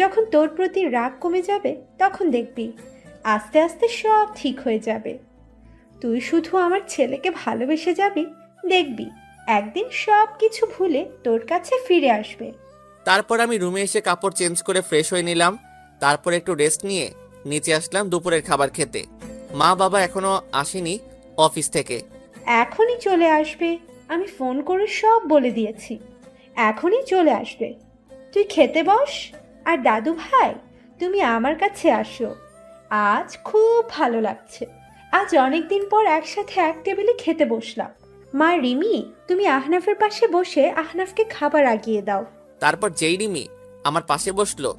যখন তোর প্রতি রাগ কমে যাবে তখন দেখবি আস্তে আস্তে সব ঠিক হয়ে যাবে। তুই শুধু আমার ছেলেকে ভালোবেসে যাবি, দেখবি একদিন সব কিছু ভুলে তোর কাছে ফিরে আসবে। তারপর আমি রুমে এসে কাপড় চেঞ্জ করে ফ্রেশ হয়ে নিলাম। তারপর একটু রেস্ট নিয়ে নিচে আসলাম দুপুরের খাবার খেতে। মা বাবা এখনো আসেনি অফিস থেকে। এখনই চলে আসবে, আমি ফোন করে সব বলে দিয়েছি, এখনই চলে আসবে। তুই খেতে বস। আর দাদু ভাই, তুমি আমার কাছে আসো, আজ খুব ভালো লাগছে। আজ অনেক দিন পর একসাথে এক টেবিলে খেতে বসলাম। মা রিমি, তুমি আহনাফের পাশে বসে আহনাফকে খাবার আগিয়ে দাও। তারপর যেই রিমি আমার পাশে বসলো,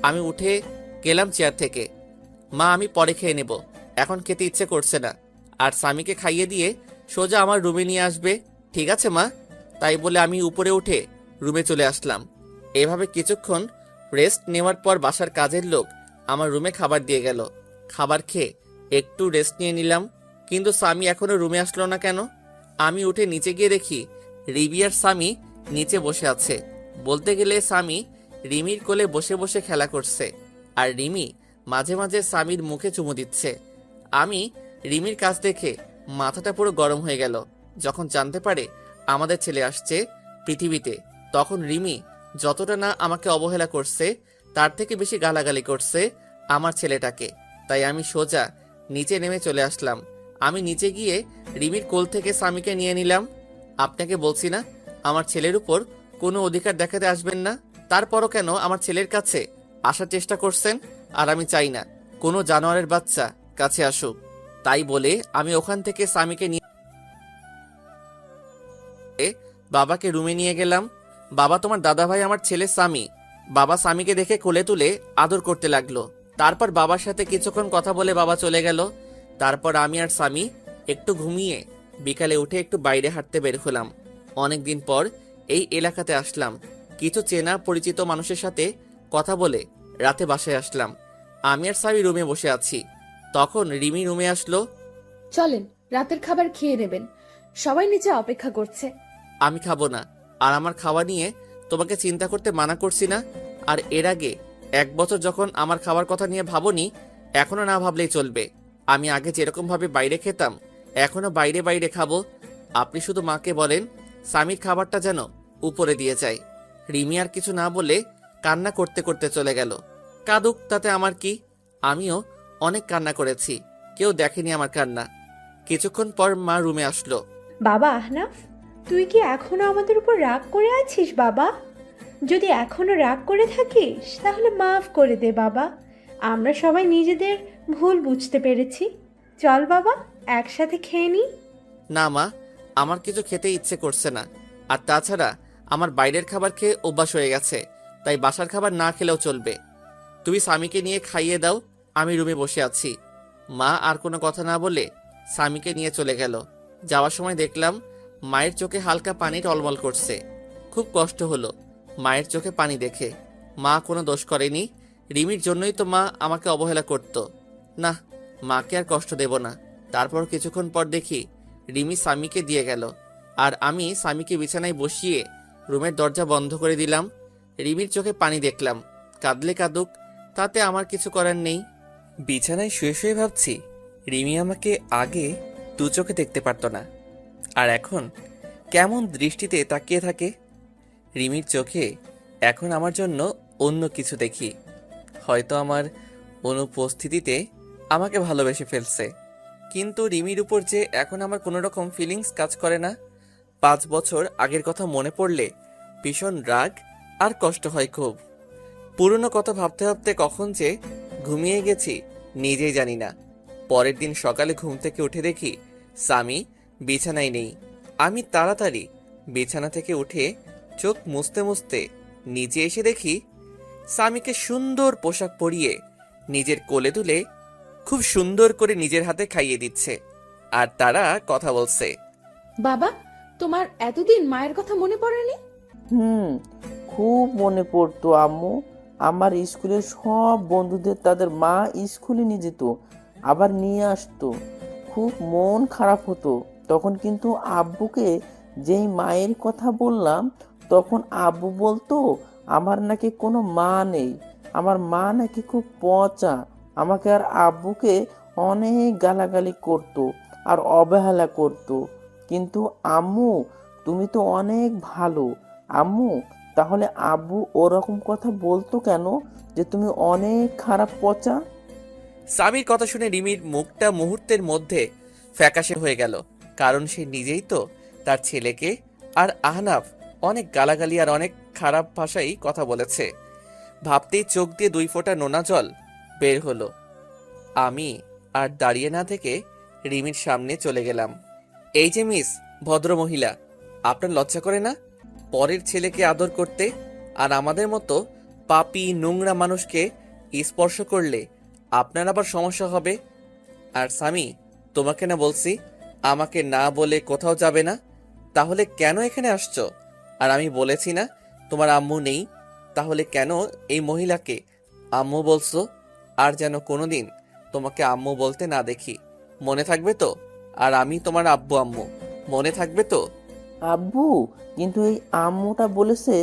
আমি উঠে গেলাম চেয়ার থেকে। মা, আমি পরে খেয়ে নেব, এখন খেতে ইচ্ছে করছে না। আর স্বামীকে খাইয়ে দিয়ে সোজা আমার রুমে নিয়ে আসবে, ঠিক আছে মা? তাই বলে আমি উপরে উঠে রুমে চলে আসলাম। এভাবে কিছুক্ষণ রেস্ট নেওয়ার পর বাসার কাজের লোক আমার রুমে খাবার দিয়ে গেল। খাবার খেয়ে একটু রেস্ট নিয়ে নিলাম, কিন্তু স্বামী এখনো রুমে আসলো না কেন? আমি উঠে নিচে গিয়ে দেখি রিবি আর স্বামী নিচে বসে আছে। বলতে গেলে স্বামী রিমির কোলে বসে বসে খেলা করছে, আর রিমি মাঝে মাঝে স্বামীর মুখে চুমু দিচ্ছে। আমি রিমির কাছ দেখে মাথাটা পুরো গরম হয়ে গেল। যখন জানতে পারে আমাদের ছেলে আসছে পৃথিবীতে, তখন রিমি যতটা না আমাকে অবহেলা করছে, তার থেকে বেশি গালাগালি করছে আমার ছেলেটাকে। তাই আমি সোজা নিচে নেমে চলে আসলাম। আমি নিচে গিয়ে রিমির কোল থেকে স্বামীকে নিয়ে নিলাম। আপনাকে বলছি না আমার ছেলের উপর কোনো অধিকার দেখাতে আসবেন না? তারপরও কেন আমার ছেলের কাছে আসার চেষ্টা করছেন? আর আমি চাই না কোনো জানোয়ারের বাচ্চা কাছে আসুক। তাই বলে আমি ওখান থেকে স্বামীকে নিয়ে বাবাকে রুমে নিয়ে গেলাম। বাবা, তোমার দাদাভাই আমার ছেলে স্বামী। বাবা স্বামীকে দেখে কোলে তুলে আদর করতে লাগলো। তারপর বাবার সাথে কিছুক্ষণ কথা বলে বাবা চলে গেল। তারপর আমি আর স্বামী একটু ঘুমিয়ে বিকালে উঠে একটু বাইরে হাঁটতে বের হলাম। অনেকদিন পর এই এলাকাতে আসলাম। কিছু চেনা পরিচিত মানুষের সাথে কথা বলে রাতে বাসায় আসলাম। আমি আর স্বামী রুমে বসে আছি, তখন রিমি রুমে আসলো। চলেন, রাতের খাবার খেয়ে নেবেন, সবাই নিচে অপেক্ষা করছে। আমি খাবো না, আর আমার খাওয়া নিয়ে তোমাকে চিন্তা করতে মানা করছি না? আর এর আগে 1 বছর যখন আমার খাবার কথা নিয়ে ভাবনি, এখনো না ভাবলেই চলবে। আমি আগে যেরকম ভাবে বাইরে খেতাম, এখনো বাইরে বাইরে খাবো। আপনি শুধু মাকে বলেন স্বামীর খাবারটা যেন উপরে দিয়ে যায়। রিমি আর কিছু না বলে কান্না করতে করতে চলে গেল। কাঁদুক, তাতে আমার কি? আমিও অনেক কান্না করেছি, কেউ দেখেনি আমার কান্না। কিছুক্ষণ পর মা রুমে আসলো। বাবা আহনাফ, তুই কি এখনো আমাদের উপর রাগ করে আছিস বাবা? যদি এখনো রাগ করে থাকিস তাহলে মাফ করে দে বাবা, আমরা সবাই নিজেদের ভুল বুঝতে পেরেছি। চল বাবা, একসাথে খেয়ে নি। না মা, আমার কিছু খেতে ইচ্ছে করছে না। আর তাছাড়া আমার বাইরের খাবার খেয়ে অভ্যাস হয়ে গেছে, তাই বাসার খাবার না খেলেও চলবে। তুমি স্বামীকে নিয়ে খাইয়ে দাও, আমি রুমে বসে আছি। মা আর কোনো কথা না বলে স্বামীকে নিয়ে চলে গেল। যাওয়ার সময় দেখলাম মায়ের চোখে হালকা পানি টলমল করছে। খুব কষ্ট হলো মায়ের চোখে পানি দেখে। মা কোনো দোষ করেনি, রিমির জন্যই তো মা আমাকে অবহেলা করত। না, মাকে আর কষ্ট দেব না। তারপর কিছুক্ষণ পর দেখি রিমি স্বামীকে দিয়ে গেল, আর আমি স্বামীকে বিছানায় বসিয়ে রুমের দরজা বন্ধ করে দিলাম। রিমির চোখে পানি দেখলাম, কাঁদলে কাঁদুক, তাতে আমার কিছু করার নেই। বিছানায় শুয়ে শুয়ে ভাবছি রিমি আমাকে আগে দু চোখে দেখতে পারতো না, আর এখন কেমন দৃষ্টিতে তাকিয়ে থাকে। রিমির চোখে এখন আমার জন্য অন্য কিছু দেখি। হয়তো আমার অনুপস্থিতিতে আমাকে ভালোবেসে ফেলছে, কিন্তু রিমির উপর যে এখন আমার কোনো রকম ফিলিংস কাজ করে না। 5 বছর আগের কথা মনে পড়লে ভীষণ রাগ আর কষ্ট হয় খুব। পুরনো কথা ভাবতে ভাবতে কখন যে ঘুমিয়ে গেছি নিজেই জানি না। পরের দিন সকালে ঘুম থেকে উঠে দেখি স্বামী বিছানায় নেই। আমি তাড়াতাড়ি বিছানা থেকে উঠে চোখ মুছতে মুছতে নিচে এসে দেখি স্বামীকে সুন্দর পোশাক পরিয়ে নিজের কোলে তুলে খুব সুন্দর করে নিজের হাতে খাইয়ে দিচ্ছে, আর তারা কথা বলছে। বাবা, তোমার এতদিন মায়ের কথা মনে পড়েনি? খুব মনে পড়তো আম্মু। আমার স্কুলের সব বন্ধুদের তাদের মা স্কুলে নিয়ে যেত, আবার নিয়ে আসতো। খুব মন খারাপ হতো তখন, কিন্তু আব্বুকে যেই মায়ের কথা বললাম তখন আব্বু বলতো আমার নাকি কোনো মা নেই, আমার মা নাকি খুব পচা। আমাকে আর আব্বুকে অনেক গালাগালি করতো আর অবহেলা করতো। কিন্তু আম্মু, তুমি তো অনেক ভালো। আম্মু, তাহলে আব্বু ওরকম কথা বলতো কেন যে তুমি অনেক খারাপ পচা? স্বামীর কথা শুনে রিমির মুখটা মুহূর্তের মধ্যে ফ্যাকাশে হয়ে গেল, কারণ সে নিজেই তো তার ছেলেকে আর আহনাফ অনেক গালাগালি আর অনেক খারাপ ভাষায় কথা বলেছে। ভাবতেই চোখ দিয়ে 2 ফোঁটা নোনা জল বের হলো। আমি আর দাঁড়িয়ে না থেকে রিমির সামনে চলে গেলাম। এই যে মিস ভদ্রমহিলা, আপনার লজ্জা করে না পরের ছেলেকে আদর করতে? আর আমাদের মতো পাপী নোংরা মানুষকে স্পর্শ করলে আপনার আবার সমস্যা হবে। আর স্বামী, তোমাকে না বলছি আমাকে না বলে কোথাও যাবে না, তাহলে কেন এখানে আসছো? আর আমি বলেছি না তোমার আম্মু নেই, তাহলে কেন এই মহিলাকে আম্মু বলছো? আর যেন কোনোদিন তোমাকে আম্মু বলতে না দেখি, মনে থাকবে তো? আর আমি তোমার আব্বু আম্মু, মনে থাকবে তো? আব্বু, কিন্তু এই আম্মুটা বলেছে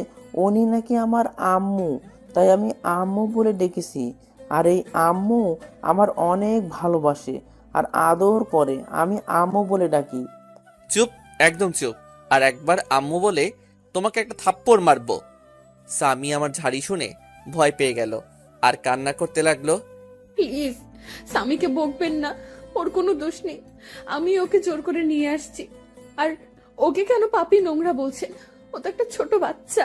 উনি নাকি আমার আম্মু, তাই আমি আম্মু বলে ডেকেছি। আর এই আম্মু আমার অনেক ভালোবাসে আর আদর করে, আমি আম্মু বলে ডাকি। চুপ, একদম চুপ। আর একবার আম্মু বলে তোমাকে একটা থাপ্পড় মারবো। স্বামী আমার ঝাড়ি শুনে ভয় পেয়ে গেল আর কান্না করতে লাগলো। প্লিজ স্বামীকে বকবেন না, ওর কোনো দোষ নেই। আমি ওকে জোর করে নিয়ে আসছি। আর ওকে কেন পাপী নোংরা বলছেন? ও তো একটা ছোট বাচ্চা।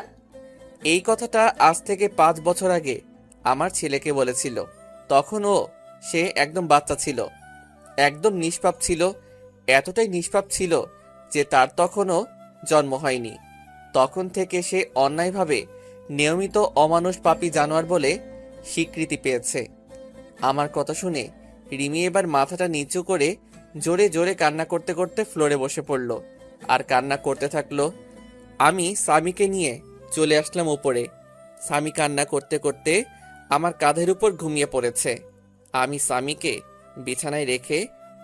এই কথাটা আজ থেকে 5 বছর আগে আমার ছেলেকে বলেছিল। তখন সে একদম বাচ্চা ছিল, একদম নিষ্পাপ ছিল। এতটাই নিষ্পাপ ছিল যে তার তখনও জন্ম হয়নি। তখন থেকে সে অন্যায়ভাবে নিয়মিত অমানুষ পাপী জানোয়ার বলে স্বীকৃতি পেয়েছে। আমার কথা শুনে রিমি এবার মাথাটা নিচু করে জোরে জোরে কান্না করতে করতে ফ্লোরে বসে পড়ল আর কান্না করতে থাকলো। আমি স্বামীকে নিয়ে চলে আসলাম উপরে। স্বামী কান্না করতে করতে আমার কাঁধের উপর ঘুমিয়ে পড়েছে। আমি স্বামীকে বিছানায় রেখে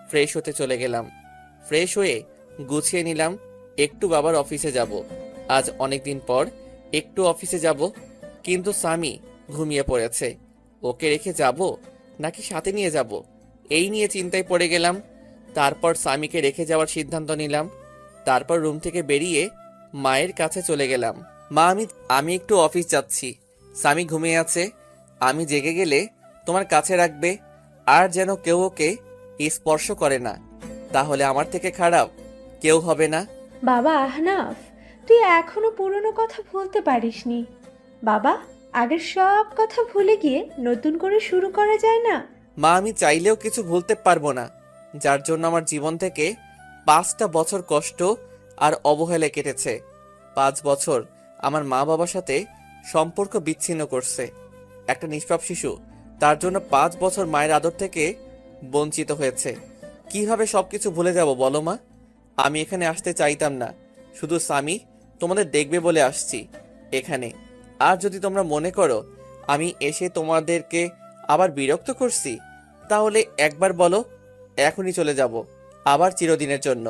ফ্রেশ হতে চলে গেলাম। ফ্রেশ হয়ে গুছিয়ে নিলাম, একটু বাবার অফিসে যাব। আজ অনেকদিন পর একটু অফিসে যাব, কিন্তু স্বামী ঘুমিয়ে পড়েছে। ওকে রেখে যাব নাকি সাথে নিয়ে যাব, এই নিয়ে চিন্তায় পড়ে গেলাম। তারপর স্বামীকে রেখে যাওয়ার সিদ্ধান্ত নিলাম। তারপর রুম থেকে বেরিয়ে মায়ের কাছে চলে গেলাম। মা, আমি একটু অফিস যাচ্ছি। স্বামী ঘুমিয়ে আছে, আমি জেগে গেলে তোমার কাছে রাখবে, আর যেন কেউ ওকে স্পর্শ করে না, তাহলে আমার থেকে খারাপ কেউ হবে না। বাবা আহনাফ, তুই এখনো পুরনো কথা ভুলতে পারিসনি। বাবা, আগের সব কথা ভুলে গিয়ে নতুন করে শুরু করা যায় না? মা, আমি চাইলেও কিছু ভুলতে পারবো না, যার জন্য আমার জীবন থেকে 5টা বছর কষ্ট আর অবহেলায় কেটেছে। 5 বছর আমার মা বাবার সাথে সম্পর্ক বিচ্ছিন্ন করছে একটা নিষ্পাপ শিশু। তার জন্য 5 বছর মায়ের আদর থেকে বঞ্চিত হয়েছে। কিভাবে সবকিছু ভুলে যাব বলো মা? আমি এখানে আসতে চাইতাম না, শুধু স্বামী তোমাদের দেখবে বলে আসছি এখানে। আর যদি তোমরা মনে করো আমি এসে তোমাদেরকে আবার বিরক্ত করছি, তাহলে একবার বলো, এখনই চলে যাব, আবার চিরদিনের জন্য।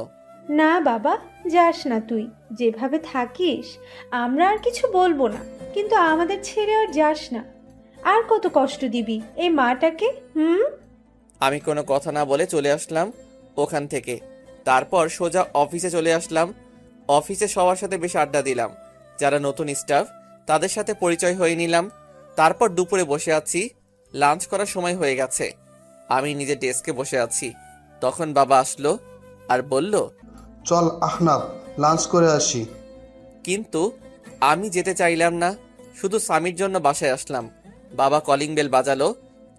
না বাবা, যাস না তুই। যেভাবে থাকিস আমরা আর কিছু বলবো না, কিন্তু আমাদের ছেড়ে আর যাস না। আর কত কষ্ট দিবি এই মাটাকে? আমি কোনো কথা না বলে চলে আসলাম ওখান থেকে। তারপর সোজা অফিসে চলে আসলাম। অফিসে সবার সাথে বেশ আড্ডা দিলাম, যারা নতুন স্টাফ তাদের সাথে পরিচয় হয়ে নিলাম। তারপর দুপুরে বসে আছি, লাঞ্চ করার সময় হয়ে গেছে। আমি নিজের ডেস্কে বসে আছি, তখন বাবা আসলো আর বলল, চল আহনাফ, লাঞ্চ করে আসি। কিন্তু আমি যেতে চাইলাম না, শুধু স্বামীর জন্য বাসায় আসলাম। বাবা কলিং বেল বাজালো,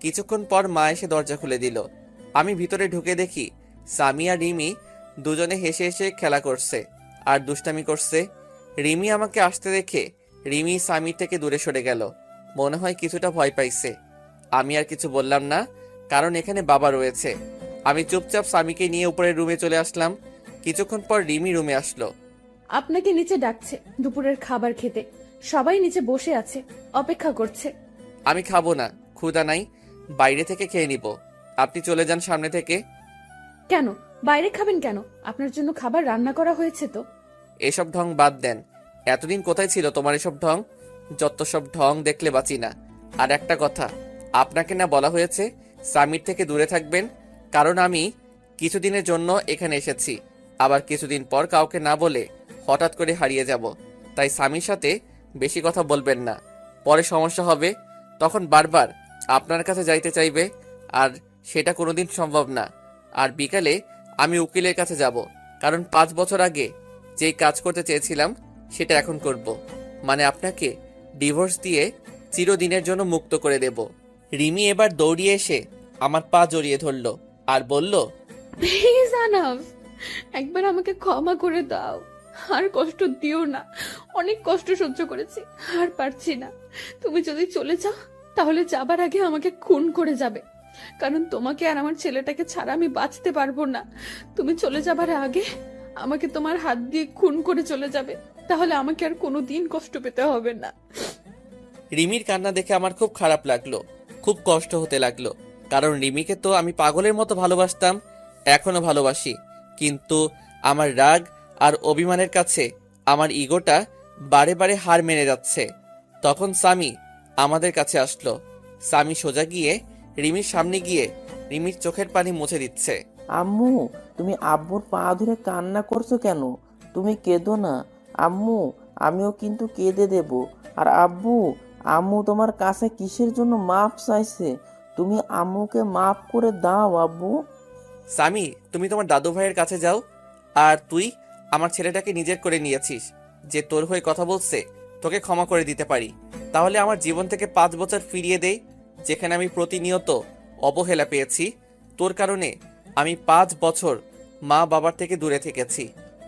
কিছুক্ষণ পর মা এসে দরজা খুলে দিল। আমি ভিতরে ঢুকে দেখি সামি আর রিমি দুজনে হেসে হেসে খেলা করছে আর দুষ্টামি করছে। রিমি আমাকে আসতে দেখে রিমি সামির থেকে দূরে সরে গেল, মনে হয় কিছুটা ভয় পাইছে। আমি আর কিছু বললাম না, কারণ এখানে বাবা রয়েছে। আমি চুপচাপ সামিকে নিয়ে উপরের রুমে চলে আসলাম। কিছুক্ষণ পর রিমি রুমে আসলো। আপনাকে নিচে ডাকছে দুপুরের খাবার খেতে। সবাই নিচে বসে আছে, অপেক্ষা করছে। আমি খাবো না, ক্ষুধা নাই, বাইরে থেকে খেয়ে নিব। আপনি চলে যান সামনে থেকে। কেন বাইরে খাবেন কেন? আপনার জন্য খাবার রান্না করা হয়েছে তো। এসব ঢং বাদ দেন, এতদিন কোথায় ছিল তোমার এসব ঢং? যত সব ঢং দেখলে বাঁচি না। আর একটা কথা, আপনাকে না বলা হয়েছে সামির থেকে দূরে থাকবেন? কারণ আমি কিছুদিনের জন্য এখানে এসেছি, আবার কিছুদিন পর কাউকে না বলে হঠাৎ করে হারিয়ে যাব। তাই স্বামীর সাথে বেশি কথা বলবেন না, পরে সমস্যা হবে। তখন বারবার আপনার কাছে যাইতে চাইবে, আর সেটা কোনোদিন সম্ভব না। আর বিকালে আমি উকিলের কাছে যাব, কারণ 5 বছর আগে যেই কাজ করতে চেয়েছিলাম সেটা এখন করব। মানে আপনাকে ডিভোর্স দিয়ে চিরদিনের জন্য মুক্ত করে দেব। রিমি এবার দৌড়িয়ে এসে আমার পা জড়িয়ে ধরল আর বলল, প্লিজ আনাফ, একবার আমাকে ক্ষমা করে দাও। আর কষ্ট দিও না, অনেক কষ্ট সহ্য করেছি, আর পারছি না। তুমি যদি চলে যাও তাহলে যাবার আগে আমাকে খুন করে যাবে, কারণ তোমাকে আর আমার ছেলেটাকে ছাড়া আমি বাঁচতে পারবো না। তুমি চলে যাবার আগে আমাকে তোমার হাত দিয়ে খুন করে চলে যাবে, তাহলে আমাকে আর কোনোদিন কষ্ট পেতে হবে না। রিমির কান্না দেখে আমার খুব খারাপ লাগলো, খুব কষ্ট হতে লাগলো। কারণ রিমিকে তো আমি পাগলের মতো ভালোবাসতাম, এখনো ভালোবাসি। কিন্তু আমার রাগ আর অভিমানের কাছে আমার ইগোটা বারে বারে হার মেনে যাচ্ছে। তখন স্বামী আমাদের কাছে আসলো। স্বামী সোজা গিয়ে রিমির সামনে গিয়ে রিমির চোখের পানি মুছে দিচ্ছে। আম্মু, তুমি আব্বুর পা ধরে কান্না করছো কেন? তুমি কেঁদো না আম্মু, আমিও কিন্তু কেঁদে দেব। আর আব্বু, আম্মু তোমার কাছে কিসের জন্য মাপ চাইছে? তুমি আম্মুকে মাফ করে দাও আব্বু। স্বামী, তুমি তোমার দাদু ভাইয়ের কাছে যাও। আর তুই আমার ছেলেটাকে নিজের করে নিয়েছিস, যে তোর হয়ে কথা বলছে তোকে ক্ষমা করে দিতে পারি। তাহলে আমার জীবন থেকে 5 বছর ফিরিয়ে দেই, যেখানে আমি প্রতিনিয়ত অবহেলা পেয়েছি। তোর কারণে আমি 5 বছর মা বাবার থেকে দূরে থেকেছি।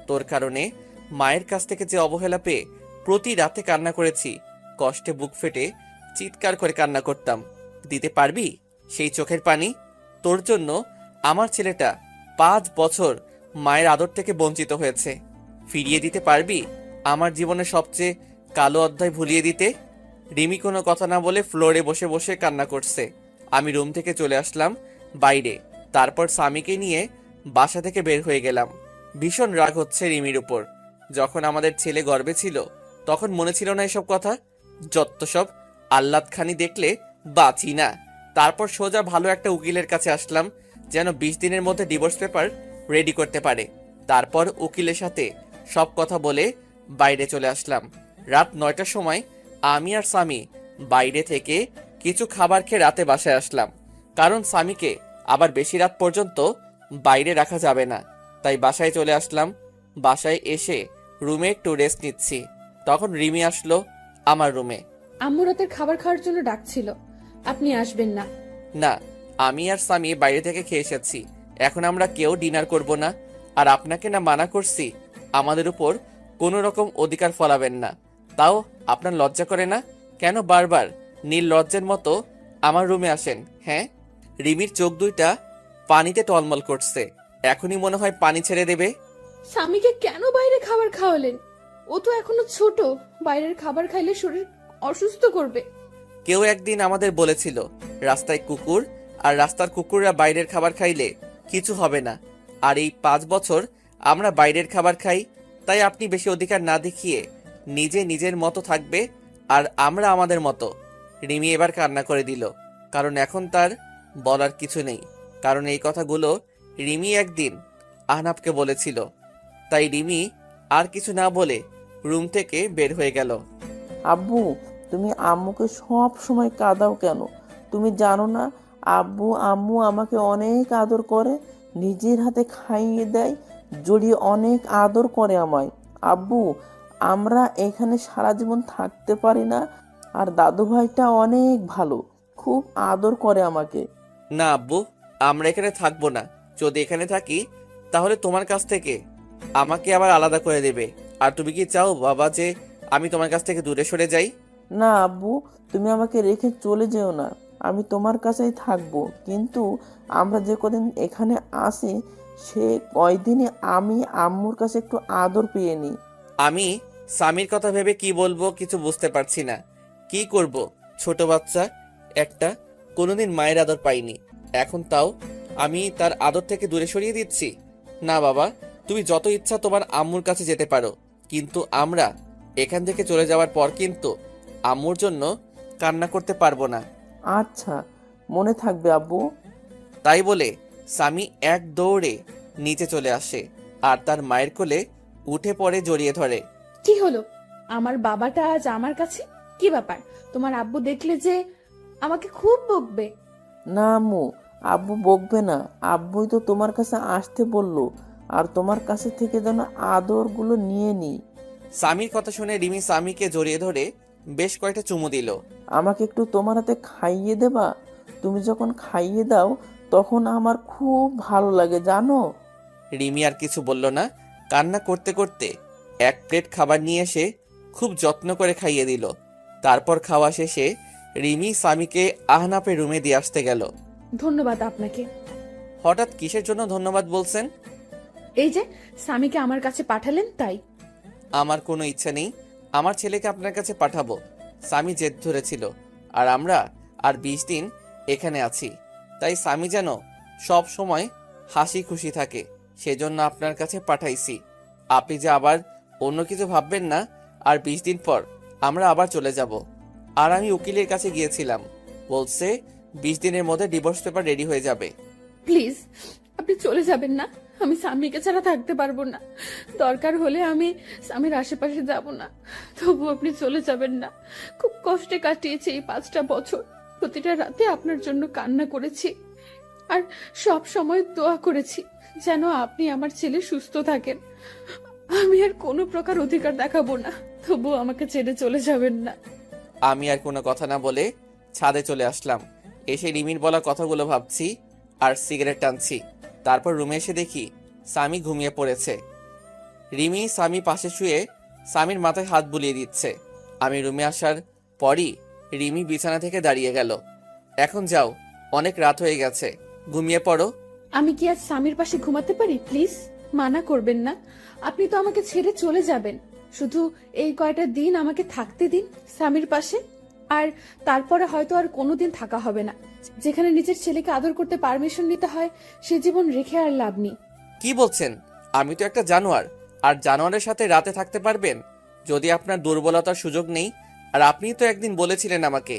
তোর কারণে মায়ের কাছ থেকে যে অবহেলা পেয়ে প্রতি রাতে কান্না করেছি, কষ্টে বুক ফেটে চিৎকার করে কান্না করতাম। দিতে পারবি সেই চোখের পানি? তোর জন্য আমার ছেলেটা 5 বছর মায়ের আদর থেকে বঞ্চিত হয়েছে। ফিরিয়ে দিতে পারবি আমার জীবনের সবচেয়ে কালো অধ্যায় ভুলিয়ে দিতে? রিমি কোনো কথা না বলে ফ্লোরে বসে বসে কান্না করছে। আমি রুম থেকে চলে আসলাম বাইরে। তারপর স্বামীকে নিয়ে বাসা থেকে বের হয়ে গেলাম। ভীষণ রাগ হচ্ছে রিমির উপর। যখন আমাদের ছেলে গর্ভে ছিল তখন মনে ছিল না এসব কথা? যত সব আহ্লাদ খানি দেখলে বাঁচি না। তারপর সোজা ভালো একটা উকিলের কাছে আসলাম, যেন 20 দিনের মধ্যে ডিভোর্স পেপার রেডি করতে পারে। তারপর উকিলের সাথে সব কথা বলে বাইরে চলে আসলাম। রাত 9টার সময় আমি আর স্বামী বাইরে থেকে কিছু খাবার খেয়ে রাতে বাসায় আসলাম, কারণ স্বামীকে আবার বেশি রাত পর্যন্ত বাইরে রাখা যাবে না। তাই বাসায় চলে আসলাম। বাসায় এসে রুমে একটু রেস্ট নিচ্ছি, তখন রিমি আসলো আমার রুমে। আম্মু রাতের খাবার খাওয়ার জন্য ডাকছিল, আপনি আসবেন না? না, আমি আর স্বামী বাইরে থেকে খেয়ে এসেছি, এখন আমরা কেউ ডিনার করব না। আর আপনাকে না মানা করছি আমাদের উপর কোনো রকম অধিকার ফলাবেন না, তাও আপনার লজ্জা করে না? কেন বারবার নীল লজ্জের মতো আমার রুমে আসেন? হ্যাঁ? রিমির চোখ দুইটা পানিতে টলমল করছে, এখনই মনে হয় পানি ছেড়ে দেবে। স্বামীকে কেন বাইরে খাবার খাওয়ালেন? ও তো এখনো ছোট, বাইরের খাবার খাইলে শরীর অসুস্থ করবে। কেউ একদিন আমাদের বলেছিল রাস্তায় কুকুর, আর রাস্তার কুকুররা বাইরের খাবার খাইলে কিছু হবে না। আর এই 5 বছর আমরা বাইরের খাবার খাই, তাই আপনি বেশি অধিকার না দেখিয়ে নিজে নিজের মতো থাকবে, আর আমরা আমাদের মতো। রিমি এবার কান্না করে দিল, কারণ এখন তার বলার কিছু নেই। কারণ এই কথাগুলো রিমি একদিন আহনাফকে বলেছিল। তাই রিমি আর কিছু না বলে রুম থেকে বের হয়ে গেল। আব্বু, তুমি আম্মুকে সব সময় কাঁদাও কেন? তুমি জানো না আব্বু আম্মু আমাকে অনেক আদর করে, নিজের হাতে খাইয়ে দেয়, জড়িয়ে অনেক আদর করে আমায়। আব্বু, আমরা এখানে সারা জীবন থাকতে পারি না, আর দাদু ভাইটা অনেক ভালো, খুব আদর করে আমাকে। না আব্বু, আমরা এখানে থাকবো না। যদি এখানে থাকি তাহলে তোমার কাছ থেকে আমাকে আবার আলাদা করে দেবে। আর তুমি কি চাও বাবা যে আমি তোমার কাছ থেকে দূরে সরে যাই? না আব্বু, তুমি আমাকে রেখে চলে যেও না, আমি তোমার কাছেই থাকবো। কিন্তু আমরা যে কদিন এখানে আসি সে কয়দিনে আমি আম্মুর কাছে একটু আদর পেয়ে নিই। আমি স্বামীর কথা ভেবে কি বলবো কিছু বুঝতে পারছি না। কি করব? ছোট বাচ্চা একটা, কোনোদিন মায়ের আদর পাইনি, এখন তাও আমি তার আদর থেকে দূরে সরিয়ে দিচ্ছি? না বাবা, তুমি যত ইচ্ছা তোমার আম্মুর কাছে যেতে পারো, কিন্তু আমরা এখান থেকে চলে যাওয়ার পর কিন্তু আম্মুর জন্য কান্না করতে পারবো না। আচ্ছা, মনে থাকবে আব্বু। তাই বলে স্বামী এক দৌড়ে নিচে চলে আসে আর তার মায়ের কোলে উঠে পড়ে জড়িয়ে ধরে। কি হলো? আমার বাবাটা আজ আমার কাছে? কি ব্যাপার? তোমার আব্বু দেখলে যে আমাকে খুব বকবে। না আম্মু, আব্বু বকবে না, আব্বুই তো তোমার কাছে আসতে বললো, আর তোমার কাছে থেকে যেন আদরগুলো নিয়ে নি। স্বামীর কথা শুনে রিমি স্বামীকে জড়িয়ে ধরে বেশ কয়েকটা চুমু দিল। আমাকে একটু তোমার হাতে খাইয়ে দেবা? তুমি যখন খাইয়ে দাও তখন আমার খুব ভালো লাগে জানো। রিমি আর কিছু বলল না, কান্না করতে করতে এক প্লেট খাবার নিয়ে এসে খুব যত্ন করে খাইয়ে দিল। তারপর খাওয়া শেষে রিমি স্বামীকে আহনাফের রুমে দিয়ে আসতে গেল। ধন্যবাদ আপনাকে। হঠাৎ কিসের জন্য ধন্যবাদ বলছেন? এই যে স্বামীকে আমার কাছে পাঠালেন তাই। আমার কোনো ইচ্ছা নেই আমার ছেলেকে আপনার কাছে পাঠাবো। স্বামী জেদ ধরেছিল, আর আমরা আর 20 দিন এখানে আছি, তাই স্বামী যেন সব সময় হাসি খুশি থাকে, সেজন্য আপনার কাছে পাঠাইছি। আপনি যে আবার অন্য কিছু ভাববেন না। আর 20 দিন পর আমরা আবার চলে যাব। আর আমি উকিলের কাছে গিয়েছিলাম, বলছে 20 দিনের মধ্যে ডিভোর্স পেপার রেডি হয়ে যাবে। প্লিজ আপনি চলে যাবেন না। আমি স্বামীকে ছাড়া থাকতে পারবো না। দরকার হলে আমি স্বামীর আশেপাশে যাব না, তবু আপনি চলে যাবেন না। খুব কষ্টে কাটিয়েছি এই 5টা বছর। প্রতিটা রাতে আপনার জন্য কান্না করেছি, আর সব সময় দোয়া করেছি যেন আপনি আমার ছেলে সুস্থ থাকেন। আমি আর কোনো প্রকার অধিকার দেখাবো না, তবু আমাকে ছেড়ে চলে যাবেন না। আমি আর কোনো কথা না বলে ছাদে চলে আসলাম। এসে রিমির বলা কথাগুলো ভাবছি আর সিগারেট টানছি। তারপর রুমে এসে দেখি স্বামী ঘুমিয়ে পড়েছে। রিমি স্বামী পাশে শুয়ে স্বামীর মাথায় হাত বুলিয়ে দিচ্ছে। আমি রুমে আসার পরই রিমি বিছানা থেকে দাঁড়িয়ে গেল। এখন যাও, অনেক রাত হয়ে গেছে, ঘুমিয়ে পড়ো। আমি কি আজ স্বামীর পাশে ঘুমাতে পারি? প্লিজ মানা করবেন না। আপনি তো আমাকে ছেড়ে চলে যাবেন, শুধু এই কয়টা দিন আমাকে থাকতে দিন স্বামীর পাশে। আর তারপরে হয়তো আর কোনোদিন থাকা হবে না। যেখানে নিজের ছেলেকে আদর করতে পারমিশন নিতে হয়, সে জীবন রেখে আর লাভ নেই। কি বলছেন? আমি তো একটা জানোয়ার, আর জানোয়ারের সাথে রাতে থাকতে পারবেন? যদি আপনার দুর্বলতার সুযোগ নেই, আর আপনিই তো একদিন বলেছিলেন আমাকে।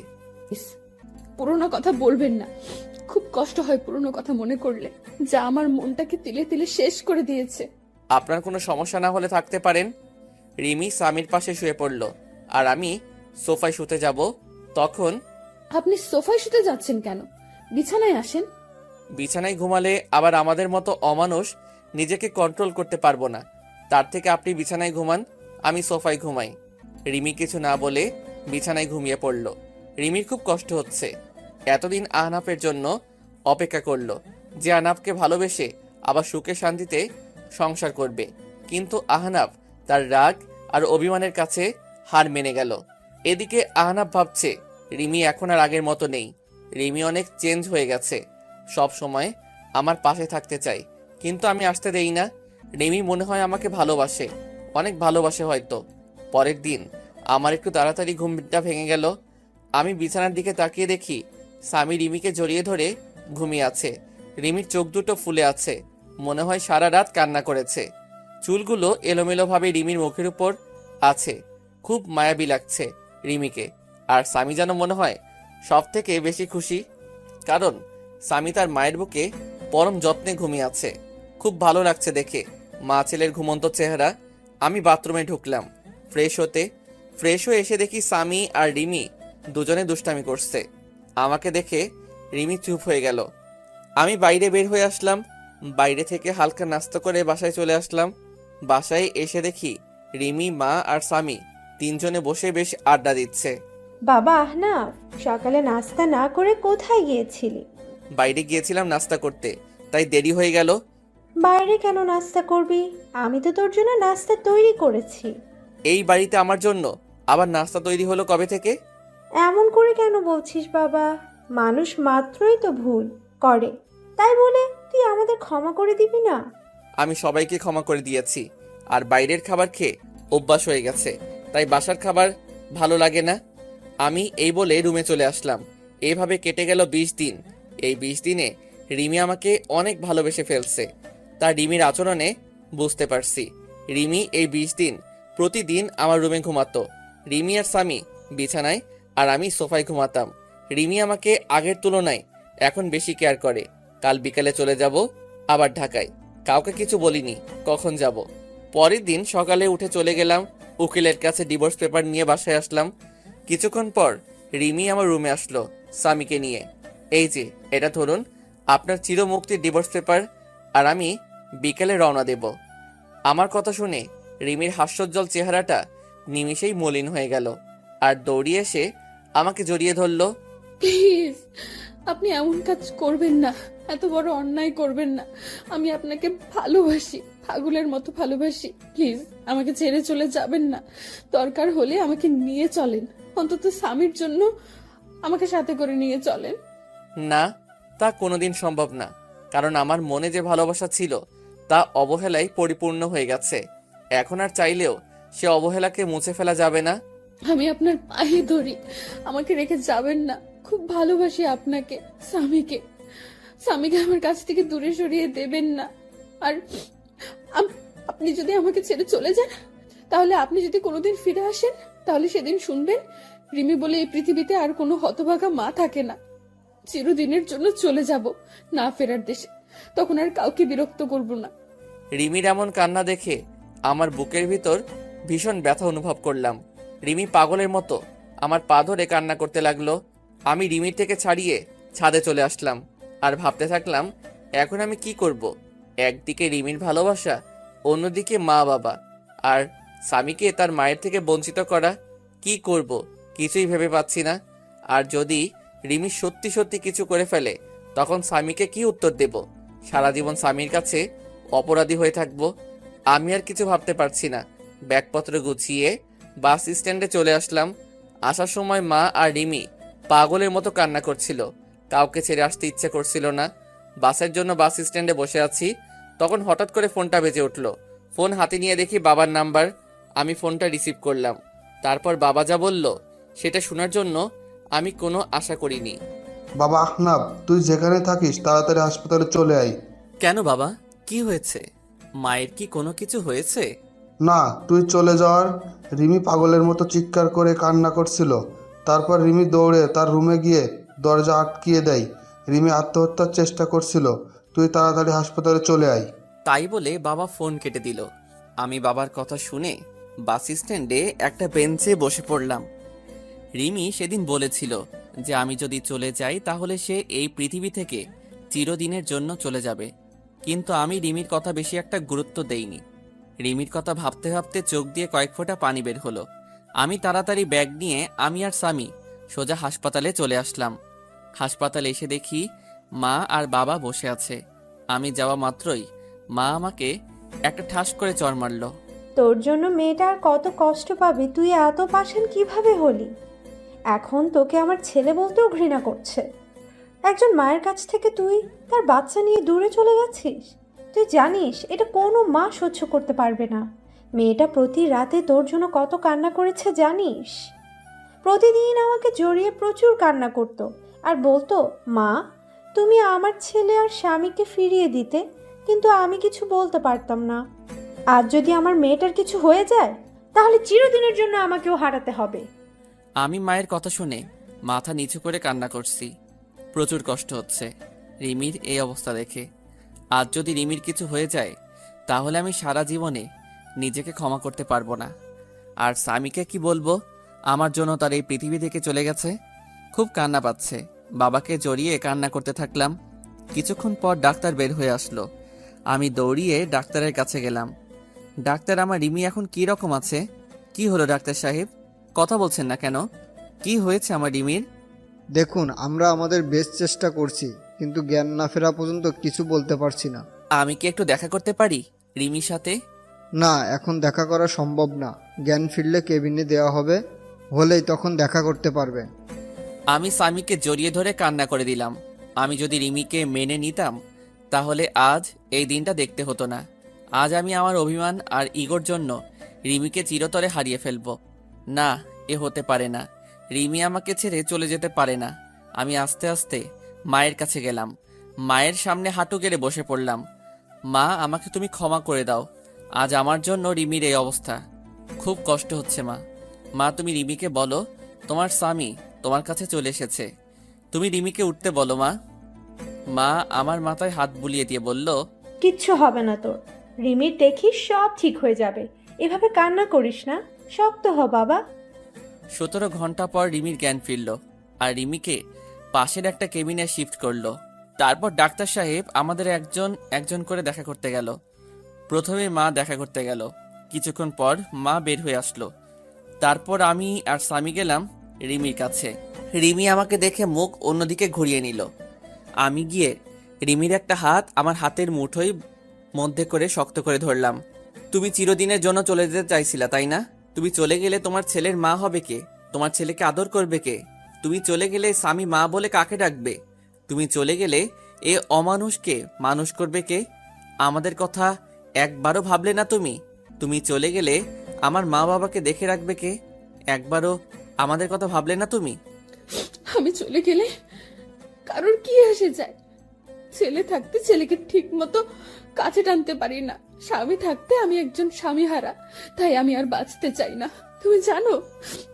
প্লিজ, পুরোনো কথা বলবেন না। খুব কষ্ট হয় পুরোনো কথা মনে করলে, যা আমার মনটাকে তিলে তিলে শেষ করে দিয়েছে। আপনার কোনো সমস্যা না হলে থাকতে পারেন। রিমি স্বামীর পাশে শুয়ে পড়ল, আর আমি সোফায় শুতে যাব। তখন আপনি সোফায় শুতে যাচ্ছেন কেন? বিছানায় আসেন। বিছানায় ঘুমালে আবার আমাদের মতো অমানুষ নিজেকে কন্ট্রোল করতে পারবো না। তার থেকে আপনি বিছানায় ঘুমান, আমি সোফায় ঘুমাই। রিমি কিছু না বলে বিছানায় ঘুমিয়ে পড়ল। রিমির খুব কষ্ট হচ্ছে। এতদিন আহনাফের জন্য অপেক্ষা করলো, যে আহনাফকে ভালোবেসে আবার সুখে শান্তিতে সংসার করবে। কিন্তু আহনাফ তার রাগ আর অভিমানের কাছে হার মেনে গেল। এদিকে আহনাফ ভাবছে রিমি এখন আর আগের মতো নেই। রিমি অনেক চেঞ্জ হয়ে গেছে, সব সময় আমার পাশে থাকতে চাই, কিন্তু আমি আসতে দেই না। রিমি মনে হয় আমাকে ভালোবাসে, অনেক ভালোবাসে হয়তো। পরের দিন আমার একটু তাড়াতাড়ি ঘুমটা ভেঙে গেল। আমি বিছানার দিকে তাকিয়ে দেখি স্বামী রিমিকে জড়িয়ে ধরে ঘুমিয়ে আছে। রিমির চোখ দুটো ফুলে আছে, মনে হয় সারা রাত কান্না করেছে। চুলগুলো এলোমেলোভাবে রিমির মুখের উপর আছে। খুব মায়াবী লাগছে রিমিকে। আর স্বামী যেন মনে হয় সব থেকে বেশি খুশি, কারণ স্বামী তার মায়ের বুকে পরম যত্নে ঘুমিয়ে আছে। খুব ভালো লাগছে দেখে মা ছেলের ঘুমন্ত চেহারা। আমি বাথরুমে ঢুকলাম ফ্রেশ হয়ে এসে দেখি স্বামী আর রিমি দুজনে দুষ্টামি করছে। আমাকে দেখে রিমি চুপ হয়ে গেল। আমি বাইরে বের হয়ে আসলাম। বাইরে থেকে হালকা নাস্তা করে বাসায় চলে আসলাম। বাসায় এসে দেখি রিমি, মা আর স্বামী তিনজনে বসে বেশ আড্ডা দিচ্ছে। বাবা আহনাফ, সকালে নাস্তা না করে কোথায় গিয়েছিলি? বাইরে গিয়েছিলাম নাস্তা করতে, তাই দেরি হয়ে গেল। বাইরে কেন নাস্তা করবি? আমি তো তোর জন্য নাস্তা তৈরি করেছি। এই বাড়িতে আমার জন্য আবার নাস্তা তৈরি হলো কবে থেকে? এমন করে কেন বলছিস বাবা? মানুষ মাত্রই তো ভুল করে, তাই বলে তুই আমাদের ক্ষমা করে দিবি না? আমি সবাইকে ক্ষমা করে দিয়েছি, আর বাইরের খাবার খেয়ে অভ্যাস হয়ে গেছে, তাই বাসার খাবার ভালো লাগে না। আমি এই বলে রুমে চলে আসলাম। এইভাবে কেটে গেল 20 দিন। এই 20 দিনে রিমি আমাকে অনেক ভালোবেসে ফেলছে, তা রিমির আচরণে বুঝতে পারছি। রিমি এই 20 দিন প্রতিদিন আমার রুমে ঘুমাতো। রিমি আর স্বামী বিছানায় আর আমি সোফায় ঘুমাতাম। রিমি আমাকে আগের তুলনায় এখন বেশি কেয়ার করে। কাল বিকালে চলে যাব আবার ঢাকায়। কাউকে কিছু বলিনি কখন যাব। পরের দিন সকালে উঠে চলে গেলাম উকিলের কাছে, ডিভোর্স পেপার নিয়ে বাসায় আসলাম। কিছুক্ষণ পর রিমি আমার রুমে আসলো স্বামীকে নিয়ে। এই যে এটা ধরুন আপনার চিরমুক্তির ডিভোর্স পেপার, আর আমি বিকেলে রওনা দেব। আমার কথা শুনে রিমির হাস্যোজ্জ্বল চেহারাটা নিমিষেই মলিন হয়ে গেল, আর দৌড়িয়ে এসে আমাকে জড়িয়ে ধরলো। প্লিজ, আপনি এমন কাজ করবেন না, এত বড় অন্যায় করবেন না। আমি আপনাকে ভালোবাসি, পাগলের মতো ভালোবাসি। প্লিজ আমাকে ছেড়ে চলে যাবেন না। দরকার হলে আমাকে নিয়ে চলেন, অন্তত স্বামীর জন্য আমাকে সাথে করে নিয়ে চলেন। না, তা কোনোদিন সম্ভব না, কারণ আমার মনে যে ভালোবাসা ছিল তা অবহেলায় পরিপূর্ণ হয়ে গেছে। এখন আর চাইলেও সে অবহেলাকে মুছে ফেলা যাবে না। আমি আপনার পায়ে ধরি, আমাকে রেখে যাবেন না। খুব ভালোবাসি আপনাকে, স্বামীকে। স্বামীকে আমার কাছ থেকে দূরে সরিয়ে দেবেন না। আর আপনি যদি আমাকে ছেড়ে চলে যান, তাহলে আপনি যদি কোনোদিন ফিরে আসেন, তাহলে সেদিন শুনবেন রিমি বলে এই পৃথিবীতে আর কোনো হতভাগা মা থাকে না। চিরদিনের জন্য চলে যাব না ফেরার দেশে, তখন আর কাউকে বিরক্ত করব না। রিমির এমন কান্না দেখে আমার বুকের ভিতর ভীষণ ব্যথা অনুভব করলাম। রিমি পাগলের মতো আমার পা ধরে কান্না করতে লাগলো। আমি রিমির থেকে ছাড়িয়ে ছাদে চলে আসলাম আর ভাবতে থাকলাম এখন আমি কি করব। একদিকে রিমির ভালোবাসা, অন্যদিকে মা বাবা আর স্বামীকে তার মায়ের থেকে বঞ্চিত করা। কি করব কিছুই ভেবে পাচ্ছি না। আর যদি রিমি সত্যি সত্যি কিছু করে ফেলে, তখন স্বামীকে কি উত্তর দেব? সারা জীবন স্বামীর কাছে অপরাধী হয়ে থাকবো। আমি আর কিছু ভাবতে পারছি না। ব্যাগপত্র গুছিয়ে বাস স্ট্যান্ডে চলে আসলাম। আসার সময় মা আর রিমি পাগলের মতো কান্না করছিল। কাউকে ছেড়ে আসতে ইচ্ছে করছিল না। বাসের জন্য বাস স্ট্যান্ডে বসে আছি, তখন হঠাৎ করে ফোনটা বেজে উঠল। ফোন হাতে নিয়ে দেখি বাবার নাম্বার। আমি ফোনটা রিসিভ করলাম। তারপর বাবা যা বলল সেটা শোনার জন্য আমি কোনো আশা করিনি। বাবা আহনাফ, তুই যেখানে থাকিস তাড়াতাড়ি হাসপাতালে চলে আয়। কেন বাবা, কি হয়েছে? মায়ের কি কোনো কিছু হয়েছে? না, তুই চলে যাওয়ার রিমি পাগলের মতো চিৎকার করে কান্না করছিল। তারপর রিমি দৌড়ে তার রুমে গিয়ে দরজা আটকিয়ে দেয়। রিমি আত্মহত্যার চেষ্টা করছিল। তুই তাড়াতাড়ি হাসপাতালে চলে আয়। তাই বলে বাবা ফোন কেটে দিল। আমি বাবার কথা শুনে বাস স্ট্যান্ডে একটা বেঞ্চে বসে পড়লাম। রিমি সেদিন বলেছিল যে আমি যদি চলে যাই তাহলে সে এই পৃথিবী থেকে চিরদিনের জন্য চলে যাবে, কিন্তু আমি রিমির কথা বেশি একটা গুরুত্ব দেইনি। রিমির কথা ভাবতে ভাবতে চোখ দিয়ে কয়েক ফোঁটা পানি বের হলো। আমি তাড়াতাড়ি ব্যাগ নিয়ে আমি আর স্বামী সোজা হাসপাতালে চলে আসলাম। হাসপাতালে এসে দেখি মা আর বাবা বসে আছে। আমি যাওয়া মাত্রই মা আমাকে একটা ঠাস করে চড় মারল। তোর জন্য মেয়েটা আর কত কষ্ট পাবে, তুই এত পাষাণ কিভাবে হলি? এখন তোকে আমার ছেলে বলতেও ঘৃণা করছে। একজন মায়ের কাছ থেকে তুই তার বাচ্চা নিয়ে দূরে চলে গেছিস। তুই জানিস এটা কোনো মা সহ্য করতে পারবে না। মেয়েটা প্রতি রাতে তোর জন্য কত কান্না করেছে জানিস? প্রতিদিন আমাকে জড়িয়ে প্রচুর কান্না করতো আর বলতো, মা তুমি আমার ছেলে আর স্বামীকে ফিরিয়ে দিতে, কিন্তু আমি কিছু বলতে পারতাম না। আজ যদি আমার মেয়েটার কিছু হয়ে যায়, তাহলে চিরদিনের জন্য আমাকেও হারাতে হবে। আমি মায়ের কথা শুনে মাথা নিচু করে কান্না করছি। প্রচুর কষ্ট হচ্ছে। রিমির এই অবস্থা দেখে। আজ যদি রিমির কিছু হয়ে যায় তাহলে আমি সারা জীবনে নিজেকে ক্ষমা করতে পারবো না। আর স্বামীকে কি বলবো আমার জন্য তার এই পৃথিবী থেকে চলে গেছে। খুব কান্না পাচ্ছে, বাবাকে জড়িয়ে কান্না করতে থাকলাম। কিছুক্ষণ পর ডাক্তার বের হয়ে আসলো। আমি দৌড়িয়ে ডাক্তারের কাছে গেলাম। ডাক্তার, আমার রিমি এখন কি রকম আছে? কি হলো ডাক্তার সাহেব, কথা বলছেন না কেন? কি হয়েছে আমার রিমির? দেখুন, আমরা আমাদের বেস্ট চেষ্টা করছি, কিন্তু জ্ঞান না ফেরা পর্যন্ত কিছু বলতে পারছি না। আমি কি একটু দেখা করতে পারি রিমির সাথে? না, এখন দেখা করা সম্ভব না। জ্ঞান ফিরলে কেবিনে দেওয়া হবে, হলেই তখন দেখা করতে পারবে। আমি স্বামীকে জড়িয়ে ধরে কান্না করে দিলাম। আমি যদি রিমিকে মেনে নিতাম তাহলে আজ এই দিনটা দেখতে হতো না। আজ আমি আমার অভিমান আর ইগোর জন্য রিমিকে চিরতরে হারিয়ে ফেলবো। না, এ হতে পারে না। রিমি আমাকে ছেড়ে চলে যেতে পারে না। আমি আস্তে আস্তে মায়ের কাছে গেলাম। মায়ের সামনে হাঁটু গেড়ে বসে পড়লাম। মা, আমাকে তুমি ক্ষমা করে দাও। আজ আমার জন্য রিমির এই অবস্থা। খুব কষ্ট হচ্ছে মা। মা, তুমি রিমিকে বলো তোমার স্বামী তোমার কাছে চলে এসেছে। তুমি রিমিকে উঠতে বলো মা। মা আমার মাথায় হাত বুলিয়ে দিয়ে বলল, কিচ্ছু হবে না তোর। রিমির দেখিস সব ঠিক হয়ে যাবে। এভাবে কান্না করিস না, শক্ত হ বাবা। 17 ঘন্টা পর রিমির জ্ঞান ফিরল আর রিমিকে পাশের একটা কেবিনে শিফট করলো। তারপর ডাক্তার সাহেব আমাদের একজন একজন করে দেখা করতে গেল। প্রথমে মা দেখা করতে গেল। কিছুক্ষণ পর মা বের হয়ে আসলো। তারপর আমি আর স্বামী গেলাম রিমির কাছে। রিমি আমাকে দেখে মুখ অন্যদিকে ঘুরিয়ে নিল। আমি গিয়ে রিমির একটা হাত আমার হাতের মুঠোয় মধ্যে করে শক্ত করে ধরলাম। তুমি চিরদিনের জন্য চলে যেতে চাইছিলা, তাই না? তুমি চলে গেলে তোমার ছেলের মা হবে কে? তোমার ছেলেকে আদর করবে কে? তুমি চলে গেলে স্বামী মা বলে কাকে ডাকবে? তুমি চলে গেলে এ অমানুষকে মানুষ করবে কে? আমাদের কথা একবারও ভাবলে না তুমি? তুমি চলে গেলে আমার মা বাবাকে দেখে রাখবে কে? একবারও আমাদের কথা ভাবলে না তুমি? আমি চলে গেলে কারোর কি এসে যায়? ছেলে থাকতে ছেলেকে ঠিক মতো কাছে টানতে পারি না। স্বামী থাকতে আমি একজন স্বামী হারা, তাই আমি আর বাঁচতে চাই না। তুমি জানো,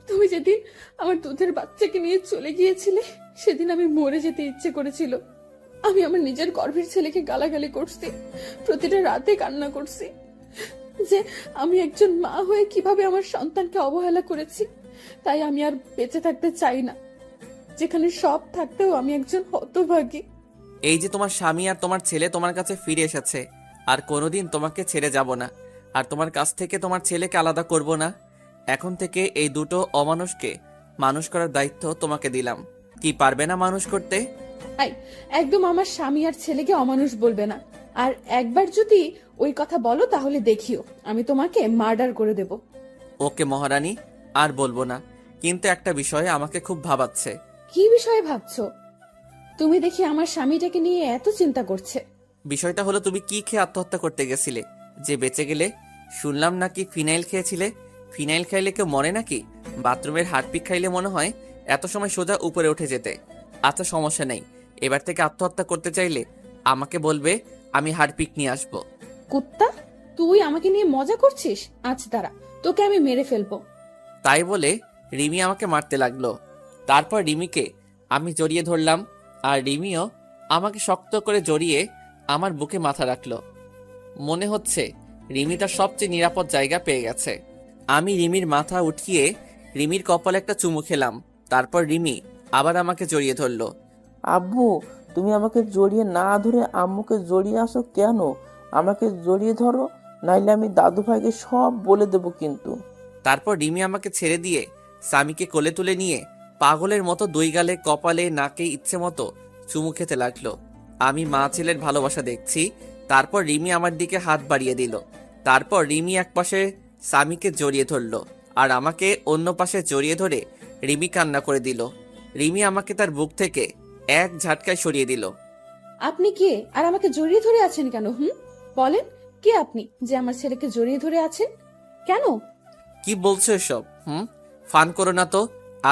তুমি যেদিন আমার দুধের বাচ্চাকে নিয়ে চলে গিয়েছিলে সেদিন আমি মরে যেতে ইচ্ছে করেছিল। আমি আমার নিজের গর্ভের ছেলেকে গালাগালি করছি, প্রতিটা রাতে কান্না করছি যে আমি একজন মা হয়ে কিভাবে আমার সন্তানকে অবহেলা করেছি। তাই আমি আর বেঁচে থাকতে চাই না, যেখানে সব থাকতেও আমি একজন হতভাগী। এই যে তোমার স্বামী আর তোমার ছেলে তোমার কাছে ফিরে এসেছে, আর কোনোদিন তোমাকে ছেড়ে যাব না, আর তোমার কাছ থেকে তোমার ছেলেকে আলাদা করব না। এখন থেকে এই দুটো অমানুষকে মানুষ করার দায়িত্ব তোমাকে দিলাম। কি পারবে না মানুষ করতে? আই, একদম আমার স্বামী আর ছেলেকে অমানুষ বলবে না। আর একবার যদি ওই কথা বলো তাহলে দেখিও আমি তোমাকে মার্ডার করে দেব। ওকে মহারানী, আর বলবো না। কিন্তু একটা বিষয়ে আমাকে খুব ভাবাচ্ছে। কি বিষয়ে ভাবছো? তুমি দেখি আমার স্বামীটাকে নিয়ে এত চিন্তা করছে। বিষয়টা হলো, তুমি কি খেয়ে আত্মহত্যা করতে গেছিলে যে বেঁচে গেলে? শুনলাম নাকি ফিনাইল খেয়েছিলে। ফিনাইল খাইলে কেউ মরে নাকি? বাথরুমের হারপিক খাইলে মনে হয় এত সময় সোজা উপরে উঠে যেতে। আচ্ছা, সমস্যা নেই। এবার থেকে আত্মহত্যা করতে চাইলে আমাকে বলবে, আমি হারপিক নিয়ে আসবো। কুত্তা, তুই আমাকে নিয়ে মজা করছিস? আজ দাঁড়া, তোকে আমি মেরে ফেলবো। তাই বলে রিমি আমাকে মারতে লাগলো। তারপর রিমিকে আমি জড়িয়ে ধরলাম আর রিমিও আমাকে শক্ত করে জড়িয়ে আমার বুকে মাথা রাখলো। মনে হচ্ছে রিমি তার সবচেয়ে নিরাপদ জায়গা পেয়ে গেছে। আমি রিমির মাথা উঠিয়ে রিমির কপালে একটা চুমু খেলাম। তারপর রিমি আবার আমাকে জড়িয়ে ধরলো। আব্বু, তুমি আমাকে জড়িয়ে না ধরে আম্মুকে জড়িয়ে আসো কেন? আমাকে জড়িয়ে ধরো, নাইলে আমি দাদু ভাইকে সব বলে দেবো কিন্তু। তারপর রিমি আমাকে ছেড়ে দিয়ে স্বামীকে কোলে তুলে নিয়ে পাগলের মতো দুই গালে, কপালে, নাকে ইচ্ছে মতো চুমু খেতে লাগলো। আমি মা ছেলের ভালোবাসা দেখছি। তারপর রিমি আমার দিকে হাত বাড়িয়ে দিল। তারপর রিমি এক পাশে স্বামীকে জড়িয়ে ধরলো আর আমাকে অন্য পাশে জড়িয়ে ধরে রিমি কান্না করে দিল। রিমি আমাকে তার বুক থেকে এক ঝাটকায় সরিয়ে দিল। আপনি কে আর আমাকে জড়িয়ে ধরে আছেন কেন? বলেন, কে আপনি যে আমার ছেলেকে জড়িয়ে ধরে আছেন কেন? কি বলছো এসব? ফান করো না তো।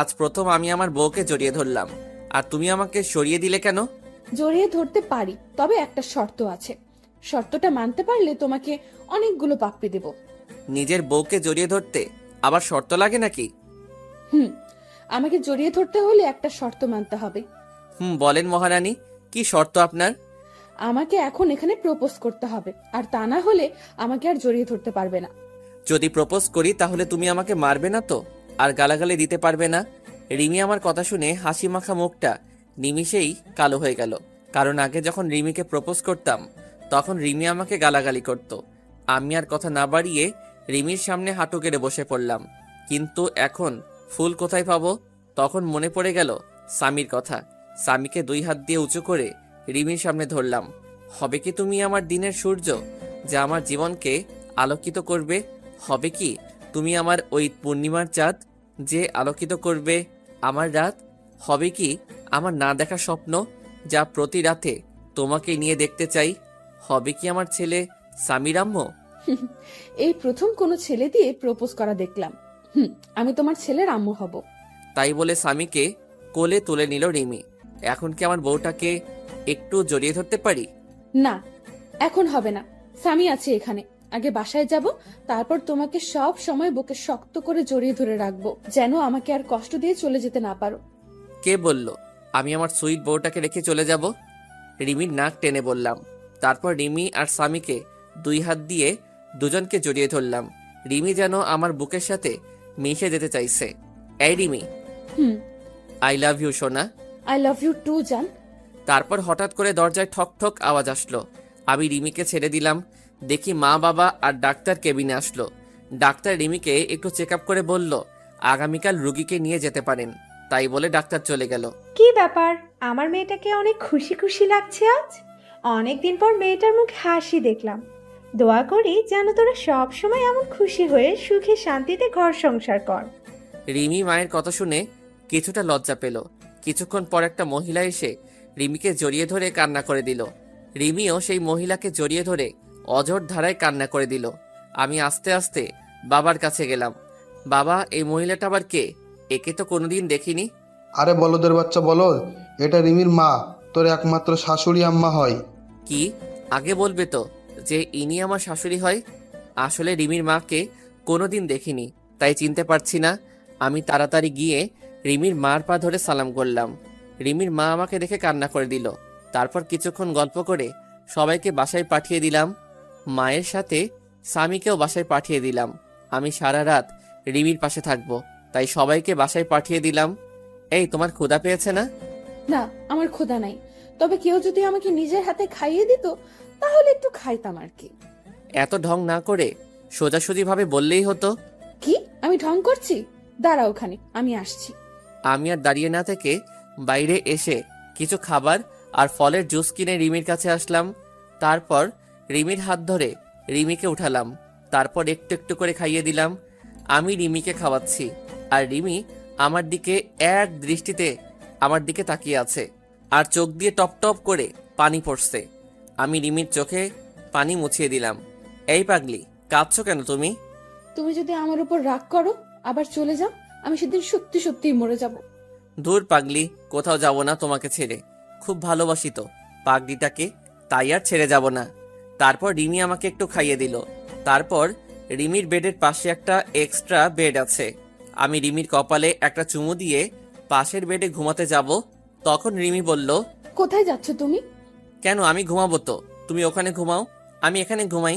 আজ প্রথম আমি আমার বউকে জড়িয়ে ধরলাম, আর তুমি আমাকে সরিয়ে দিলে কেন? জড়িয়ে ধরতে পারি, তবে একটা শর্ত আছে। শর্তটা মানতে পারলে তোমাকে অনেকগুলো পাপ্পি দেব। নিজের বউকে জড়িয়ে ধরতে আবার শর্ত লাগে নাকি? আমাকে জড়িয়ে ধরতে হলে একটা শর্ত মানতে হবে। বলেন মহারানী, কি শর্ত আপনার? আমাকে এখন এখানে প্রপোজ করতে হবে, আর তা না হলে আমাকে আর জড়িয়ে ধরতে পারবে না। যদি প্রপোজ করি তাহলে তুমি আমাকে মারবে না তো, আর গালাগালি দিতে পারবে না? রিমি আমার কথা শুনে হাসি মাখা মুখটা নিমিষেই কালো হয়ে গেল। কারণ আগে যখন রিমিকে প্রপোজ করতাম তখন রিমি আমাকে গালাগালি করত। আমি আর কথা না বাড়িয়ে রিমির সামনে হাঁটু গেড়ে বসে পড়লাম। কিন্তু এখন ফুল কোথায় পাবো? তখন মনে পড়ে গেল স্বামীর কথা। স্বামীকে 2 হাত দিয়ে উঁচু করে রিমির সামনে ধরলাম। হবে কি তুমি আমার দিনের সূর্য, যা আমার জীবনকে আলোকিত করবে? হবে কি তুমি আমার ওই পূর্ণিমার চাঁদ, যে আলোকিত করবে আমার রাত? হবে কি আমার না দেখা স্বপ্ন, যা প্রতি রাতে তোমাকে নিয়ে দেখতে চাই? হবে কি আমার ছেলে সামির আম্মু? এই প্রথম কোনো ছেলে দিয়ে প্রপোজ করা দেখলাম। আমি তোমার ছেলের আম্মু হব। তাই বলে স্বামীকে কোলে তুলে নিল রিমি। এখন কি আমার বউটাকে একটু জড়িয়ে ধরতে পারি? না, এখন হবে না। স্বামী আছে এখানে, আগে বাসায় যাব, তারপর তোমাকে সব সময় বুকে শক্ত করে জড়িয়ে ধরে রাখবো, যেন আমাকে আর কষ্ট দিয়ে চলে যেতে না পারো। কে বলল আমি আমার সুইট বউটাকে রেখে চলে যাব? রিমির নাক টেনে বললাম। তারপর রিমি আর স্বামীকে 2 হাত দিয়ে দুজনকে জড়িয়ে ধরলাম। রিমি যেন আমার বুকের সাথে মিশে যেতে চাইছে। এই রিমি, হুম, আই লাভ ইউ সোনা। আই লাভ ইউ টু জান। তারপর হঠাৎ করে দরজায় ঠক ঠক আওয়াজ আসলো। আমি রিমিকে ছেড়ে দিলাম। দেখি মা, বাবা আর ডাক্তার কেবিনে আসলো। ডাক্তার রিমিকে একটু চেক আপ করে বলল আগামীকাল রুগীকে নিয়ে যেতে পারেন। তাই বলে ডাক্তার চলে গেল। কি ব্যাপার, আমার মেয়েটাকে অনেক খুশি খুশি লাগছে আজ। অনেকদিন পর মেয়েটার মুখে হাসি দেখলাম। দোয়া করি যেন তোরা সব সময় এমন খুশি হয়ে সুখে শান্তিতে ঘর সংসার কর। রিমি মায়ের কথা শুনে কিছুটা লজ্জা পেল। কিছুক্ষণ পর একটা মহিলা এসে রিমিকে জড়িয়ে ধরে কান্না করে দিল। রিমিও সেই মহিলাকে জড়িয়ে ধরে অঝোর ধারায় কান্না করে দিল। আমি আস্তে আস্তে বাবার কাছে গেলাম। বাবা, এই মহিলাটা আবার কে? একে তো কোনোদিন দেখিনি। আরে বলদের বাচ্চা বলদ, এটা রিমির মা, তোর একমাত্র শাশুড়ি আম্মা হয়। কি? আগে বলবে তো যে ইনি আমার শাশুড়ি হয়। আসলে রিমির মাকে কোনোদিন দেখিনি, তাই চিনতে পারছি না। আমি তাড়াতাড়ি গিয়ে রিমির মার পা ধরে সালাম করলাম। রিমির মা আমাকে দেখে কান্না করে দিল। তারপর কিছুক্ষণ গল্প করে সবাইকে বাসায় পাঠিয়ে দিলাম। মায়ের সাথে স্বামীকেও বাসায় পাঠিয়ে দিলাম। আমি সারা রাত রিমির পাশে থাকবো, তাই সবাইকে বাসায় পাঠিয়ে দিলাম। এই, তোমার ক্ষুধা পেয়েছে না? না, আমার ক্ষুধা নাই, তবে কেউ যদি আমাকে নিজের হাতে খাইয়ে দিত তাহলে একটু খাইতাম আর কি। এত ঢং না করে সোজাসুজি ভাবে বললেই হতো। কি আমি ঢং করছি? দাঁড়া, ওখানে আমি আসছি। আমি আর দাঁড়িয়ে না থেকে বাইরে এসে কিছু খাবার আর ফলের জুস কিনে রিমির কাছে আসলাম। তারপর রিমির হাত ধরে রিমিকে উঠালাম। তারপর একটু একটু করে খাইয়ে দিলাম। আমি রিমিকে খাওয়াচ্ছি আর রিমি আমার দিকে এক দৃষ্টিতে আমার দিকে তাকিয়ে আছে, আর চোখ দিয়ে টপ টপ করে পানি পড়ছে। আমি রিমির চোখে পানি মুছিয়ে দিলাম। এই পাগলি, কাঁদছো কেন তুমি? তুমি যদি আমার উপর রাগ করো আবার চলে যাও, আমি সেদিন সত্যি সত্যিই মরে যাব। দূর পাগলি, কোথাও যাব না তোমাকে ছেড়ে। খুব ভালোবাসি তো পাগলিটাকে, তাই আর ছেড়ে যাব না। তারপর রিমি আমাকে একটু খাইয়ে দিল। তারপর রিমির বেডের পাশে একটা এক্সট্রা বেড আছে। আমি রিমির কপালে একটা চুমু দিয়ে পাশের বেডে ঘুমাতে যাব। তখন রিমি বলল, কোথায় যাচ্ছ তুমি? কেন, আমি ঘুমাবো তো, তুমি ওখানে ঘুমাও, আমি এখানে ঘুমাই।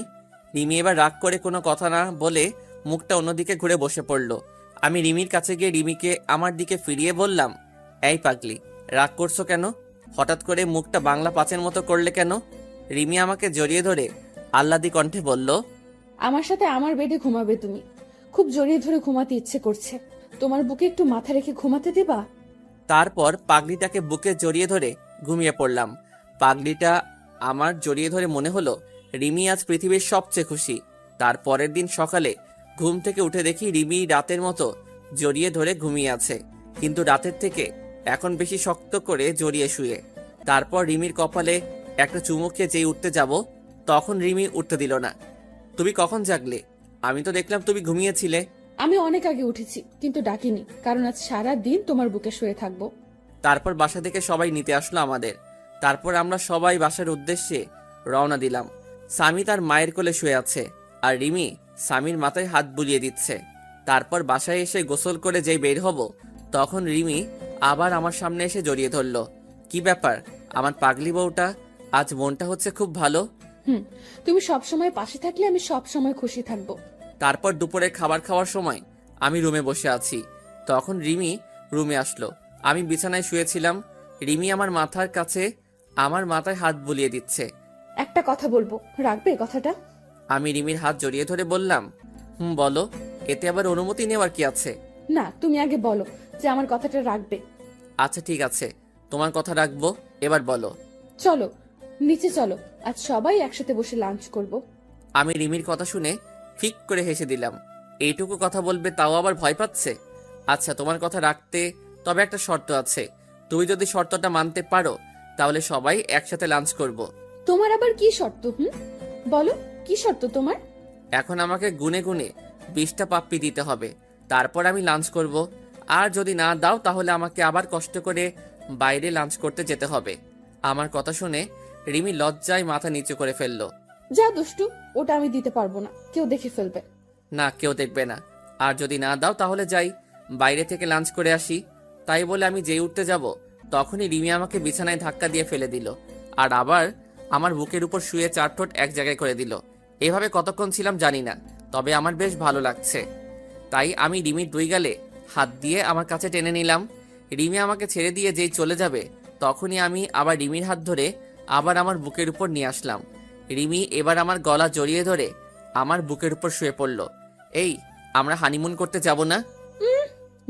রিমি এবার রাগ করে কোনো কথা না বলে মুখটা অন্যদিকে ঘুরে বসে পড়ল। আমি রিমির কাছে গিয়ে রিমিকে আমার দিকে ফিরিয়ে বললাম, এই পাগলি, রাগ করছো কেন? হঠাৎ করে মুখটা বাংলা পাঁচের মতো করলে কেন? রিমি আমাকে জড়িয়ে ধরে আহ্লাদি কণ্ঠে বলল, আমার সাথে আমার বেডে ঘুমাবে তুমি? খুব জড়িয়ে ধরে ঘুমাতে ইচ্ছে করছে, তোমার বুকে একটু মাথা রেখে ঘুমাতে দেবা? তারপর পাগলিটাকে বুকে জড়িয়ে ধরে ঘুমিয়ে পড়লাম। পাগলিটা আমার জড়িয়ে ধরে মনে হলো রিমি আজ পৃথিবীর সবচেয়ে খুশি। তার পরের দিন সকালে ঘুম থেকে উঠে দেখি রিমি রাতের মতো জড়িয়ে ধরে ঘুমিয়ে আছে, কিন্তু রাতের থেকে এখন বেশি শক্ত করে জড়িয়ে শুয়ে। তারপর রিমির কপালে একটা চুমুকে যেই উঠতে যাব, তখন রিমি উঠতে দিল না। তুমি কখন জাগলে? আমি তো দেখলাম তুমি ঘুমিয়েছিলে। আমি অনেক আগে উঠেছি, কিন্তু ডাকিনি, কারণ আজ সারা দিন তোমার বুকে শুয়ে থাকবো। তারপর বাসা থেকে সবাই নিতে আসলো আমাদের। তারপর আমরা সবাই বাসার উদ্দেশ্যে রওনা দিলাম। স্বামী তার মায়ের কোলে শুয়ে আছে, আর রিমি স্বামীর মাথায় হাত বুলিয়ে দিচ্ছে। তারপর বাসায় এসে গোসল করে যেই বের হব, তখন রিমি আবার আমার সামনে এসে জড়িয়ে ধরল। কি ব্যাপার, আমার পাগলি বউটা আজ মনটা হচ্ছে খুব ভালো। তুমি সব সময় পাশে থাকলে আমি সব সময় খুশি থাকবো। তারপর দুপুরে খাবার খাওয়ার সময় আমি রুমে বসে আছি, তখন রিমি রুমে আসলো। আমি বিছানায় শুয়েছিলাম, রিমি আমার মাথার কাছে আমার মাথায় হাত বুলিয়ে দিচ্ছে। একটা কথা বলবো, রাখবে কথাটা? আমি রিমির হাত জড়িয়ে ধরে বললাম, বলো। এতে আবার অনুমতি নেওয়ার কি আছে? না, তুমি আগে বলো যে আমার কথাটা রাখবে। আচ্ছা ঠিক আছে, তোমার কথা রাখবো, এবার বলো। চলো নিচে চলো, আজ সবাই একসাথে বসে লাঞ্চ করব। আমি রিমির কথা শুনে ফিক করে হেসে দিলাম। এইটুকু কথা বলবে তাও আবার ভয় পাচ্ছে। আচ্ছা তোমার কথা রাখতে তবে একটা শর্ত আছে, তুমি যদি শর্তটা মানতে পারো তাহলে সবাই একসাথে লাঞ্চ করব। তোমার আবার কি শর্ত? বলো, কি শর্ত তোমার? এখন আমাকে গুনে গুনে 20টা পাপ্পি দিতে হবে, তারপর আমি লাঞ্চ করব। আর যদি না দাও তাহলে আমাকে আবার কষ্ট করে বাইরে লাঞ্চ করতে যেতে হবে। আমার কথা শুনে রিমি লজ্জায় মাথা নিচু করে ফেললো। যা দুষ্টু, ওটা আমি দিতে পারবো না, কেউ দেখে ফেলবে। না, কেউ দেখবে না। আর যদি না দাও তাহলে যাই বাইরে থেকে লাঞ্চ করে আসি। তাই বলে আমি যেই উঠতে যাব তখনই রিমি আমাকে বিছানায় ধাক্কা দিয়ে ফেলে দিল, আর আবার আমার বুকের উপর শুয়ে 4 ঠোঁট এক জায়গায় করে দিল। এভাবে কতক্ষণ ছিলাম জানি না, তবে আমার বেশ ভালো লাগছে। তাই আমি রিমির 2 গালে হাত দিয়ে আমার কাছে টেনে নিলাম। রিমি আমাকে ছেড়ে দিয়ে যেই চলে যাবে তখনই আমি আবার রিমির হাত ধরে আবার আমার বুকের উপর নিয়ে আসলাম। রিমি এবার আমার গলা জড়িয়ে ধরে আমার বুকের উপর শুয়ে পড়ল। এই, আমরা হানিমুন করতে যাব না?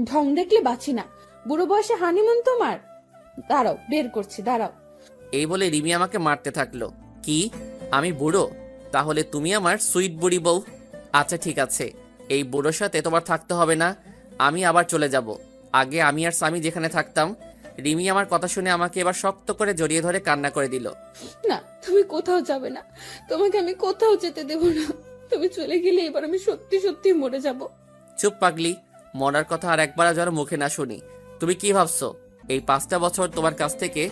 ঢং দেখলে বাঁচি না। বুড়ো বয়সে হানিমুন তোমার? দাঁড়াও, বের করছি, দাঁড়াও। এই বলে রিমি আমাকে মারতে থাকলো। কি, আমি বুড়ো? তাহলে তুমি আমার সুইট বুড়ি বউ। আচ্ছা ঠিক আছে, এই বুড়োর সাথে তোমার থাকতে হবে না, আমি আবার চলে যাব। আগে আমি আর স্বামী যেখানে থাকতাম। রিমি আমার কথা শুনে আমাকে এবার শক্ত করে জড়িয়ে ধরে কান্না করে দিল। না, তুমি কোথাও যাবে না, তোমাকে আমি কোথাও যেতে দেব না। তুমি চলে গেলে এবার আমি সত্যি সত্যি মরে যাব। চুপ পাগলি, মরার কথা আর একবার যেন মুখে না শুনি। তুমি কি ভাবছো এই 5টা বছর তোমার কাছ থেকে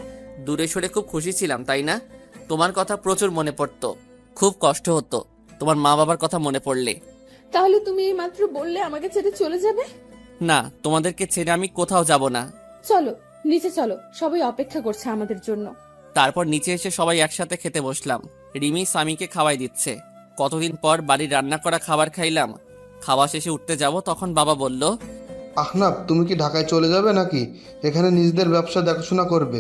দূরে সরে খুব খুশি ছিলাম, তাই না? তোমার কথা প্রচুর মনে পড়তো, খুব কষ্ট হতো তোমার মা বাবার কথা মনে পড়লে। তাহলে তুমি এই মাত্র বললে আমাকে ছেড়ে চলে যাবে? না, তোমাদেরকে ছেড়ে আমি কোথাও যাব না। চলো নিচে চলো, সবাই অপেক্ষা করছে আমাদের জন্য। তারপর নিচে এসে সবাই একসাথে খেতে বসলাম। রিমি স্বামীকে খাওয়াই দিচ্ছে। কতদিন পর বাড়ির রান্না করা খাবার খাইলাম। খাওয়া শেষে উঠতে যাব তখন বাবা বলল, আহনাব, তুমি কি ঢাকায় চলে যাবে নাকি এখানে নিজেদের ব্যবসা দেখাশোনা করবে?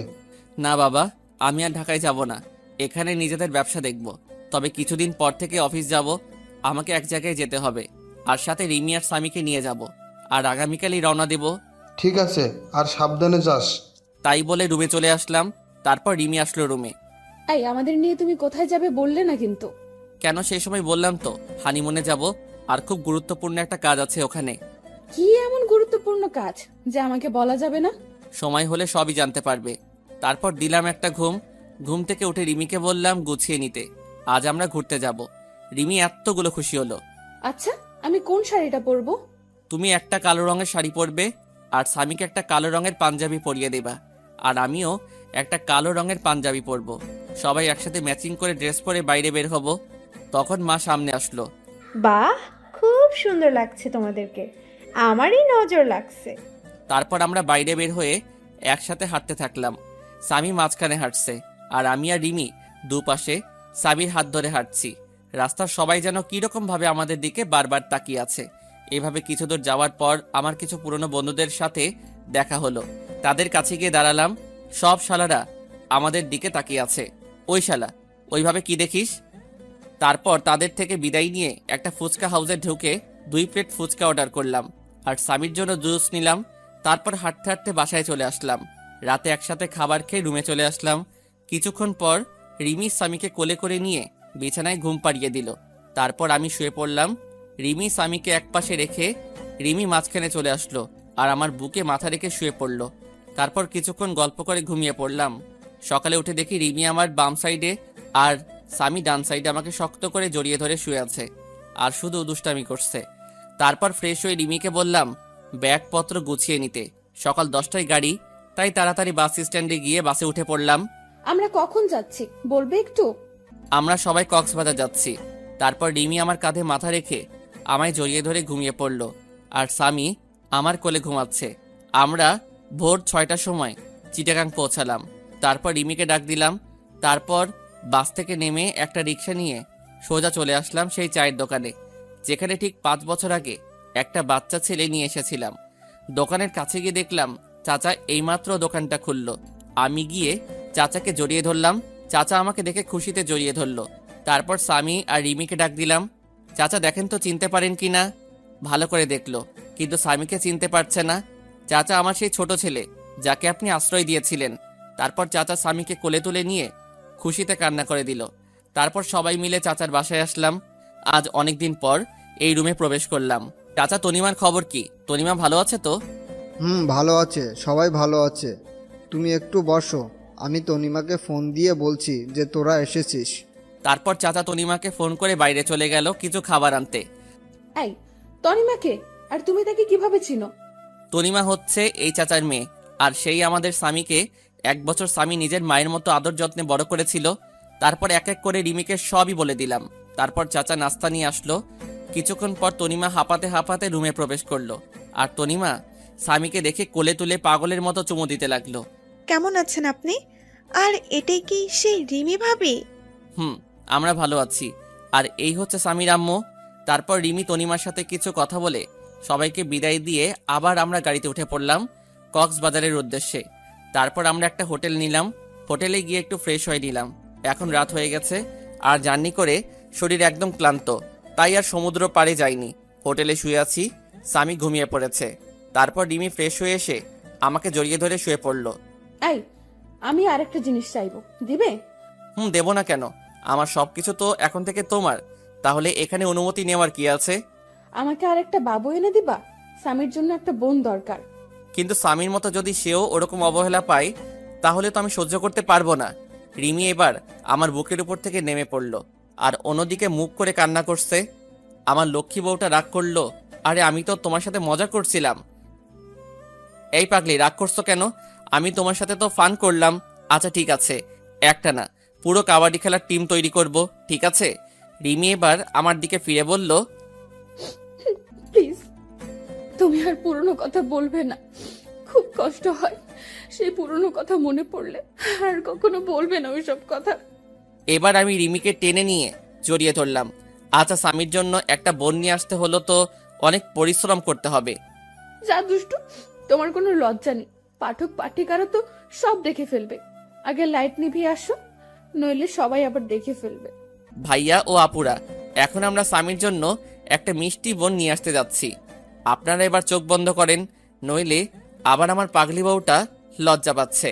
না বাবা, আমি আর ঢাকায় যাব না, এখানে নিজেদের ব্যবসা দেখব। তবে কিছুদিন পর থেকে অফিস যাব, আমাকে এক জায়গায় যেতে হবে, আর সাথে রিমি আর স্বামীকে নিয়ে যাব, আর আগামীকালই রওনা দেব। ঠিক আছে, আর সাবধানে যাস। তাই বলে রুমে চলে আসলাম। তারপর রিমি আসলো রুমে। এই, আমাদের নিয়ে তুমি কোথায় যাবে বললে না কিন্তু। কেন, সেই সময় বললাম তো হানিমুনে যাব, আর খুব গুরুত্বপূর্ণ একটা কাজ আছে ওখানে। কি এমন গুরুত্বপূর্ণ কাজ যে আমাকে বলা যাবে না? সময় হলে সবই জানতে পারবে। তারপর দিলাম একটা ঘুম। ঘুম থেকে উঠে রিমিকে বললাম গুছিয়ে নিতে, আজ আমরা ঘুরতে যাব। রিমি এতগুলো খুশি হলো। আচ্ছা, আমি কোন শাড়িটা পরবো? তুমি একটা কালো রঙের শাড়ি পরবে, আর স্বামীকে একটা কালো রঙের পাঞ্জাবি পরিয়ে দেবা, আর আমিও একটা কালো রঙের পাঞ্জাবি পরবো। সবাই একসাথে ম্যাচিং করে ড্রেস পরে বাইরে বের হব। তখন মা সামনে আসলো। বাহ, খুব সুন্দর লাগছে তোমাদেরকে, আমারই নজর লাগছে। তারপর আমরা বাইরে বের হয়ে একসাথে হাঁটতে থাকলাম। স্বামী মাঝখানে হাঁটছে, আর আমি আর রিমি দুপাশে স্বামীর হাত ধরে হাঁটছি। রাস্তার সবাই যেন কিরকম ভাবে আমাদের দিকে বারবার তাকিয়ে আছে। এভাবে কিছু দূর যাওয়ার পর আমার কিছু পুরনো বন্ধুদের সাথে দেখা হলো। তাদের কাছে গিয়ে দাঁড়ালাম। সব শালারা আমাদের দিকে তাকিয়ে আছে। ওই শালা, ওইভাবে কি দেখিস? তারপর তাদের থেকে বিদায় নিয়ে একটা ফুচকা হাউসে ঢুকে 2 প্লেট ফুচকা অর্ডার করলাম, আর স্বামীর জন্য জুস নিলাম। তারপর হাঁটতে হাঁটতে বাসায় চলে আসলাম। রাতে একসাথে খাবার খেয়ে রুমে চলে আসলাম। কিছুক্ষণ পর রিমি স্বামীকে কোলে করে নিয়ে বিছানায় ঘুম পাড়িয়ে দিল। তারপর আমি শুয়ে পড়লাম। রিমি স্বামীকে একপাশে রেখে রিমি মাঝখানে চলে আসলো, আর আমার বুকে মাথা রেখে শুয়ে পড়লো। তারপর কিছুক্ষণ গল্প করে ঘুমিয়ে পড়লাম। সকালে উঠে দেখি রিমি আমার বাম সাইডে আর স্বামী ডান সাইডে আমাকে শক্ত করে জড়িয়ে ধরে শুয়ে আছে, আর শুধু দুষ্টামি করছে। তারপর ফ্রেশ হয়ে রিমিকে বললাম ব্যাগপত্র গুছিয়ে নিতে। সকাল 10টায় গাড়ি, তাই তাড়াতাড়ি বাস স্ট্যান্ডে গিয়ে বাসে উঠে পড়লাম। আমরা কখন যাচ্ছি বলবে একটু? আমরা সবাই কক্সবাজার যাচ্ছি। তারপর রিমি আমার কাঁধে মাথা রেখে আমায় জড়িয়ে ধরে ঘুমিয়ে পড়ল, আর স্বামী আমার কোলে ঘুমাচ্ছে। আমরা ভোর 6টার সময় চিটাগাং পৌঁছালাম। তারপর রিমিকে ডাক দিলাম। তারপর বাস থেকে নেমে একটা রিক্সা নিয়ে সোজা চলে আসলাম সেই চায়ের দোকানে, যেখানে ঠিক 5 বছর আগে একটা বাচ্চা ছেলে নিয়ে এসেছিলাম। দোকানের কাছে গিয়ে দেখলাম চাচা এইমাত্র দোকানটা খুললো। আমি গিয়ে চাচাকে জড়িয়ে ধরলাম। চাচা আমাকে দেখে খুশিতে জড়িয়ে ধরলো। তারপর স্বামী আর রিমিকে ডাক দিলাম। চাচা দেখেন তো চিনতে পারেন কি না। ভালো করে দেখলো, কিন্তু স্বামীকে চিনতে পারছে না। চাচা আমার সেই ছোট ছেলে যাকে আপনি আশ্রয় দিয়েছিলেন। তারপর চাচা স্বামীকে কোলে তুলে নিয়ে খুশিতে কান্না করে দিল। তারপর সবাই মিলে চাচার বাসায় আসলাম। আজ অনেক দিন পর এই রুমে প্রবেশ করলাম। চাচা, তনিমার খবর কি? তনিমা ভালো আছে তো? ভালো আছে, সবাই ভালো আছে। তুমি একটু বসো, আমি তনিমাকে ফোন দিয়ে বলছি যে তোরা এসেছিস। তারপর চাচা তনিমাকে ফোন করে বাইরে চলে গেল কিছু খাবার আনতে। এই তনিমাকে, আর তুমি তাকে কিভাবে চিনো? তনিমা হচ্ছে এই চাচার মেয়ে, আর সেই আমাদের স্বামীকে 1 বছর স্বামী নিজের মায়ের মতো আদর যত্নে বড় করেছিল। তারপর এক এক করে রিমিকে সবই বলে দিলাম। তারপর চাচা নাস্তা নিয়ে আসলো। কিছুক্ষণ পর তনিমা হাঁপাতে হাঁপাতে রুমে প্রবেশ করলো, আর তনিমা স্বামীকে দেখে কোলে তুলে পাগলের মতো চুমু দিতে লাগলো। কেমন আছেন আপনি? আর এটাই কি সেই রিমি ভাবি? আমরা ভালো আছি। আর এই হচ্ছে স্বামীর আম্মু। তারপর রিমি তনিমার সাথে কিছু কথা বলে সবাইকে বিদায় দিয়ে আবার আমরা গাড়িতে উঠে পড়লাম কক্সবাজারের উদ্দেশ্যে। তারপর আমরা একটা হোটেল নিলাম। হোটেলে গিয়ে একটু ফ্রেশ হয়ে নিলাম। এখন রাত হয়ে গেছে, আর জার্নি করে শরীর একদম ক্লান্ত, তাই আর সমুদ্র পাড়ে যাইনি। হোটেলে শুয়ে আছি, স্বামী ঘুমিয়ে পড়েছে। তারপর রিমি ফ্রেশ হয়ে এসে আমাকে জড়িয়ে ধরে শুয়ে পড়ল। এই, আমি আরেকটা জিনিস চাইবো, দিবে? দেব না কেন? আমার সবকিছু তো এখন থেকে তোমার। তাহলে এখানে অনুমতি নেওয়ার কি আছে? আমাকে আরেকটা বাবু এনে দিবা? স্বামীর জন্য একটা বোন দরকার। কিন্তু স্বামীর মতো যদি সেও ওরকম অবহেলা পায়, তাহলে তো আমি সহ্য করতে পারবো না। রিমি এবার আমার বুকের উপর থেকে নেমে পড়ল, আর অন্যদিকে মুখ করে কান্না করছে। আমার লক্ষ্মী বউটা রাগ করলো। আরে আমি তো তোমার সাথে মজা করছিলাম। এই পাগলি, রাগ করছো কেন? আমি তোমার সাথে তো ফান করলাম। আচ্ছা ঠিক আছে, একটা না, পুরো কাবাডি খেলার টিম তৈরি করব, ঠিক আছে? রিমি এবার আমার দিকে ফিরে বলল, প্লিজ, তুমি আর পুরনো কথা বলবে না। খুব কষ্ট হয় সেই পুরনো কথা মনে পড়লে। আর কখনো বলবে না ওইসব কথা। এবার আমি রিমিকে টেনে নিয়ে জড়িয়ে ধরলাম। আচ্ছা, স্বামীর জন্য একটা বোন নিয়ে আসতে হলো তো অনেক পরিশ্রম করতে হবে। যা দুষ্টু, তোমার কোনো লজ্জা নেই। পাঠক পাঠিকারা তো সব দেখে ফেলবে। আগে লাইট নিভিয়ে আসো, নইলে সবাই আবার দেখে ফেলবে। ভাইয়া ও আপুরা, এখন আমরা স্বামীর জন্য একটা মিষ্টি বোন নিয়ে আসতে যাচ্ছি। আপনারা এবার চোখ বন্ধ করেন, নইলে আবার আমার পাগলি বউটা লজ্জা পাচ্ছে।